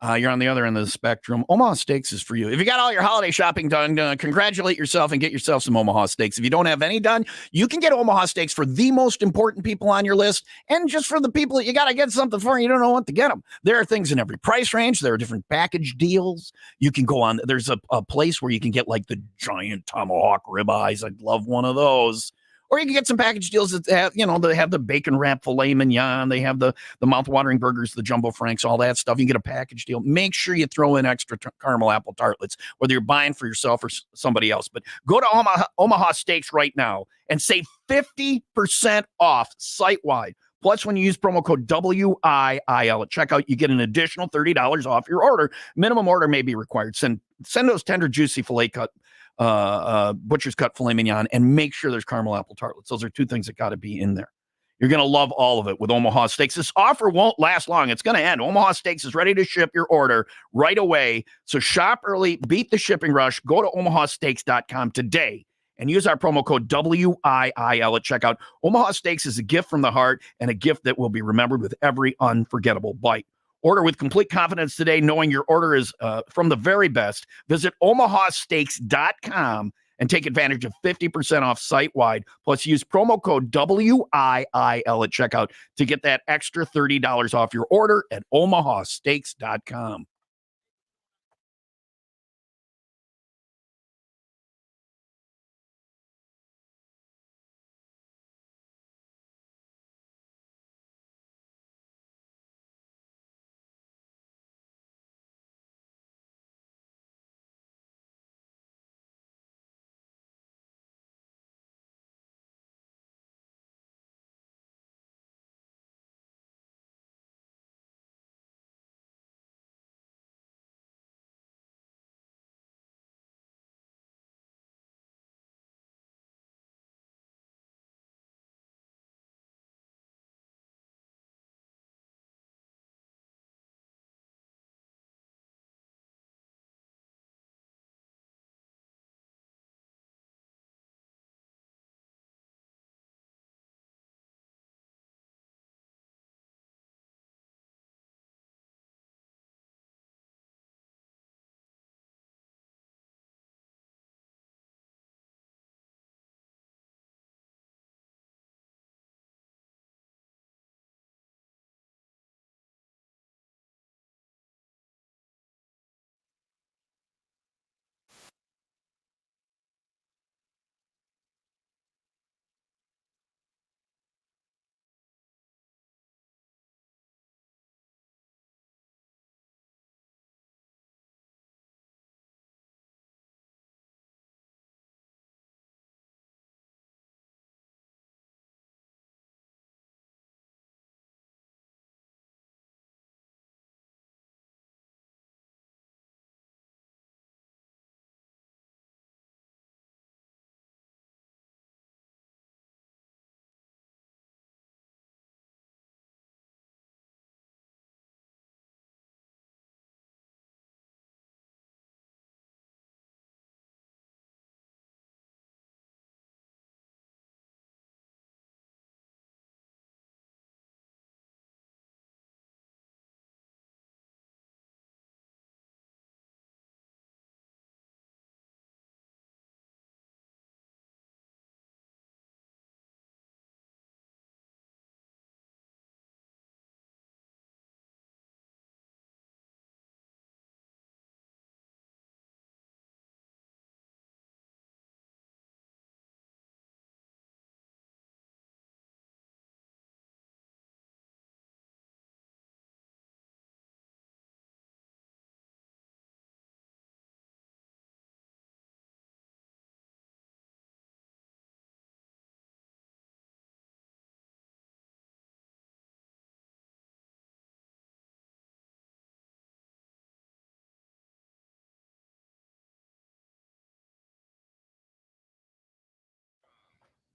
You're on the other end of the spectrum. Omaha Steaks is for you. If you got all your holiday shopping done, congratulate yourself and get yourself some Omaha Steaks. If you don't have any done, you can get Omaha Steaks for the most important people on your list and just for the people that you got to get something for and you don't know what to get them. There are things in every price range. There are different package deals. You can go on. There's a place where you can get like the giant tomahawk ribeyes. I'd love one of those. Or you can get some package deals that have, they have the bacon wrap filet mignon. They have the mouth-watering burgers, the jumbo franks, all that stuff. You can get a package deal. Make sure you throw in extra caramel apple tartlets, whether you're buying for yourself or somebody else. But go to Omaha Steaks right now and save 50% off site-wide. Plus, when you use promo code WIIL at checkout, you get an additional $30 off your order. Minimum order may be required. Send those tender, juicy filet cut butcher's cut filet mignon, and make sure there's caramel apple tartlets. Those are two things that got to be in there. You're going to love all of it with Omaha Steaks. This offer won't last long. It's going to end. Omaha Steaks is ready to ship your order right away. So shop early, beat the shipping rush. Go to omahasteaks.com today and use our promo code WIIL at checkout. Omaha Steaks is a gift from the heart and a gift that will be remembered with every unforgettable bite. Order with complete confidence today, knowing your order is from the very best. Visit omahasteaks.com and take advantage of 50% off site-wide. Plus, use promo code WIIL at checkout to get that extra $30 off your order at omahasteaks.com.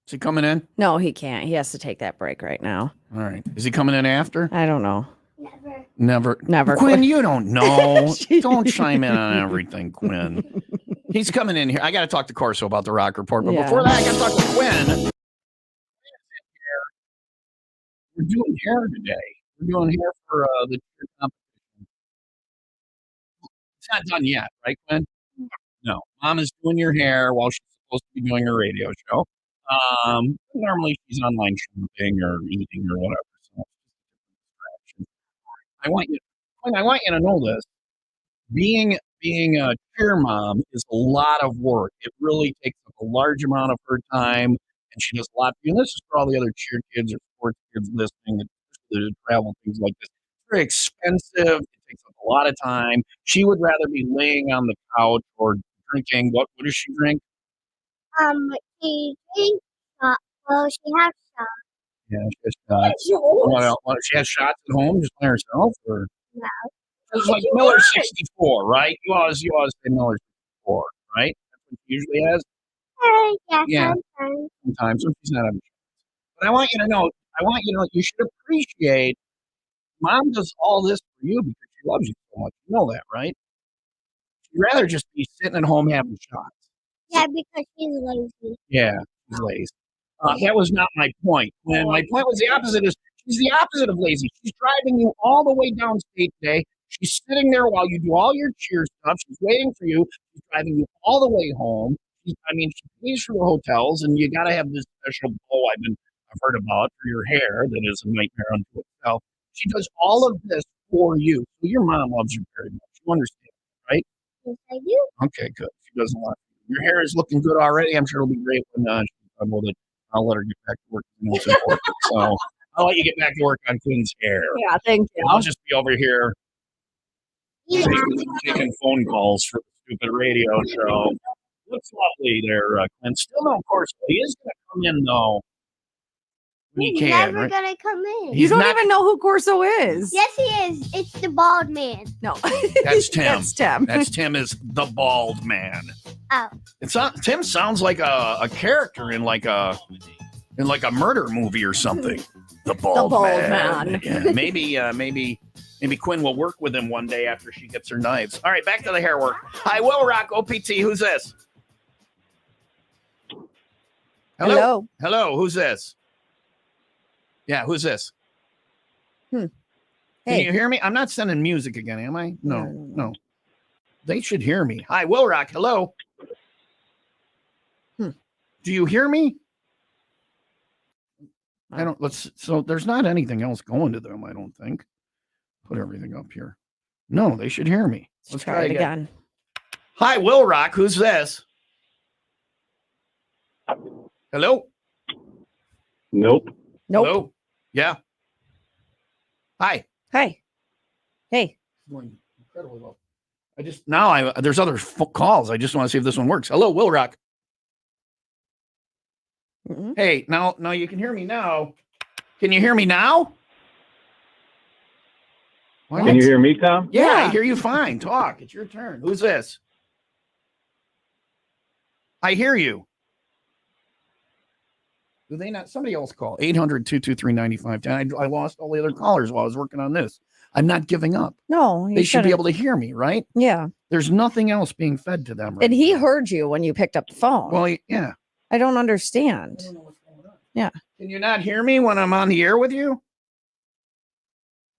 Is he coming in? No, he can't. He has to take that break right now. All right. Is he coming in after? I don't know. Never. Quinn, you don't know. Don't chime in on everything, Quinn. He's coming in here. I got to talk to Corso about the Rock Report. But before that, I got to talk to Quinn. We're doing hair today. We're doing hair for the cheer competition. It's not done yet, right, Quinn? No. Mom is doing your hair while she's supposed to be doing her radio show. Normally she's online shopping or eating or whatever. So I want you, Quinn, I want you to know this. Being a cheer mom is a lot of work. It really takes up a large amount of her time, and she does a lot. And this is for all the other cheer kids or sports kids listening that travel, things like this. It's very expensive. It takes up a lot of time. She would rather be laying on the couch or drinking. What does she drink? She drinks, well, she has shots. Yeah, she has shots. She has shots at home just by herself, or No. it's like Miller 64, right? You always say Miller 64, right? That's what she usually has. Yeah, Sometimes when she's not having shots. But I want you to know you should appreciate Mom does all this for you because she loves you so much. You know that, right? She'd rather just be sitting at home having shots. Yeah, because she's lazy. Yeah, she's lazy. That was not my point. And my point was the opposite. She's the opposite of lazy. She's driving you all the way downstate today. She's sitting there while you do all your cheer stuff. She's waiting for you. She's driving you all the way home. She pays for the hotels, and you got to have this special bow I've heard about for your hair that is a nightmare unto itself. She does all of this for you. So your mom loves you very much. You understand, right? Yes, I do. Okay, good. She does a lot. Your hair is looking good already. I'm sure it'll be great when she's done with it. I'll let her get back to work. Most important. So I'll let you get back to work on Quinn's hair. Yeah, thank you. I'll just be over here taking phone calls for the stupid radio show. Looks lovely there, Quinn. Still no course. He is going to come in, though. When he He's can, never right? gonna come in. You don't even know who Corso is. Yes, he is. It's the bald man. No. That's Tim. That's Tim. That's Tim is the bald man. Oh. It's not, Tim sounds like a character in like a murder movie or something. The bald man. Yeah, maybe Quinn will work with him one day after she gets her knives. All right, back to the hair work. Hi, WIIL Rock OPT. Who's this? Hello. Hello. Who's this? Yeah, who's this? Hey. Can you hear me? I'm not sending music again, am I? No. They should hear me. Hi, WIIL Rock. Hello. Do you hear me? So there's not anything else going to them, I don't think. Put everything up here. No, they should hear me. Let's try it again. Hi, WIIL Rock. Who's this? Hello? Nope. Hello? Yeah. Hi. Hey. Going incredibly well. There's other calls. I just want to see if this one works. Hello, WIIL Rock. Mm-hmm. Hey, now you can hear me now. Can you hear me now? Can you hear me, Tom? Yeah, I hear you fine. Talk. It's your turn. Who's this? I hear you. Do they not? Somebody else call. 800-223-9510. I lost all the other callers while I was working on this. I'm not giving up. No. They should be able to hear me, right? Yeah. There's nothing else being fed to them. Right And he heard you when you picked up the phone. Well, yeah. I don't understand. I don't know what's going on. Yeah. Can you not hear me when I'm on the air with you?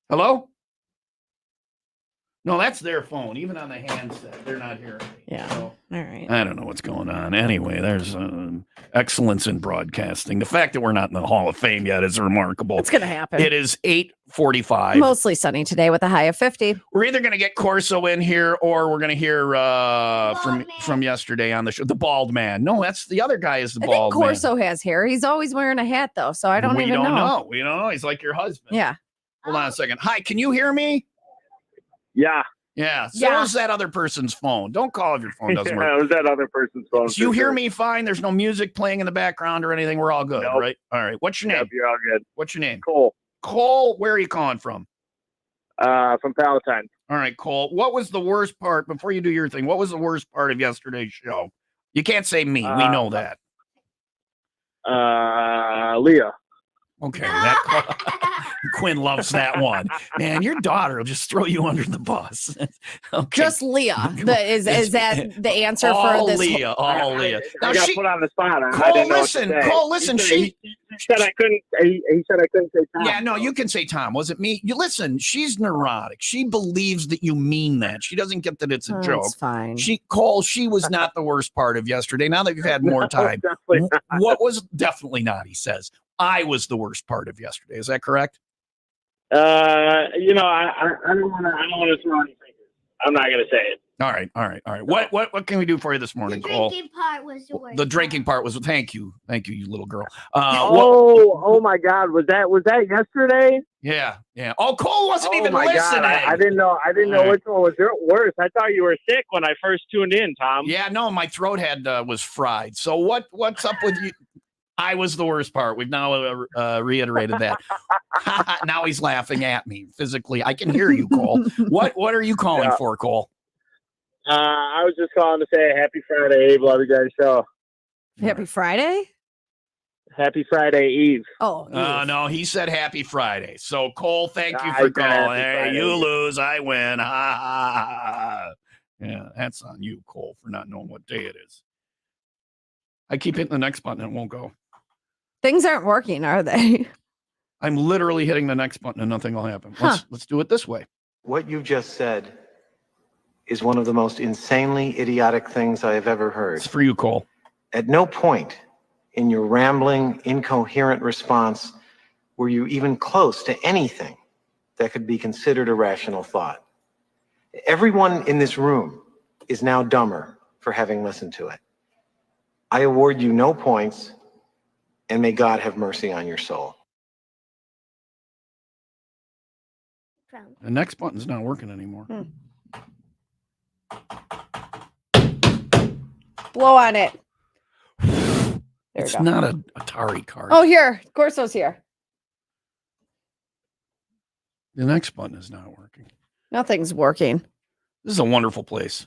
Hello? No, that's their phone. Even on the handset, they're not hearing me. Yeah. So, all right. I don't know what's going on. Anyway, there's excellence in broadcasting. The fact that we're not in the Hall of Fame yet is remarkable. It's going to happen. It is 8:45. Mostly sunny today with a high of 50. We're either going to get Corso in here or we're going to hear from yesterday on the show, the bald man. No, that's the other guy is the bald man. Corso has hair. He's always wearing a hat, though, so I don't even know. We don't know. He's like your husband. Yeah. Hold on a second. Hi, can you hear me? Yeah. Yeah. So is that other person's phone. Don't call if your phone doesn't work. Yeah, it was that other person's phone. So you hear me fine? There's no music playing in the background or anything. We're all good, right? All right. What's your name? Yep, you're all good. What's your name? Cole. Cole, where are you calling from? From Palatine. All right, Cole. What was the worst part, before you do your thing, what was the worst part of yesterday's show? You can't say me. We know that. Leah. Okay, that Quinn loves that one. Man, your daughter will just throw you under the bus. Okay. Just Leah. Is that the answer all for this? Leah, all Leah. Now I got she, put on the spot. I Cole, didn't know listen, what to say. Cole, listen. He said I couldn't. He said I couldn't say Tom. Yeah, no, you can say Tom. Was it me? You listen. She's neurotic. She believes that you mean that. She doesn't get that it's a joke. It's fine. Cole, she was not the worst part of yesterday. Now that you've had more time, what was definitely not? He says I was the worst part of yesterday. Is that correct? I don't want to throw any fingers. I'm not going to say it. All right. What can we do for you this morning, Cole? The drinking part was the worst. The drinking part was thank you, you little girl. Oh my God, was that yesterday? Yeah. Oh, Cole wasn't even my listening. God, I didn't know which one was worse. I thought you were sick when I first tuned in, Tom. Yeah, no, my throat was fried. So what's up with you? I was the worst part. We've now reiterated that. Now he's laughing at me physically. I can hear you, Cole. What are you calling for, Cole? I was just calling to say Happy Friday, Eve. Love you guys' show. Happy Friday? Happy Friday, Eve. Oh, no, he said Happy Friday. So, Cole, thank you for calling. Hey, you lose, I win. Ha, ha, ha. Yeah, that's on you, Cole, for not knowing what day it is. I keep hitting the next button and it won't go. Things aren't working, are they? I'm literally hitting the next button and nothing will happen. Let's do it this way. What you just said is one of the most insanely idiotic things I have ever heard. It's for you, Cole. At no point in your rambling, incoherent response were you even close to anything that could be considered a rational thought. Everyone in this room is now dumber for having listened to it. I award you no points, and may God have mercy on your soul. The next button's not working anymore. Blow on it. It's not an Atari card. Oh, here. Corso's here. The next button is not working. Nothing's working. This is a wonderful place.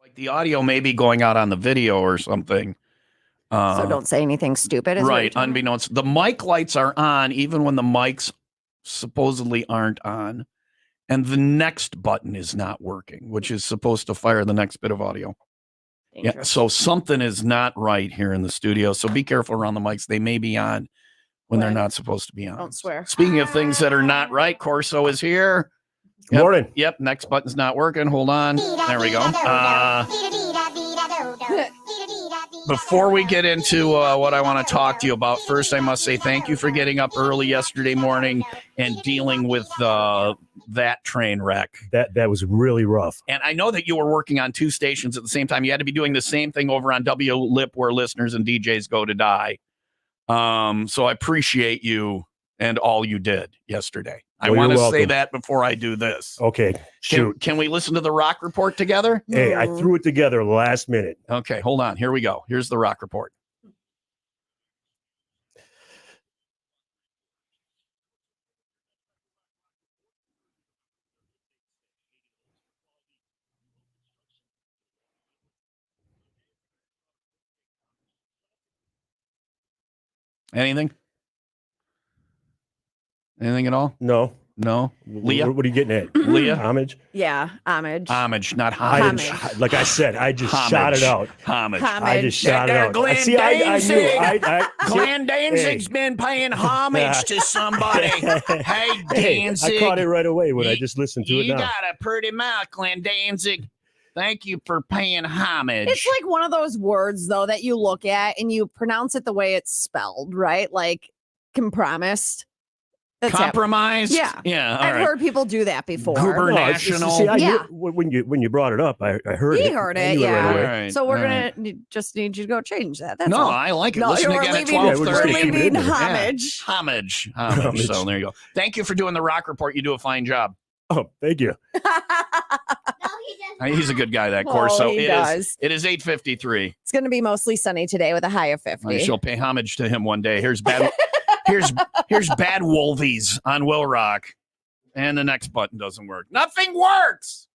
Like the audio may be going out on the video or something. So don't say anything stupid. Is what you're Right. telling me? Unbeknownst, the mic lights are on even when the mics supposedly aren't on. And the next button is not working, which is supposed to fire the next bit of audio. Yeah. Dangerous. So something is not right here in the studio. So be careful around the mics. They may be on when they're Right. not supposed to be on. Don't swear. Speaking of things that are not right, Corso is here. Yep. Morning. Yep. Next button's not working. Hold on. There we go. Before we get into what I want to talk to you about, first I must say thank you for getting up early yesterday morning and dealing with that train wreck. That was really rough. And I know that you were working on two stations at the same time. You had to be doing the same thing over on WLIP where listeners and DJs go to die. So I appreciate you and all you did yesterday. I Well, want to you're say welcome. that before I do this. Okay, shoot. Can we listen to the rock report together? Hey, I threw it together last minute. Okay, hold on. Here we go. Here's the rock report. Anything? Anything at all? No. No. Leah? What are you getting at? Leah? Homage? Yeah, homage. Homage, not I homage. didn't, like I said, I just Homage. shot it out. Homage. I just shot it That out. Glenn See, I knew. Danzig. Glenn Danzig's been paying homage to somebody. Hey, Danzig. I caught it right away when I just listened to it You now. got a pretty mouth, Glenn Danzig. Thank you for paying homage. It's like one of those words, though, that you look at and you pronounce it the way it's spelled, right? Like, compromised. That's compromised. Yeah. Yeah. All I've right. heard people do that before. Gubernational. See, I Yeah. knew, when you brought it up, I heard He it. heard I it, knew yeah. right away. All right, So we're all right. gonna just need you to go change that. That's No, all. I like it. No, Listen you're again at leaving- 12:30. we're leaving Yeah. homage. Homage. Homage. So there you go. Thank you for doing the rock report. You do a fine job. Oh, thank you. He's a good guy, that Oh, course. So he it does. is. It is 8:53. It's gonna be mostly sunny today with a high of 50. I shall pay homage to him one day. Here's bad. here's bad Wolvies on Will Rock, and the next button doesn't work. Nothing works.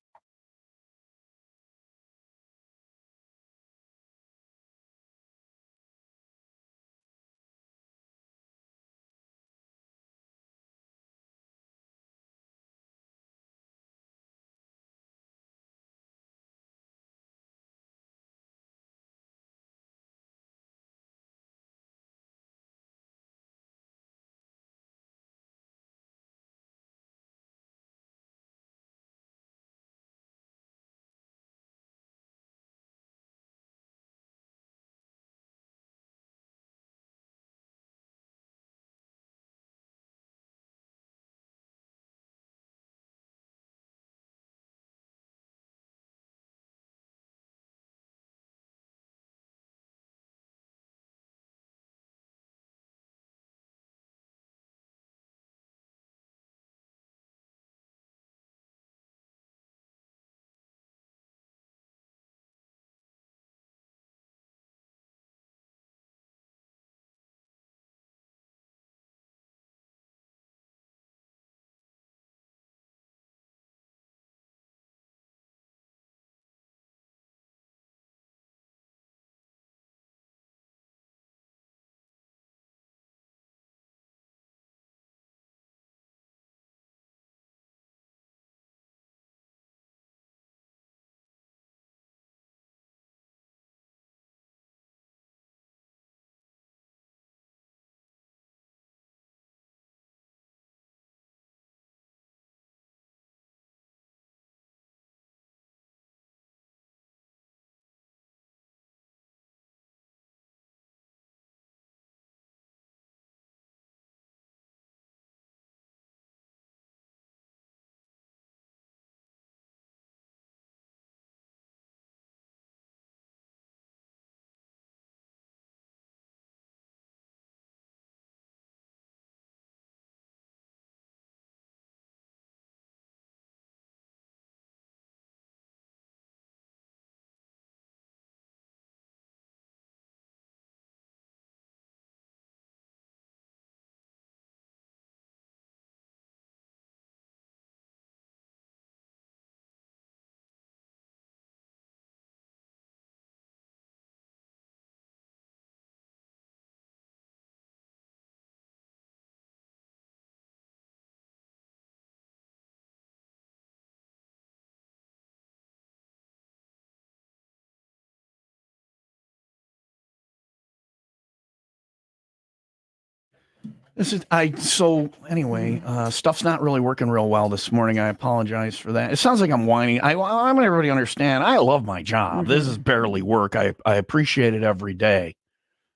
So anyway, stuff's not really working real well this morning. I apologize for that. It sounds like I'm whining. I want everybody to understand. I love my job. This is barely work. I appreciate it every day.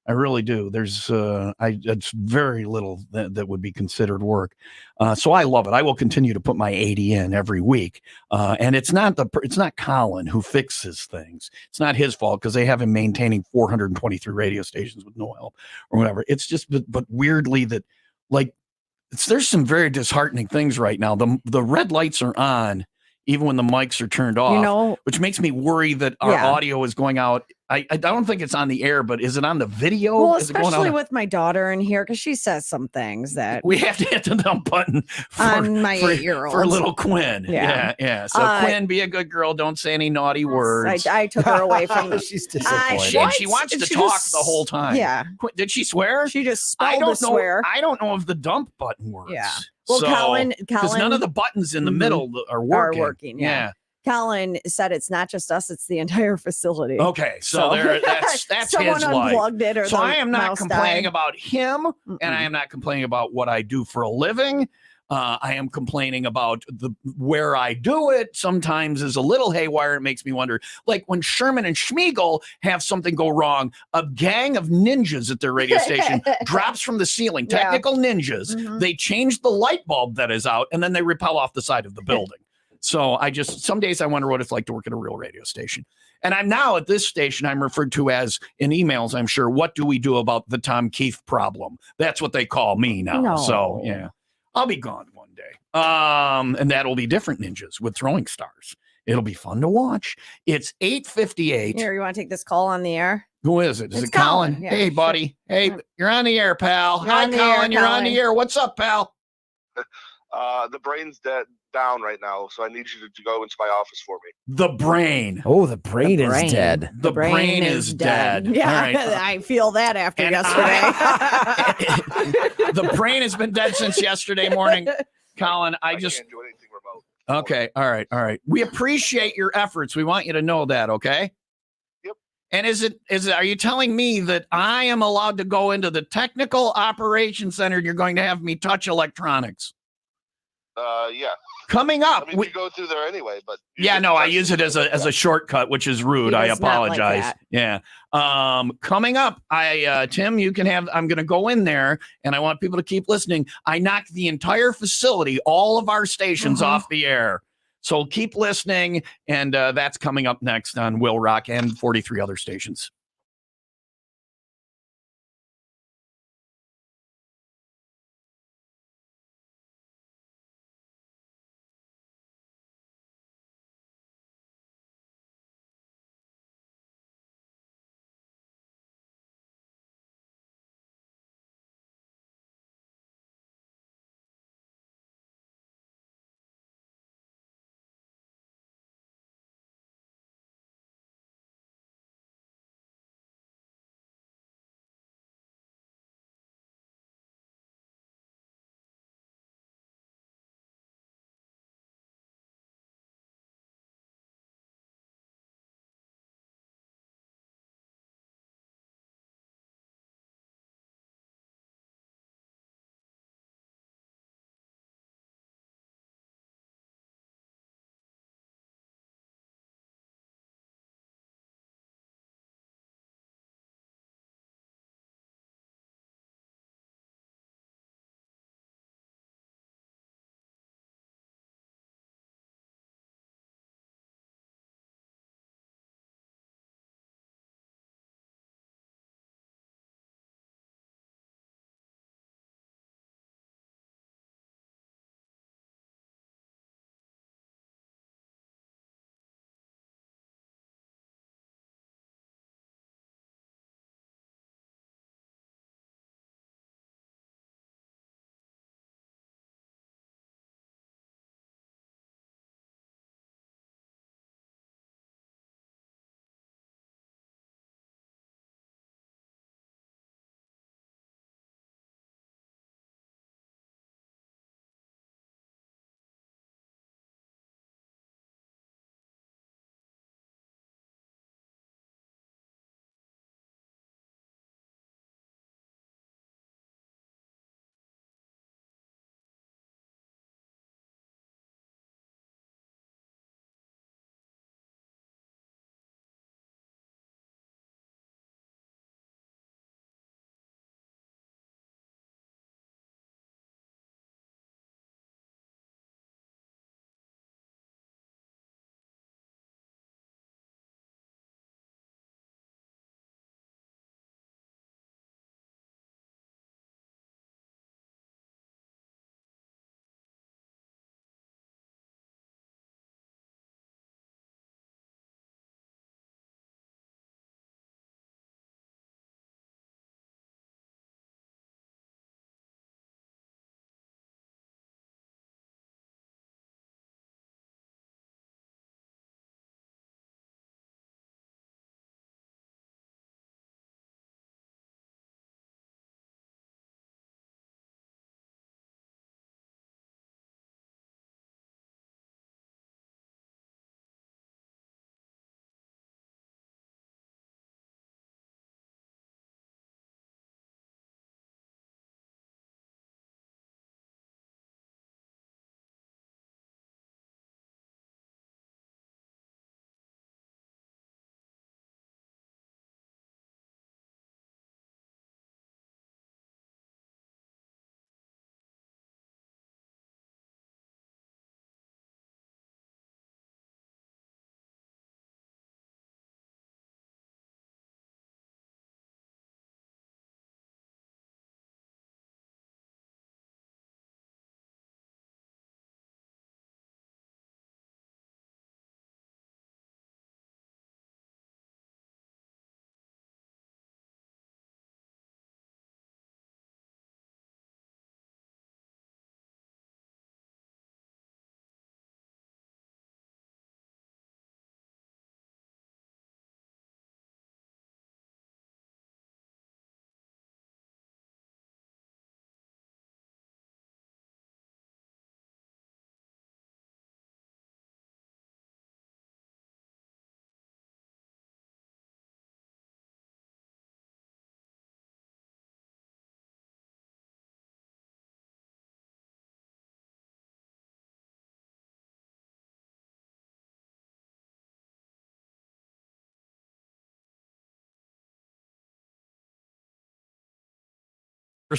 I really do. There's it's very little that would be considered work. So I love it. I will continue to put my 80 in every week. And it's not Colin who fixes things. It's not his fault because they have him maintaining 423 radio stations with no help or whatever. It's just, but weirdly that like there's some very disheartening things right now. The red lights are on even when the mics are turned off, which makes me worry that our audio is going out. I don't think it's on the air, but is it on the video? Well, is it going especially on with my daughter in here, because she says some things that we have to hit the dump button on my 8-year-old for little Quinn. Yeah. So Quinn, be a good girl. Don't say any naughty words. I took her away from. She's disappointed. And she wants to talk the whole time. Yeah. Did she swear? She just spelled the swear. I don't know if the dump button works. Yeah. Well, Colin, because none of the buttons in the middle are working. Yeah. Colin said it's not just us; it's the entire facility. Okay, so that's someone his unplugged life. it, or so I am not complaining died. about him, and I am not complaining about what I do for a living. I am complaining about where I do it. Sometimes is a little haywire. It makes me wonder, like when Sherman and Schmiegel have something go wrong, a gang of ninjas at their radio station drops from the ceiling. Technical ninjas. They change the light bulb that is out, and then they rappel off the side of the building. So some days I wonder what it's like to work at a real radio station. And I'm now at this station, I'm referred to as in emails, I'm sure, what do we do about the Tom Keefe problem? That's what they call me now. No. So yeah, I'll be gone one day. And that'll be different ninjas with throwing stars. It'll be fun to watch. It's 8:58. Here, you want to take this call on the air? Who is it? Is It's it Colin? Yeah, hey, buddy. Hey, you're on the air, pal. You're Hi, on the Colin. air, You're on the air. What's up, pal? The brain's down right now, so I need you to go into my office for me. The brain. Oh, the brain is dead. The brain is dead. Yeah, All right. I feel that after yesterday. The brain has been dead since yesterday morning. Colin, I just can't do anything remote. Okay. All right. We appreciate your efforts. We want you to know that, okay? Yep. And are you telling me that I am allowed to go into the technical operations center and you're going to have me touch electronics? Yeah. Coming up. I mean, we go through there anyway, but Yeah, no, I use it as a shortcut, which is rude. I does not like apologize. that. Yeah. Coming up, Tim, I'm going to go in there and I want people to keep listening. I knocked the entire facility, all of our stations off the air. So keep listening. And that's coming up next on WIIL Rock and 43 other stations.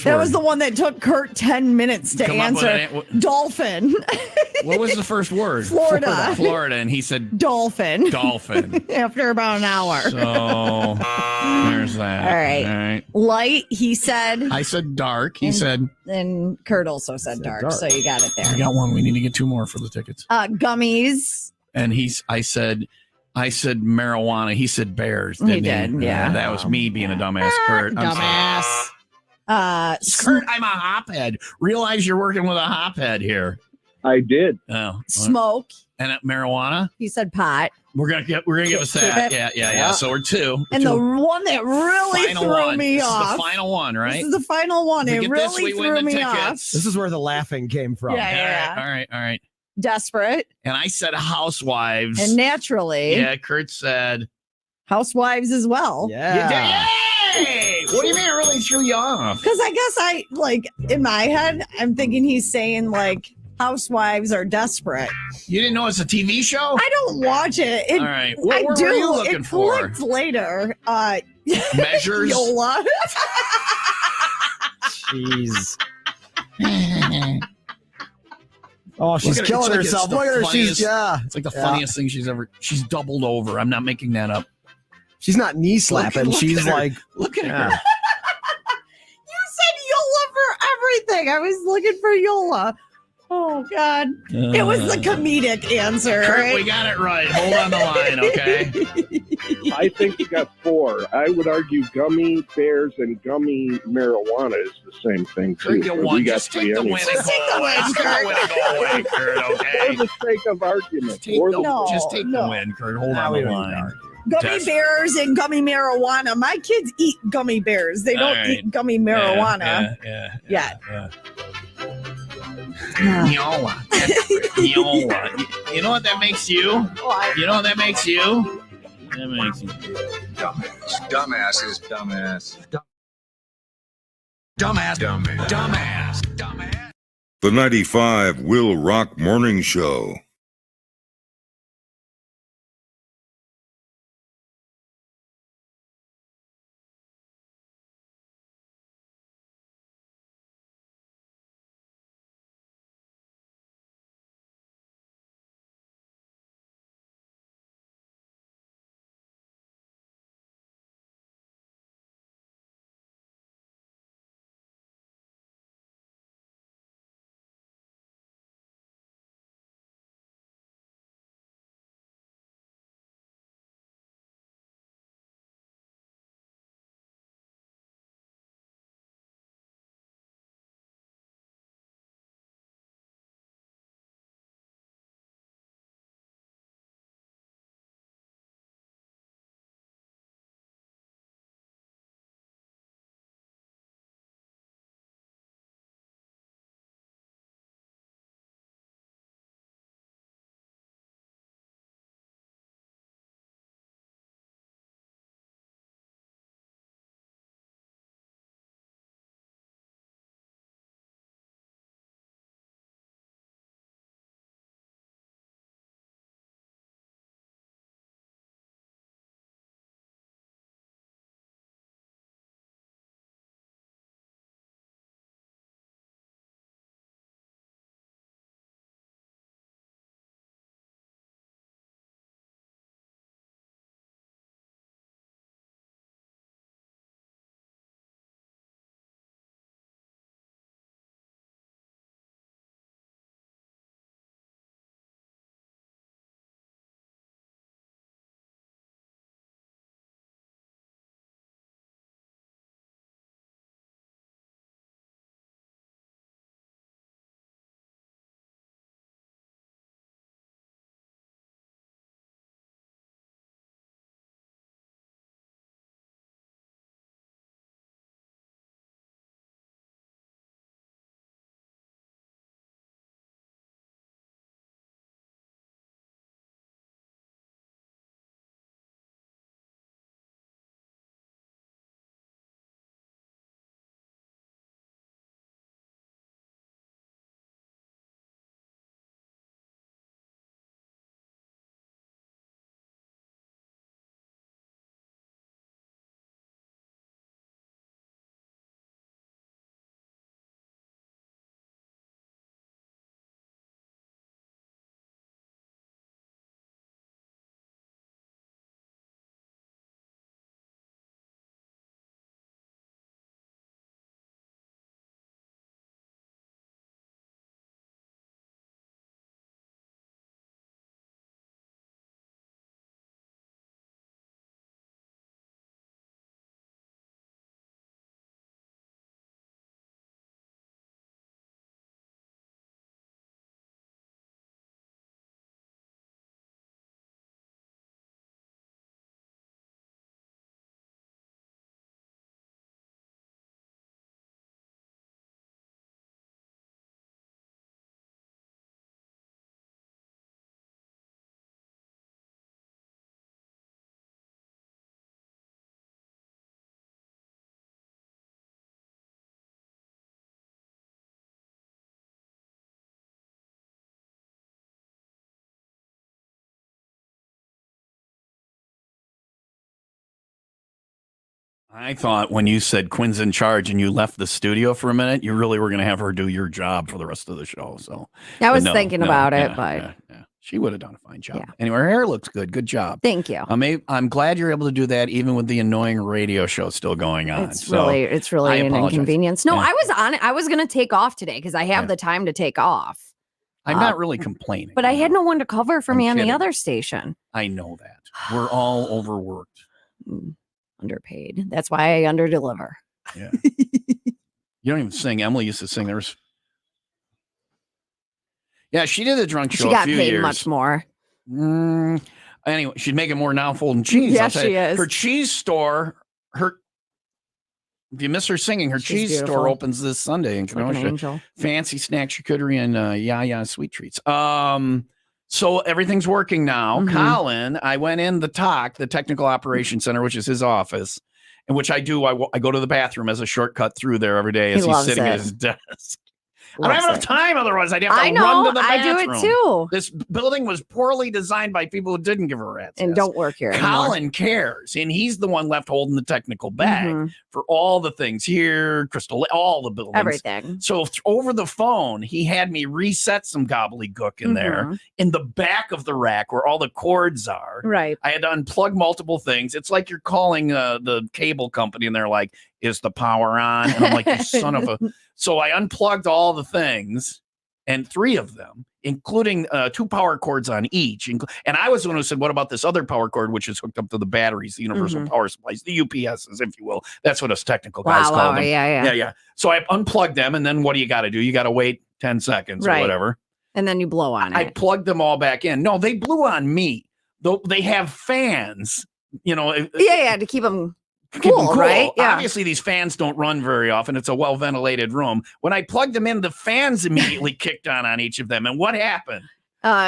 That was the one that took Kurt 10 minutes to Come up with answer. an- Dolphin. What was the first word? Florida. Florida. And he said Dolphin. dolphin. After about an hour. So there's that. All right. Light, he said. I said dark. He said. And Kurt also said dark, so you got it there. I got one. We need to get 2 more for the tickets. Gummies. And I said marijuana. He said bears. He did, yeah. That was me being a dumbass, Kurt. I'm Dumbass. Kurt, I'm a hophead. Realize you're working with a hophead here. I did. Oh, Smoke. And marijuana. He said pot. We're gonna give us that. Yeah. So we're 2. And the one that really Final threw one. me This off. is the final one, right? This is the final one. If we It get this, really we win threw the me tickets. off. This is where the laughing came from. Yeah. All right. Desperate. And I said housewives. And naturally. Yeah, Kurt said housewives as well. Yeah. Yay! What do you mean it really threw you off? Because I guess in my head, I'm thinking he's saying housewives are desperate. You didn't know it's a TV show? I don't watch it. All right. What were you looking for? Clicked later. Measures? Yola. Jeez. Oh, she's Look at it. killing It's like herself. it's the Look at her. funniest- She's It's like the funniest thing she's doubled over. I'm not making that up. She's not knee slapping. Look She's at her. like, Look at yeah. her. You said Yola for everything. I was looking for Yola. Oh, God. It was the comedic answer. Kurt, right? we got it right. Hold on the line, okay? I think you got 4. I would argue gummy bears and gummy marijuana is the same thing too. Kurt, you but won. we got Just 3 take the anyway. win and go away. Just take the win and go away, Kurt, okay? For the sake of argument. Just take the win, Kurt. Hold on the line. Gummy bears and gummy marijuana. My kids eat gummy bears. They don't right. eat gummy marijuana. Yeah. Yeah. Yola. Yola. You know what that makes you? What? You know what that makes you? That makes you Dumbass. Dumbass is dumbass. Dumbass. The 95 Will Rock Morning Show. I thought when you said Quinn's in charge and you left the studio for a minute, you really were going to have her do your job for the rest of the show. So I was thinking about it, but yeah. She would have done a fine job. Yeah. Anyway, her hair looks good. Good job. Thank you. I'm glad you're able to do that, even with the annoying radio show still going on. It's really an inconvenience. No, Yeah. I was going to take off today because I have the time to take off. I'm not really complaining. But I had no one to cover for me on kidding. the other station. I know that. We're all overworked. Underpaid. That's why I underdeliver. Yeah. You don't even sing. Emily used to sing. Yeah, she did the drunk show. She got a few paid years. much more. Anyway, she's making more now folding cheese. Yeah, I'll tell you. she is. Her cheese store, if you miss her singing, her She's cheese beautiful. store opens this Sunday in Like an Kenosha. angel. Fancy snack charcuterie and Yaya sweet treats. So everything's working now. Mhm. Colin, I went in the Technical Operations Center, which is his office, in which I go to the bathroom as a shortcut through there every day as He he's loves sitting it. at his desk. I don't Loves have enough it. time otherwise. I'd have to I know. run to the I bathroom. do it too. This building was poorly designed by people who didn't give a rat's And ass. don't work here anymore. Colin cares, and he's the one left holding the technical bag Mhm. for all the things here, Crystal, all the buildings. Everything. So over the phone, he had me reset some gobbledygook in there Mhm. in the back of the rack where all the cords are. Right. I had to unplug multiple things. It's like you're calling the cable company, and they're like, "Is the power on?" And I'm like, "You son of a." So I unplugged all the things. And 3 of them, including 2 power cords on each. And I was the one who said, what about this other power cord, which is hooked up to the batteries, the universal Mhm. power supplies, the UPSs, if you will. That's what us technical guys call them. Yeah. So I unplugged them, and then what do you got to do? You got to wait 10 seconds or Right. whatever. And then you blow on I it. plugged them all back in. No, they blew on me. Though they have fans, Yeah, to keep them keep them cool, right? Yeah. Obviously, these fans don't run very often. It's a well-ventilated room. When I plugged them in, the fans immediately kicked on each of them. And what happened?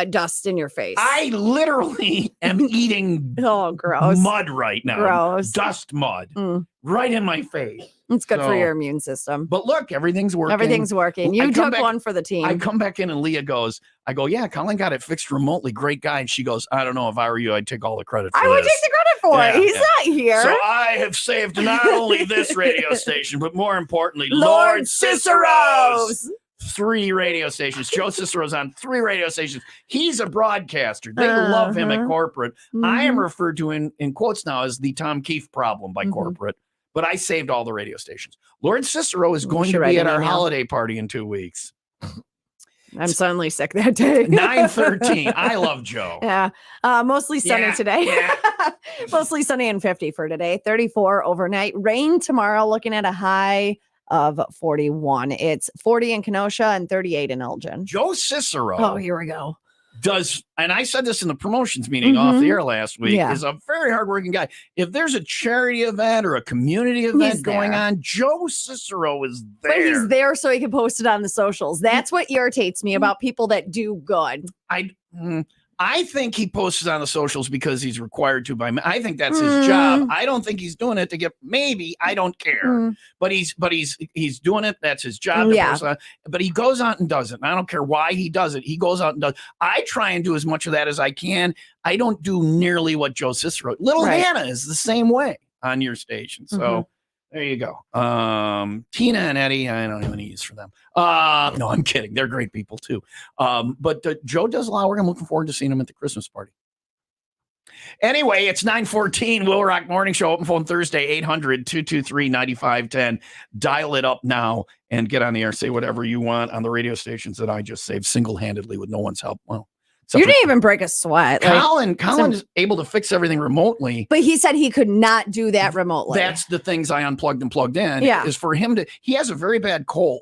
Dust in your face. I literally am eating gross. mud right now. Gross. Dust mud Mm. right in my face. It's good for So- your immune system. But look, everything's working. Everything's working. I You come took back- one for the team. I come back in and Leah goes, I go, yeah, Colin got it fixed remotely. Great guy. And she goes, I don't know if I were you, I'd take all the credit for I would this. take the credit for it. Yeah, He's yeah. not here. So I have saved not only this radio station, but more importantly, Lord Lord Cicero's. Cicero's. 3 radio stations. Joe Cicero's on 3 radio stations. He's a broadcaster. They love him at corporate. I am referred to in quotes now as the Tom Keefe problem by corporate, but I saved all the radio stations. Lord Cicero is going should to write be an at our email. holiday party in 2 weeks. I'm suddenly sick that day. 9:13. I love Joe. Yeah. Mostly sunny Yeah, today. Mostly sunny and 50 for today. 34 overnight. Rain tomorrow, looking at a high of 41. It's 40 in Kenosha and 38 in Elgin. Joe Cicero. Oh, here we go. Does, and I said this in the promotions meeting off the air last week, Yeah. is a very hardworking guy. If there's a charity event or a community event He's going there. on, Joe Cicero is there. But he's there so he can post it on the socials. That's what irritates me about people that do good. I think he posts on the socials because he's required to by. I think that's his job. I don't think he's doing it to get. Maybe I don't care, but he's doing it. That's his job. to Yeah. post on, but he goes out and does it. And I don't care why he does it. He goes out and does. I try and do as much of that as I can. I don't do nearly what Joe Cicero. Little Right. Hannah is the same way on your station. So. There you go. Tina and Eddie, I don't have any use for them. No, I'm kidding. They're great people too. But Joe does a lot of work. I'm looking forward to seeing him at the Christmas party. Anyway, it's 9:14. Will Rock Morning Show. Open phone Thursday, 800-223-9510. Dial it up now and get on the air. Say whatever you want on the radio stations that I just saved single-handedly with no one's help. Well, You didn't even break a sweat. Colin is able to fix everything remotely. But he said he could not do that remotely. That's the things I unplugged and plugged in. Yeah. Is for him to. He has a very bad cold,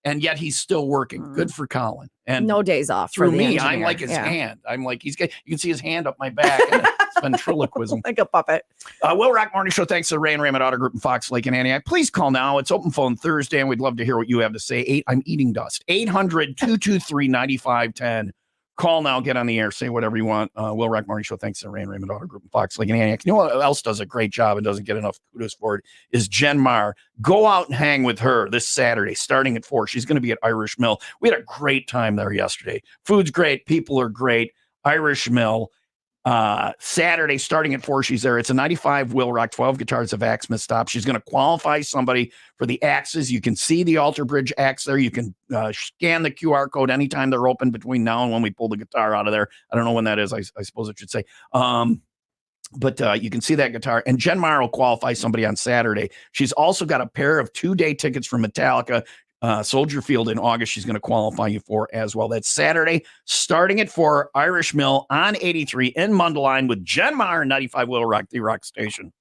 and yet he's still working. Good for Colin. And no days off for through the me, I'm engineer. like his Yeah. hand. I'm like you can see his hand up my back. And it's ventriloquism. Like a puppet. Will Rock Morning Show. Thanks to Ray and Raymond Auto Group and Fox Lake and Antioch. Please call now. It's open phone Thursday, and we'd love to hear what you have to say. I'm eating dust. 800-223-9510. Call now, get on the air, say whatever you want. Will Rock Morning Show. Thanks to Ray and Raymond Auto Group and Fox Lake and Antioch. You know what else does a great job and doesn't get enough kudos for it is Jen Marr. Go out and hang with her this Saturday, starting at 4. She's going to be at Irish Mill. We had a great time there yesterday. Food's great. People are great. Irish Mill. Saturday, starting at 4, she's there. It's a 95 WIIL Rock, 12 guitars of Axsmith stop. She's going to qualify somebody for the axes. You can see the Alter Bridge axe there. You can scan the QR code anytime they're open between now and when we pull the guitar out of there. I don't know when that is. I suppose it should say. But you can see that guitar. And Jen Meyer will qualify somebody on Saturday. She's also got a pair of 2-day tickets for Metallica. Soldier Field in August, she's going to qualify you for as well. That's Saturday, starting at 4, Irish Mill on 83 in Mundelein with Jen Meyer, 95 WIIL Rock, the Rock Station.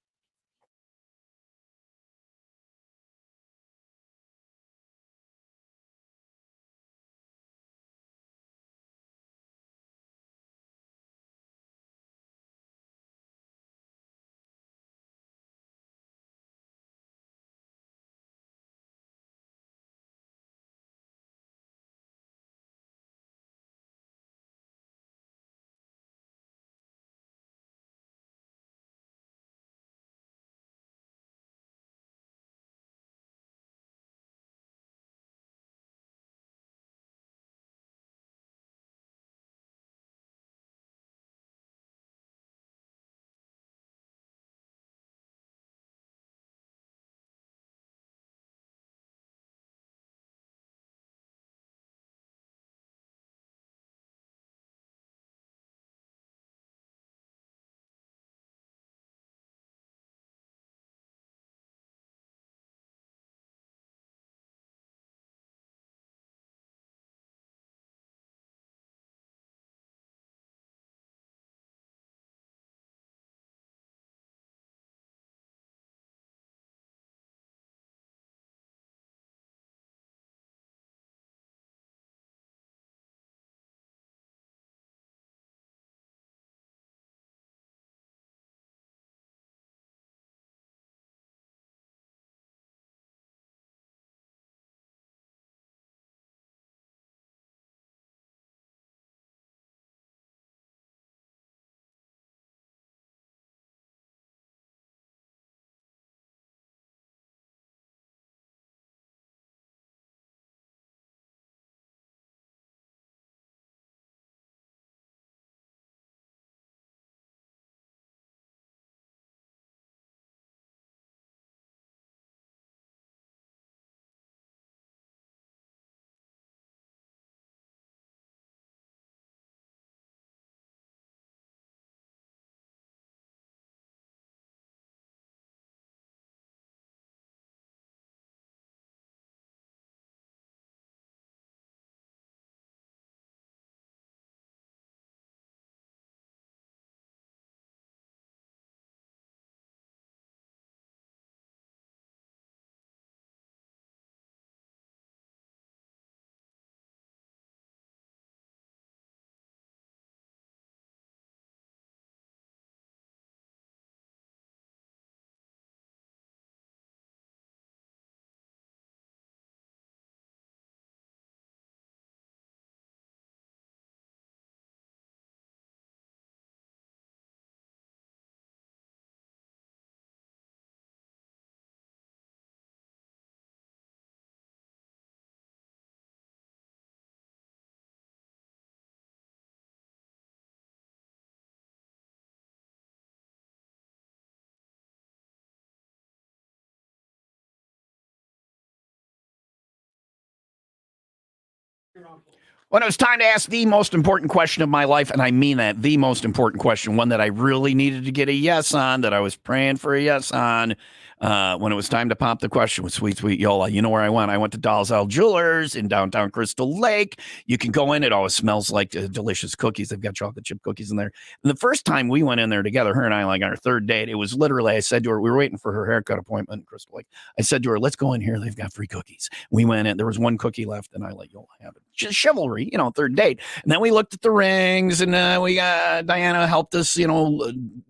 When it was time to ask the most important question of my life, and I mean that, the most important question, one that I really needed to get a yes on, that I was praying for a yes on, when it was time to pop the question with Sweet Sweet Yola. You know where I went? I went to Dalzell Jewelers in downtown Crystal Lake. You can go in. It always smells like delicious cookies. They've got chocolate chip cookies in there. And the first time we went in there together, her and I, like on our third date, it was literally, I said to her, we were waiting for her haircut appointment in Crystal Lake. I said to her, let's go in here. They've got free cookies. We went in. There was one cookie left, and I let Yola have it. Just chivalry, third date. And then we looked at the rings, and we got Diana helped us,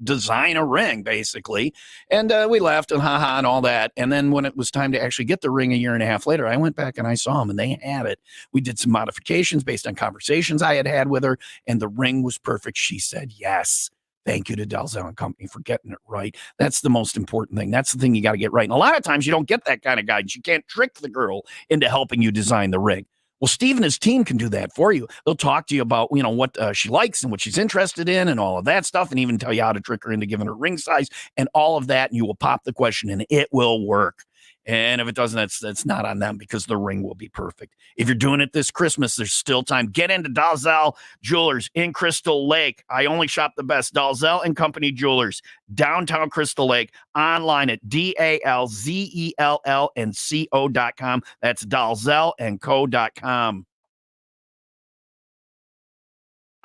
design a ring, basically. And we left and haha and all that. And then when it was time to actually get the ring a year and a half later, I went back and I saw them, and they had it. We did some modifications based on conversations I had with her, and the ring was perfect. She said yes. Thank you to Dalzell and Company for getting it right. That's the most important thing. That's the thing you got to get right. And a lot of times you don't get that kind of guidance. You can't trick the girl into helping you design the ring. Well, Steve and his team can do that for you. They'll talk to you about, what she likes and what she's interested in and all of that stuff, and even tell you how to trick her into giving her ring size and all of that. And you will pop the question and it will work. And if it doesn't, that's not on them because the ring will be perfect. If you're doing it this Christmas, there's still time. Get into Dalzell Jewelers in Crystal Lake. I only shop the best. Dalzell and Company Jewelers, downtown Crystal Lake, online at DALZELLNCO.com. That's dalzellandco.com.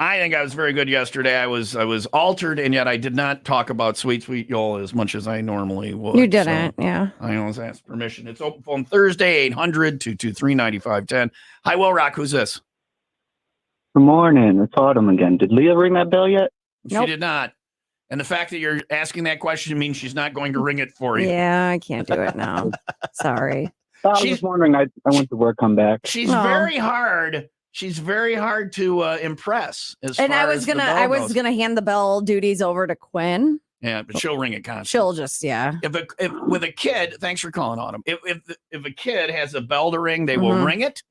I think I was very good yesterday. I was altered, and yet I did not talk about Sweet YOLA as much as I normally would. You didn't, yeah. I always ask permission. It's open phone Thursday, 800-223-9510. Hi, Will Rock. Who's this? Good morning. It's Autumn again. Did Leah ring that bell yet? She did not. And the fact that you're asking that question means she's not going to ring it for you. Yeah, I can't do it now. Sorry. I was just wondering. I went to work, come back. She's very hard. She's very hard to impress. I was gonna hand the bell duties over to Quinn. Yeah, but she'll ring it constantly. She'll just If with a kid, thanks for calling, Autumn. If a kid has a bell to ring, they will ring it,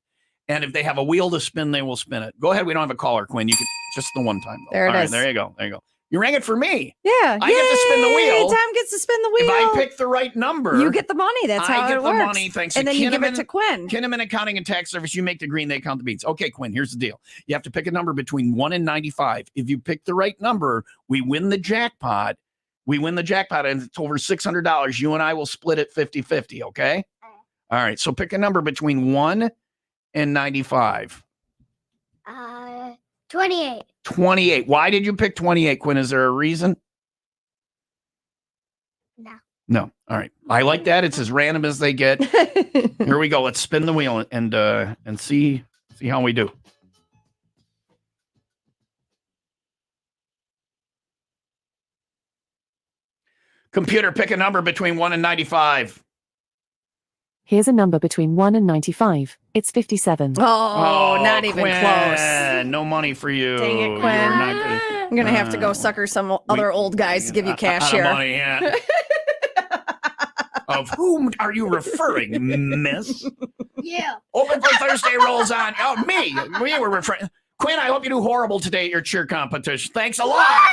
and if they have a wheel to spin, they will spin it. Go ahead. We don't have a caller, Quinn. You can just the one time. Though. There it All is. Right, there you go. There you go. You rang it for me. Yeah. I get to spin the wheel. Tom gets to spin the wheel. If I pick the right number, you get the money. That's how I get it works. the money. Thanks. And to then you give Kinnaman, it to Quinn. Kinnaman Accounting and Tax Service. You make the green, they count the beans. Okay, Quinn. Here's the deal. You have to pick a number between 1 and 95. If you pick the right number, we win the jackpot. And it's over $600. You and I will split it 50-50. Okay. All right. So pick a number between 1 and 95. 28. 28. Why did you pick 28, Quinn? Is there a reason? No. All right. I like that. It's as random as they get. Here we go. Let's spin the wheel and see how we do. Computer, pick a number between 1 and 95. Here's a number between 1 and 95. It's 57. Oh, not even Quinn, close. no money for you. Dang it, You're Quinn. not gonna- I'm gonna have to go sucker some other old guys to give you cash out of here. money, yeah. Of whom are you referring, miss? Yeah. Open for Thursday rolls on. Oh, me. We were referring. Quinn, I hope you do horrible today at your cheer competition. Thanks a lot.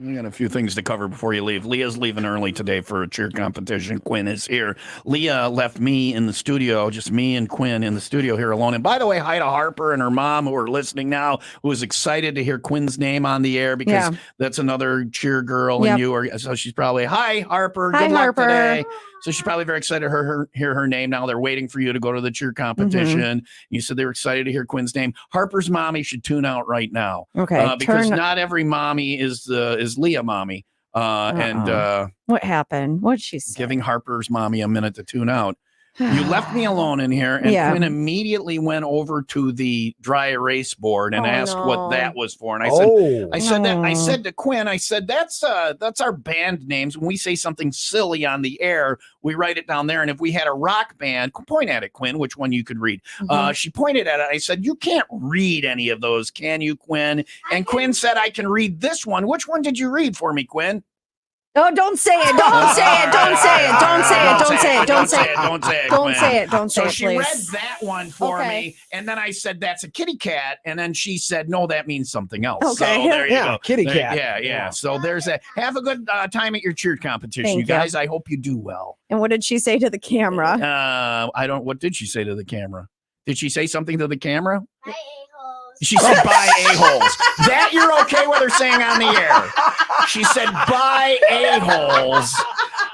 We got a few things to cover before you leave. Leah's leaving early today for a cheer competition. Quinn is here. Leah left me in the studio, just me and Quinn in the studio here alone. And by the way, hi to Harper and her mom who are listening now, who is excited to hear Quinn's name on the air because that's another cheer girl and you are. So she's probably, hi, Harper. Hi, Good luck Harper. today. So she's probably very excited to hear her name now. They're waiting for you to go to the cheer competition. You said they were excited to hear Quinn's name. Harper's mommy should tune out right now. Okay. Because not every mommy is Leah mommy. And what happened? What'd she say? Giving Harper's mommy a minute to tune out. You left me alone in here, and Quinn immediately went over to the dry erase board and asked what that was for. And I said to Quinn, I said, that's our band names. When we say something silly on the air, we write it down there. And if we had a rock band, point at it, Quinn, which one you could read. She pointed at it. I said, you can't read any of those, can you, Quinn? And Quinn said, I can read this one. Which one did you read for me, Quinn? Oh, don't say it. Don't say it. Don't say it. Don't say it. Don't say it. Don't say it. Don't say it. Don't say it. Don't say it. So she read that one for me, and then I said, that's a kitty cat. And then she said, no, that means something else. Okay. So there you go. Kitty cat. Yeah. So there's a have a good time at your cheer competition, Thank you guys. I hope you do well. And what did she say to the camera? What did she say to the camera? Did she say something to the camera? She said, bye, a-holes. That you're okay with her saying on the air. She said, bye, a-holes.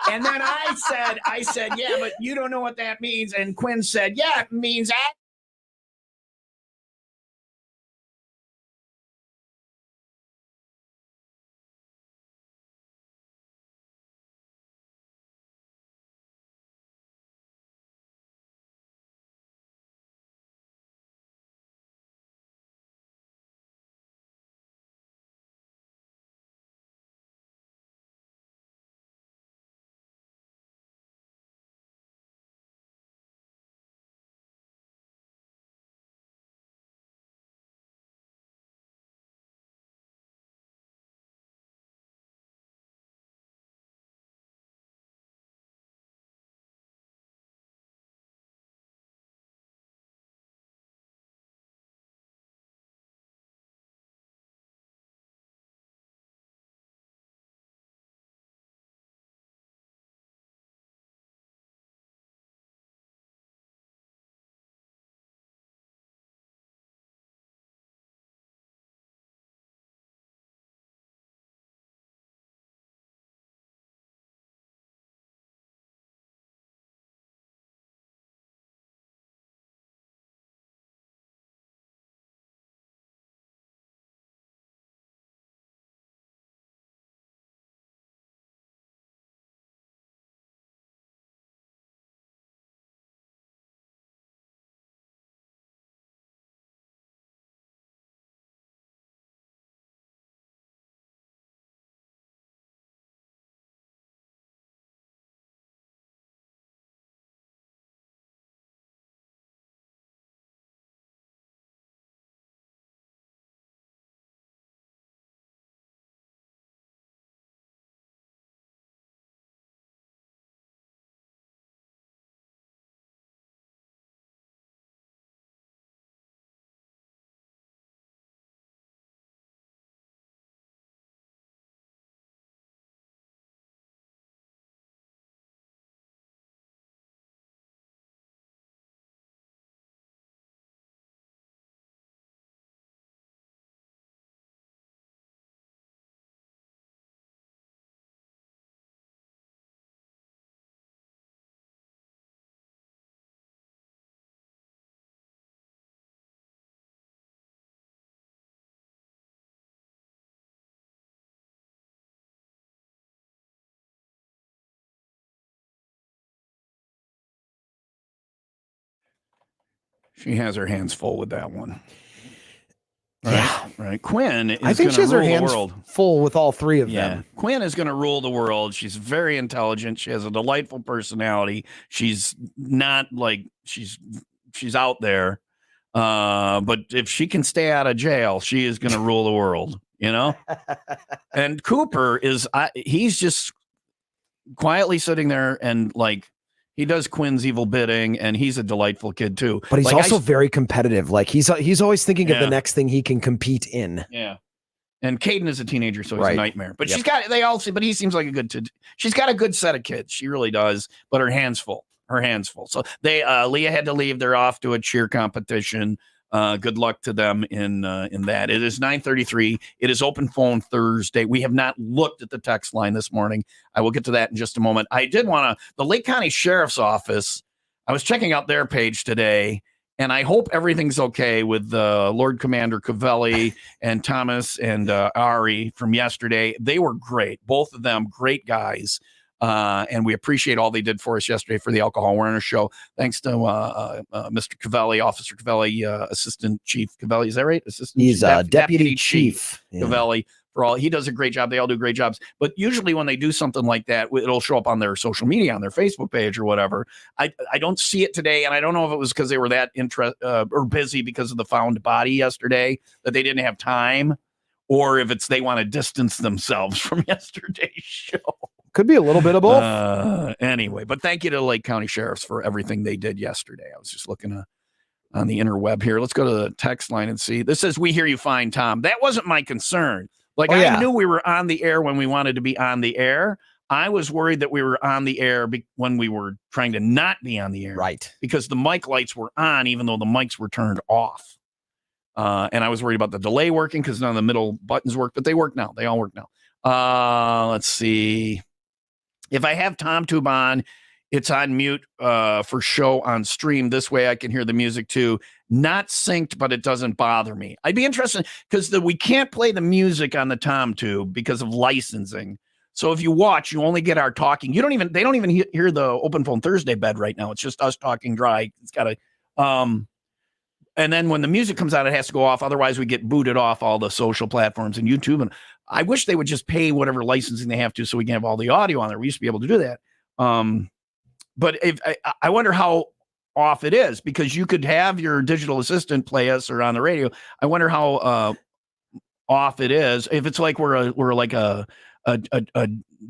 And then I said, yeah, but you don't know what that means. And Quinn said, yeah, it means that. She has her hands full with that one. Right. Quinn is I think she has her hands world. full with all three of them. Quinn is going to rule the world. She's very intelligent. She has a delightful personality. She's not like she's out there. But if she can stay out of jail, she is going to rule the world, you know? And Cooper he's just quietly sitting there and like, he does Quinn's evil bidding, and he's a delightful kid too. But he's also very competitive. Like he's always thinking of the next thing he can compete in. Yeah. And Caden is a teenager, so he's a Right. nightmare. But Yep. she's got, but he seems like a good, she's got a good set of kids. She really does, but her hands full. So Leah had to leave. They're off to a cheer competition. Good luck to them in that. It is 9:33. It is Open Phone Thursday. We have not looked at the text line this morning. I will get to that in just a moment. I did want to, the Lake County Sheriff's Office, I was checking out their page today, and I hope everything's okay with Lord Commander Cavelli and Thomas and Ari from yesterday. They were great. Both of them, great guys. And we appreciate all they did for us yesterday for the alcohol awareness show. Thanks to Mr. Cavelli, Officer Cavelli, Assistant Chief Cavelli. Is that right? He's Deputy Chief Cavelli. For all, he does a great job. They all do great jobs. But usually when they do something like that, it'll show up on their social media, on their Facebook page or whatever. I don't see it today, and I don't know if it was because they were that or busy because of the found body yesterday that they didn't have time, or if it's they want to distance themselves from yesterday's show. Could be a little bit of both. Anyway, but thank you to Lake County Sheriffs for everything they did yesterday. I was just looking on the interweb here. Let's go to the text line and see. This says, "We hear you fine, Tom." That wasn't my concern. Like, I knew we were on the air when we wanted to be on the air. I was worried that we were on the air when we were trying to not be on the air. Right. Because the mic lights were on, even though the mics were turned off. And I was worried about the delay working because none of the middle buttons work, but they work now. They all work now. Let's see. If I have TomTube on, it's on mute for show on stream. This way I can hear the music too. Not synced, but it doesn't bother me. I'd be interested because we can't play the music on the TomTube because of licensing. So if you watch, you only get our talking. They don't even hear the Open Phone Thursday bed right now. It's just us talking dry. It's got to, and then when the music comes out, it has to go off. Otherwise, we get booted off all the social platforms and YouTube. And I wish they would just pay whatever licensing they have to so we can have all the audio on there. We used to be able to do that. But if I wonder how off it is, because you could have your digital assistant play us or on the radio. I wonder how off it is. If it's like we're like a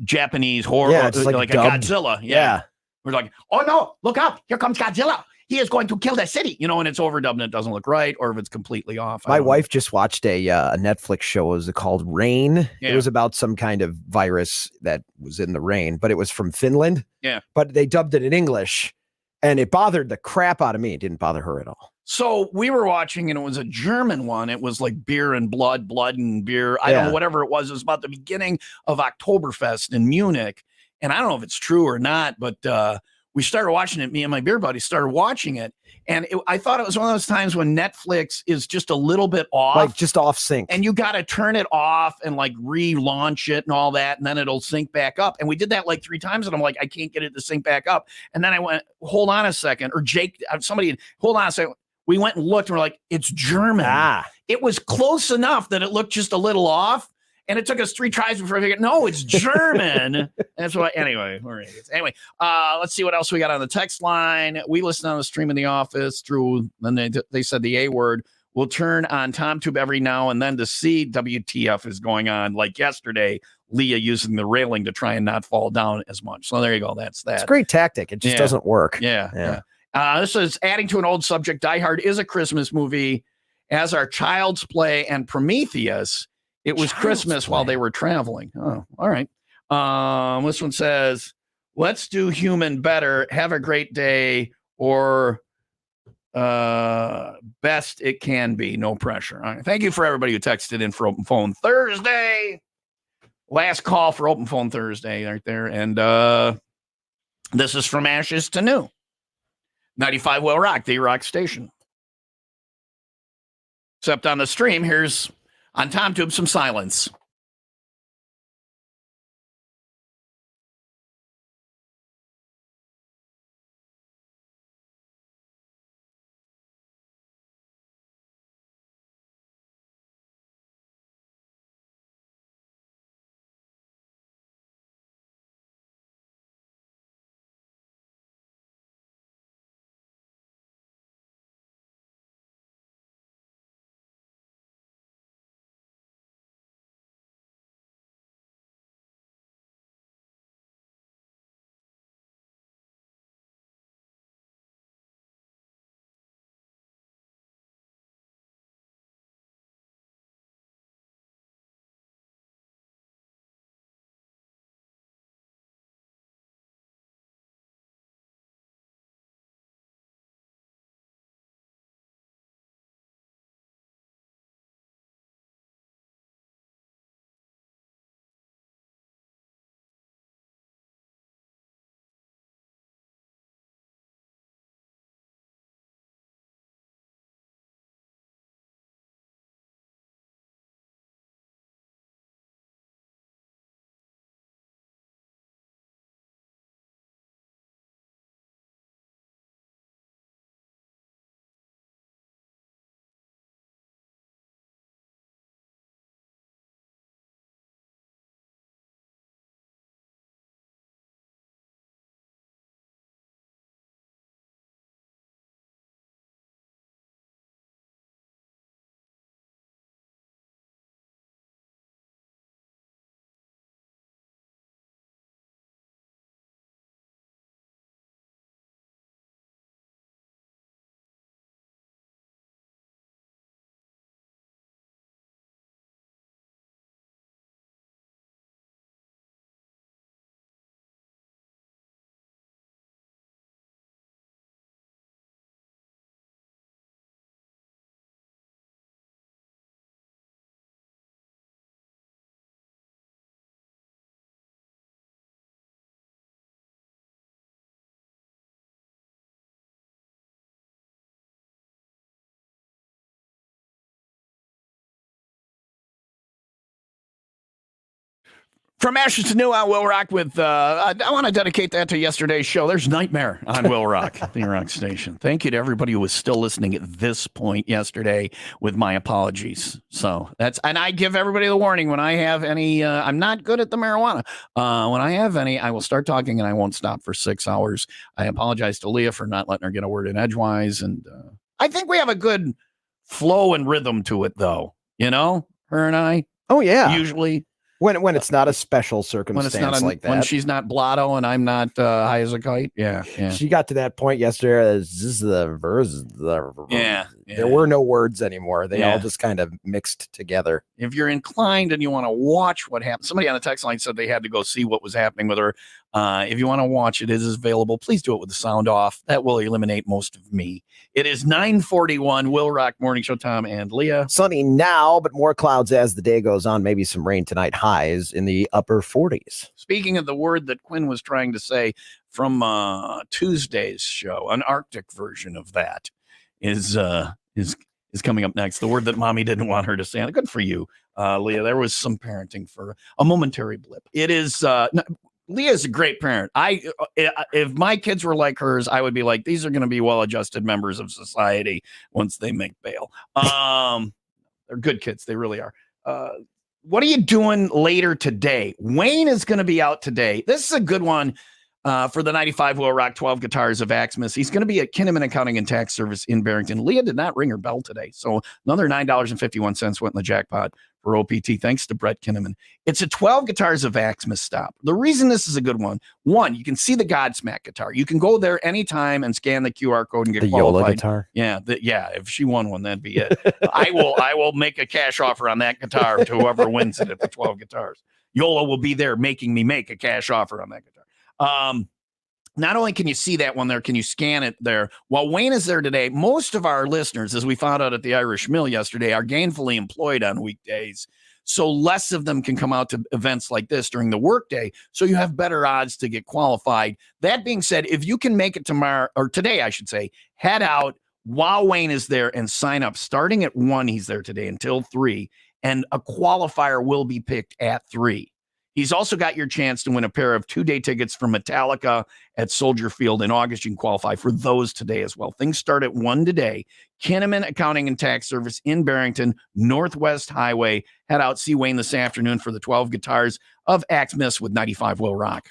Japanese horror, it's like a Godzilla. Yeah. We're like, oh no, look out, here comes Godzilla. He is going to kill the city, and it's overdubbed and it doesn't look right, or if it's completely off. My wife just watched a Netflix show. It was called Rain. Yeah. It was about some kind of virus that was in the rain, but it was from Finland. Yeah. But they dubbed it in English, and it bothered the crap out of me. It didn't bother her at all. So we were watching, and it was a German one. It was like beer and blood and beer. I don't know, whatever it was. It was about the beginning of Oktoberfest in Munich. And I don't know if it's true or not, but we started watching it. Me and my beer buddy started watching it. And I thought it was one of those times when Netflix is just a little bit off. Like just off sync. And you got to turn it off and like relaunch it and all that. And then it'll sync back up. And we did that like 3 times. And I'm like, I can't get it to sync back up. And then I went, hold on a second. Or Jake, hold on a second. We went and looked and we're like, it's German. It was close enough that it looked just a little off. And it took us 3 tries before we figured, no, it's German. That's why. Anyway, we're idiots. Anyway, let's see what else we got on the text line. We listened on the stream in the office through, and they said the A word. We'll turn on TomTube every now and then to see WTF is going on. Like yesterday, Leah using the railing to try and not fall down as much. So there you go. That's that. It's a great tactic. It just doesn't work. Yeah. This is adding to an old subject. Die Hard is a Christmas movie, as are Child's Play and Prometheus. It was Christmas while they were traveling. Oh, all right. This one says, let's do human better. Have a great day, or best it can be. No pressure. All right. Thank you for everybody who texted in for Open Phone Thursday. Last call for Open Phone Thursday right there. And this is From Ashes to New. 95 WIIL Rock, the rock station. Except on the stream, here's on TomTube some silence. From ashes to new on Will Rock with, I want to dedicate that to yesterday's show. There's Nightmare on Will Rock, the Rock Station. Thank you to everybody who was still listening at this point yesterday, with my apologies. So and I give everybody the warning when I have any, I'm not good at the marijuana. When I have any, I will start talking and I won't stop for 6 hours. I apologize to Leah for not letting her get a word in edgewise. And I think we have a good flow and rhythm to it, though. Her and I. Oh, yeah. Usually. When it's not a special circumstance like that. When she's not blotto and I'm not high as a kite. Yeah. She got to that point yesterday. This is the verse. Yeah. There were no words anymore. They all just kind of mixed together. If you're inclined and you want to watch what happened, somebody on the text line said they had to go see what was happening with her. If you want to watch it, it is available. Please do it with the sound off. That will eliminate most of me. It is 9:41. Will Rock Morning Show. Tom and Leah. Sunny now, but more clouds as the day goes on. Maybe some rain tonight. Highs in the upper 40s. Speaking of the word that Quinn was trying to say from Tuesday's show, an Arctic version of that is coming up next. The word that Mommy didn't want her to say. Good for you, Leah. There was some parenting for a momentary blip. It is. Leah's a great parent. If my kids were like hers, I would be like, these are going to be well-adjusted members of society once they make bail. They're good kids. They really are. What are you doing later today? Wayne is going to be out today. This is a good one for the 95 Will Rock 12 Guitars of Axmis. He's going to be at Kinnaman Accounting and Tax Service in Barrington. Leah did not ring her bell today, so another $9.51 went in the jackpot for OPT, thanks to Brett Kinnaman. It's a 12 Guitars of Axmis stop. The reason this is a good one, you can see the Godsmack guitar. You can go there anytime and scan the QR code and get the qualified. Yola guitar. Yeah, if she won one, that'd be it. I will make a cash offer on that guitar to whoever wins it at the 12 Guitars. Yola will be there making me make a cash offer on that guitar. Not only can you see that one there, can you scan it there? While Wayne is there today, most of our listeners, as we found out at the Irish Mill yesterday, are gainfully employed on weekdays. So less of them can come out to events like this during the workday. So you have better odds to get qualified. That being said, if you can make it tomorrow, or today, I should say, head out while Wayne is there and sign up. Starting at 1, he's there today until 3, and a qualifier will be picked at 3. He's also got your chance to win a pair of 2-day tickets for Metallica at Soldier Field in August. You can qualify for those today as well. Things start at 1 today. Kinnaman Accounting and Tax Service in Barrington, Northwest Highway. Head out, see Wayne this afternoon for the 12 Guitars of Axmis with 95 Will Rock.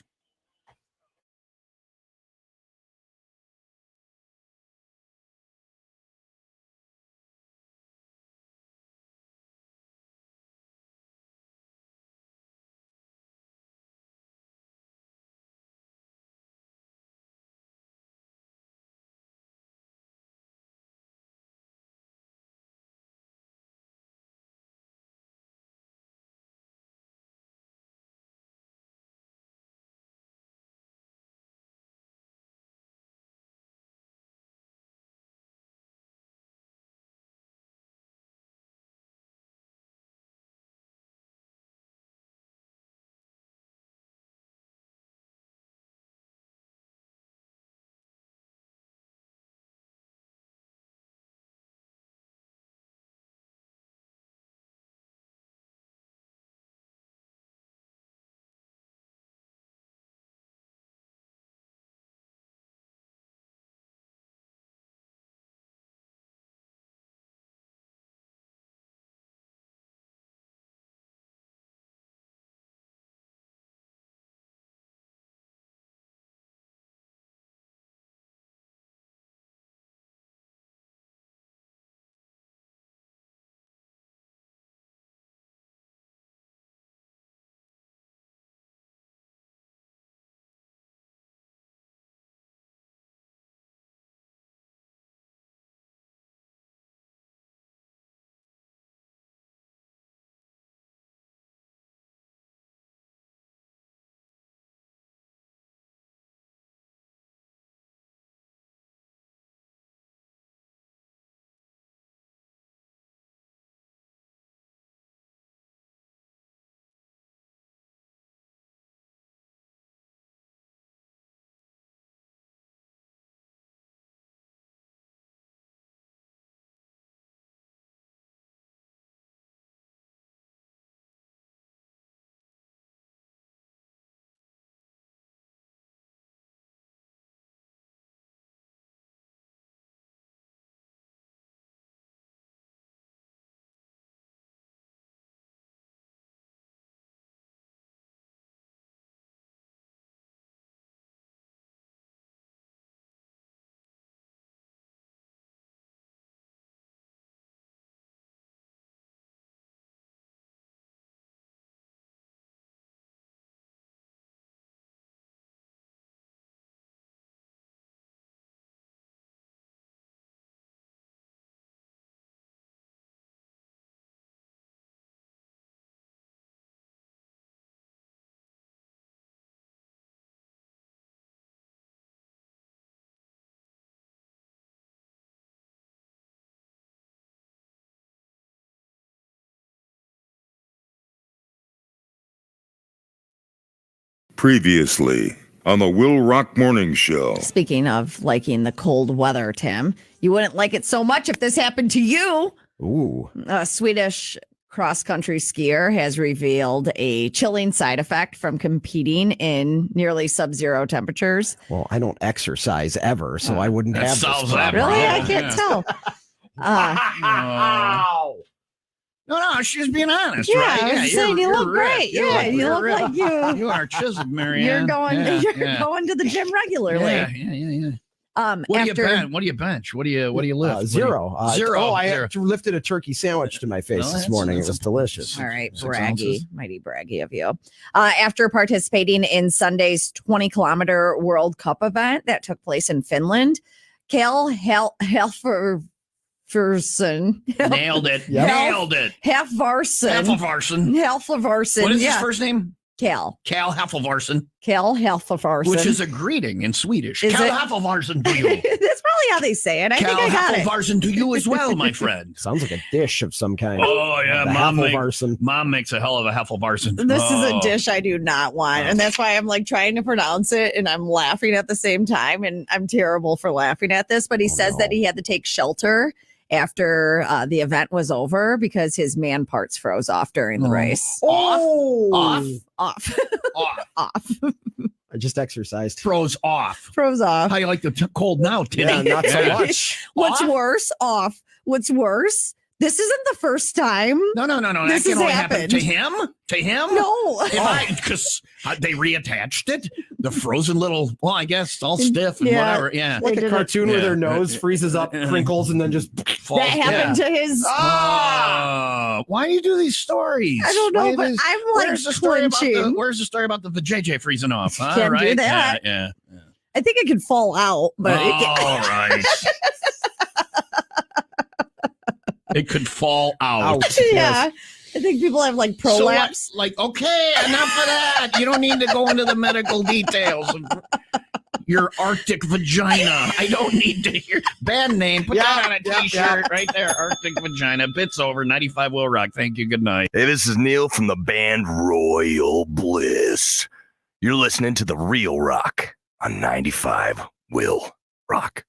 Previously on the Will Rock Morning Show. Speaking of liking the cold weather, Tim, you wouldn't like it so much if this happened to you. Ooh. A Swedish cross-country skier has revealed a chilling side effect from competing in nearly sub-zero temperatures. Well, I don't exercise ever, so I wouldn't that have this solves that problem. Really? problem. I can't tell. Wow. No, she's being honest, Yeah, right? I was saying you look ripped. great. Yeah, you look like you. You are chiseled, Marianne. You're going to the gym regularly. Yeah. What do you bench? What do you bench? What do you lift? Zero. Zero. I lifted a turkey sandwich to my face Well, this morning. It was delicious. All right, 6 braggy, ounces. mighty braggy of you. After participating in Sunday's 20-kilometer World Cup event that took place in Finland, Kale Helferson Nailed it. Yep. Nailed it. Halfvarsson. Halfvarsson. What is his first name? Cal. Cal Halfvarsson, Cal Halfvarsson. which is a greeting in Swedish. Is Cal it? Halfvarsson to you. That's probably how they say it. I Cal think I got it. Halfvarsson to you as well, my friend. Sounds like a dish of some kind. Oh, yeah. The Heffelvarsen. Mom makes a hell of a Heffelvarsson. This is a Oh. dish I do not want. And that's why I'm like trying to pronounce it and I'm laughing at the same time. And I'm terrible for laughing at this. But he says that he had to take shelter after the event was over because his man parts froze off during the race. Off? Off. Off. I just exercised. Froze off. Froze off. How you like the cold now, Titty? Yeah, not so much. What's Off? worse? Off. What's worse? This isn't the first time. No. This That can has only happen happened. to him? To him? No. Because they reattached it. The frozen little, well, I guess all stiff and Yeah. whatever. Yeah. Like They a did it. cartoon where Yeah. their nose freezes up, crinkles, and then just Falls That happened down. to his. Why do you do these stories? I don't know, Why but these- I'm like where's the story about clenching. where's the story about the JJ freezing off? Huh? Can't do Right? that. Yeah. I think it could fall out, but All right. It could fall out. yeah. I think people have like prolapse. So what, okay, enough of that. You don't need to go into the medical details of your Arctic vagina. I don't need to hear. Band name. Put that on a t-shirt right there. Arctic vagina. Bits over. 95 Will Rock. Thank you. Good night. Hey, this is Neil from the band Royal Bliss. You're listening to the Real Rock on 95 Will Rock.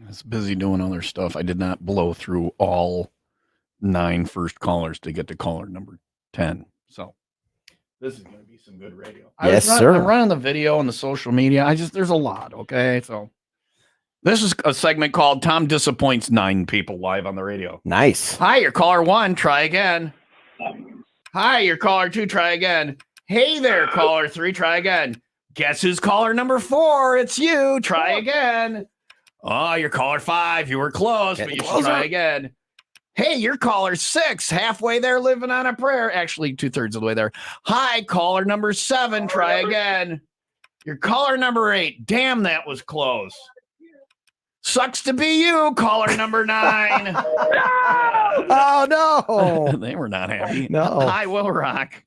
I was busy doing other stuff. I did not blow through all 9 first callers to get to caller number 10. So this is going to be some good radio. Yes, sir. I'm running the video on the social media. There's a lot. Okay. So this is a segment called Tom Disappoints 9 People live on the radio. Nice. Hi, you're caller 1. Try again. Hi, you're caller 2. Try again. Hey there, caller 3. Try again. Guess who's caller number 4? It's you. Try again. Oh, you're caller 5. You were close, but you should try again. Hey, you're caller 6. Halfway there, living on a prayer. Actually, 2/3 of the way there. Hi, caller number 7. Try again. You're caller number 8. Damn, that was close. Sucks to be you, caller number 9. Oh, no. They were not happy. No. Hi, Will Rock.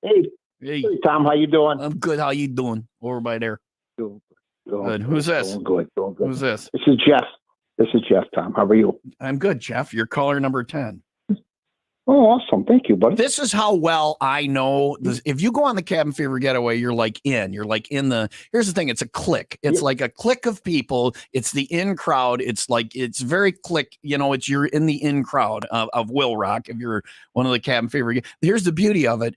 Hey, Tom, how you doing? I'm good. How you doing? Over by there. Good. Who's this? Doing good. Who's this? This is Jeff, Tom. How are you? I'm good, Jeff. You're caller number 10. Oh, awesome. Thank you, buddy. This is how well I know this. If you go on the Cabin Fever Getaway, you're like in the, here's the thing. It's a clique. It's like a clique of people. It's the in crowd. It's very clique. You're in the in crowd of Will Rock. If you're one of the Cabin Fever, here's the beauty of it.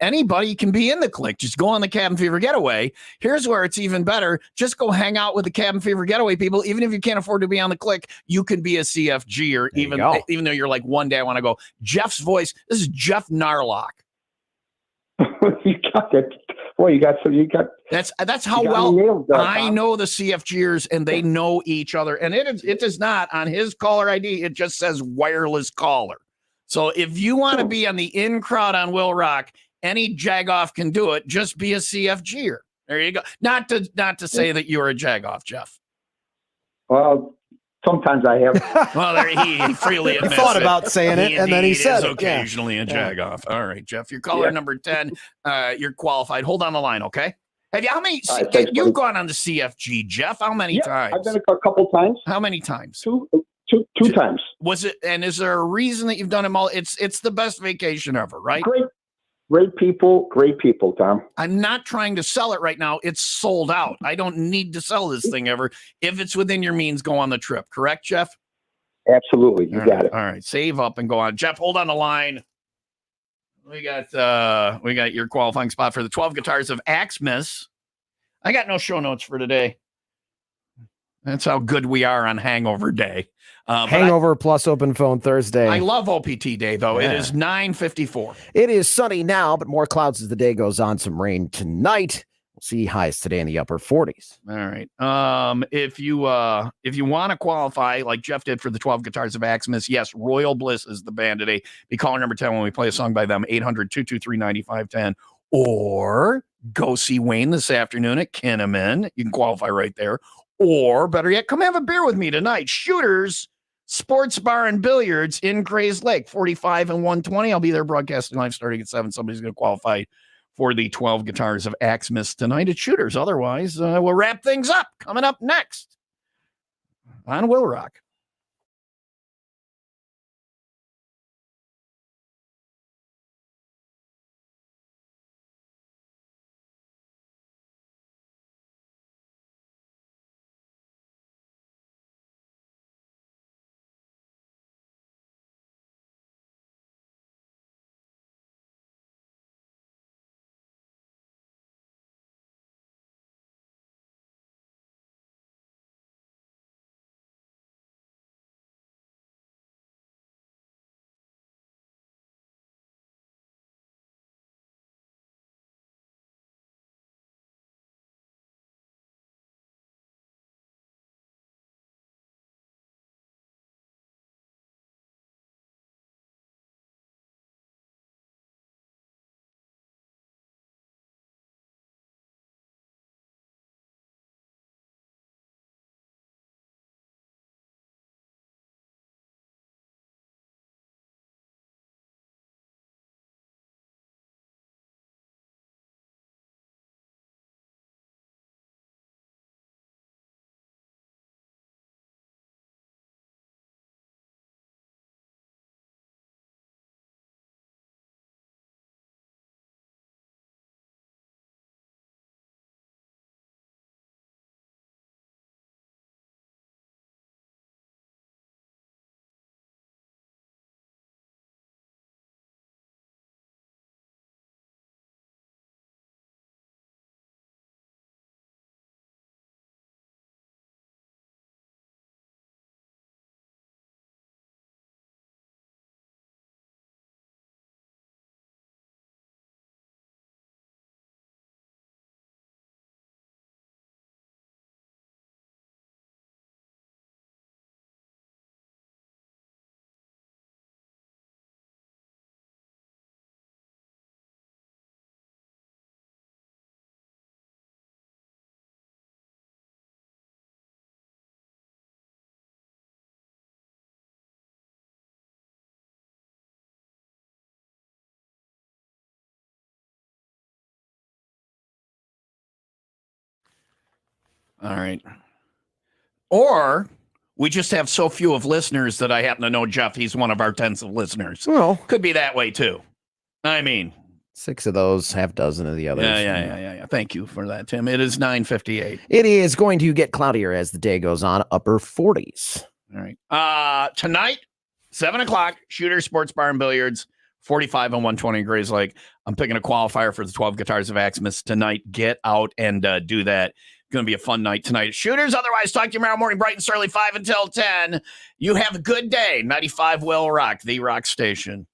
Anybody can be in the clique. Just go on the Cabin Fever Getaway. Here's where it's even better. Just go hang out with the Cabin Fever Getaway people. Even if you can't afford to be on the clique, you can be a CFG, or even though you're like, one day I want to go. Jeff's voice. This is Jeff Narlock. You got that. Boy, you got. That's how well I know the CFGers, and they know each other. And it is not on his caller ID. It just says wireless caller. So if you want to be on the in crowd on Will Rock, any jagoff can do it. Just be a CFGer. There you go. Not to say that you're a jagoff, Jeff. Well, sometimes I have. Well, he freely admits He thought about saying it, and then he said it. Occasionally a jagoff. All right, Jeff, you're caller number 10. You're qualified. Hold on the line, okay? How many? You've gone on the CFG, Jeff. How many times? I've been a couple times. How many times? Two times. Was it? And is there a reason that you've done them all? It's the best vacation ever, right? Great people, Tom. I'm not trying to sell it right now. It's sold out. I don't need to sell this thing ever. If it's within your means, go on the trip. Correct, Jeff? Absolutely. You got it. All right. Save up and go on. Jeff, hold on the line. We got your qualifying spot for the 12 guitars of Axmis. I got no show notes for today. That's how good we are on Hangover Day. Hangover plus open phone Thursday. I love OPT Day, though. Yeah. It is 9:54. It is sunny now, but more clouds as the day goes on. Some rain tonight. We'll see highs today in the upper 40s. All right. If you want to qualify, like Jeff did for the 12 guitars of Axmis, yes, Royal Bliss is the band today. Be caller number 10 when we play a song by them, 800-223-9510. Or go see Wayne this afternoon at Kinnaman. You can qualify right there. Or better yet, come have a beer with me tonight. Shooters Sports Bar and Billiards in Grays Lake, 45 and 120. I'll be there broadcasting live starting at 7. Somebody's going to qualify for the 12 guitars of Axmis tonight at Shooters. Otherwise, we'll wrap things up. Coming up next on Will Rock. All right. Or we just have so few of listeners that I happen to know Jeff. He's one of our tens of listeners. Well, could be that way too. I mean, 6 of those, half dozen of the others. Yeah. Thank you for that, Tim. It is 9:58. It is going to get cloudier as the day goes on, upper 40s. All right. Tonight, 7:00, Shooter Sports Bar and Billiards, 45 and 120 Grays Lake. I'm picking a qualifier for the 12 Guitars of Maximus tonight. Get out and do that. Going to be a fun night tonight. Shooters, otherwise, talk to you tomorrow morning, bright and early, 5 until 10. You have a good day. 95 WIIL Rock, the rock station.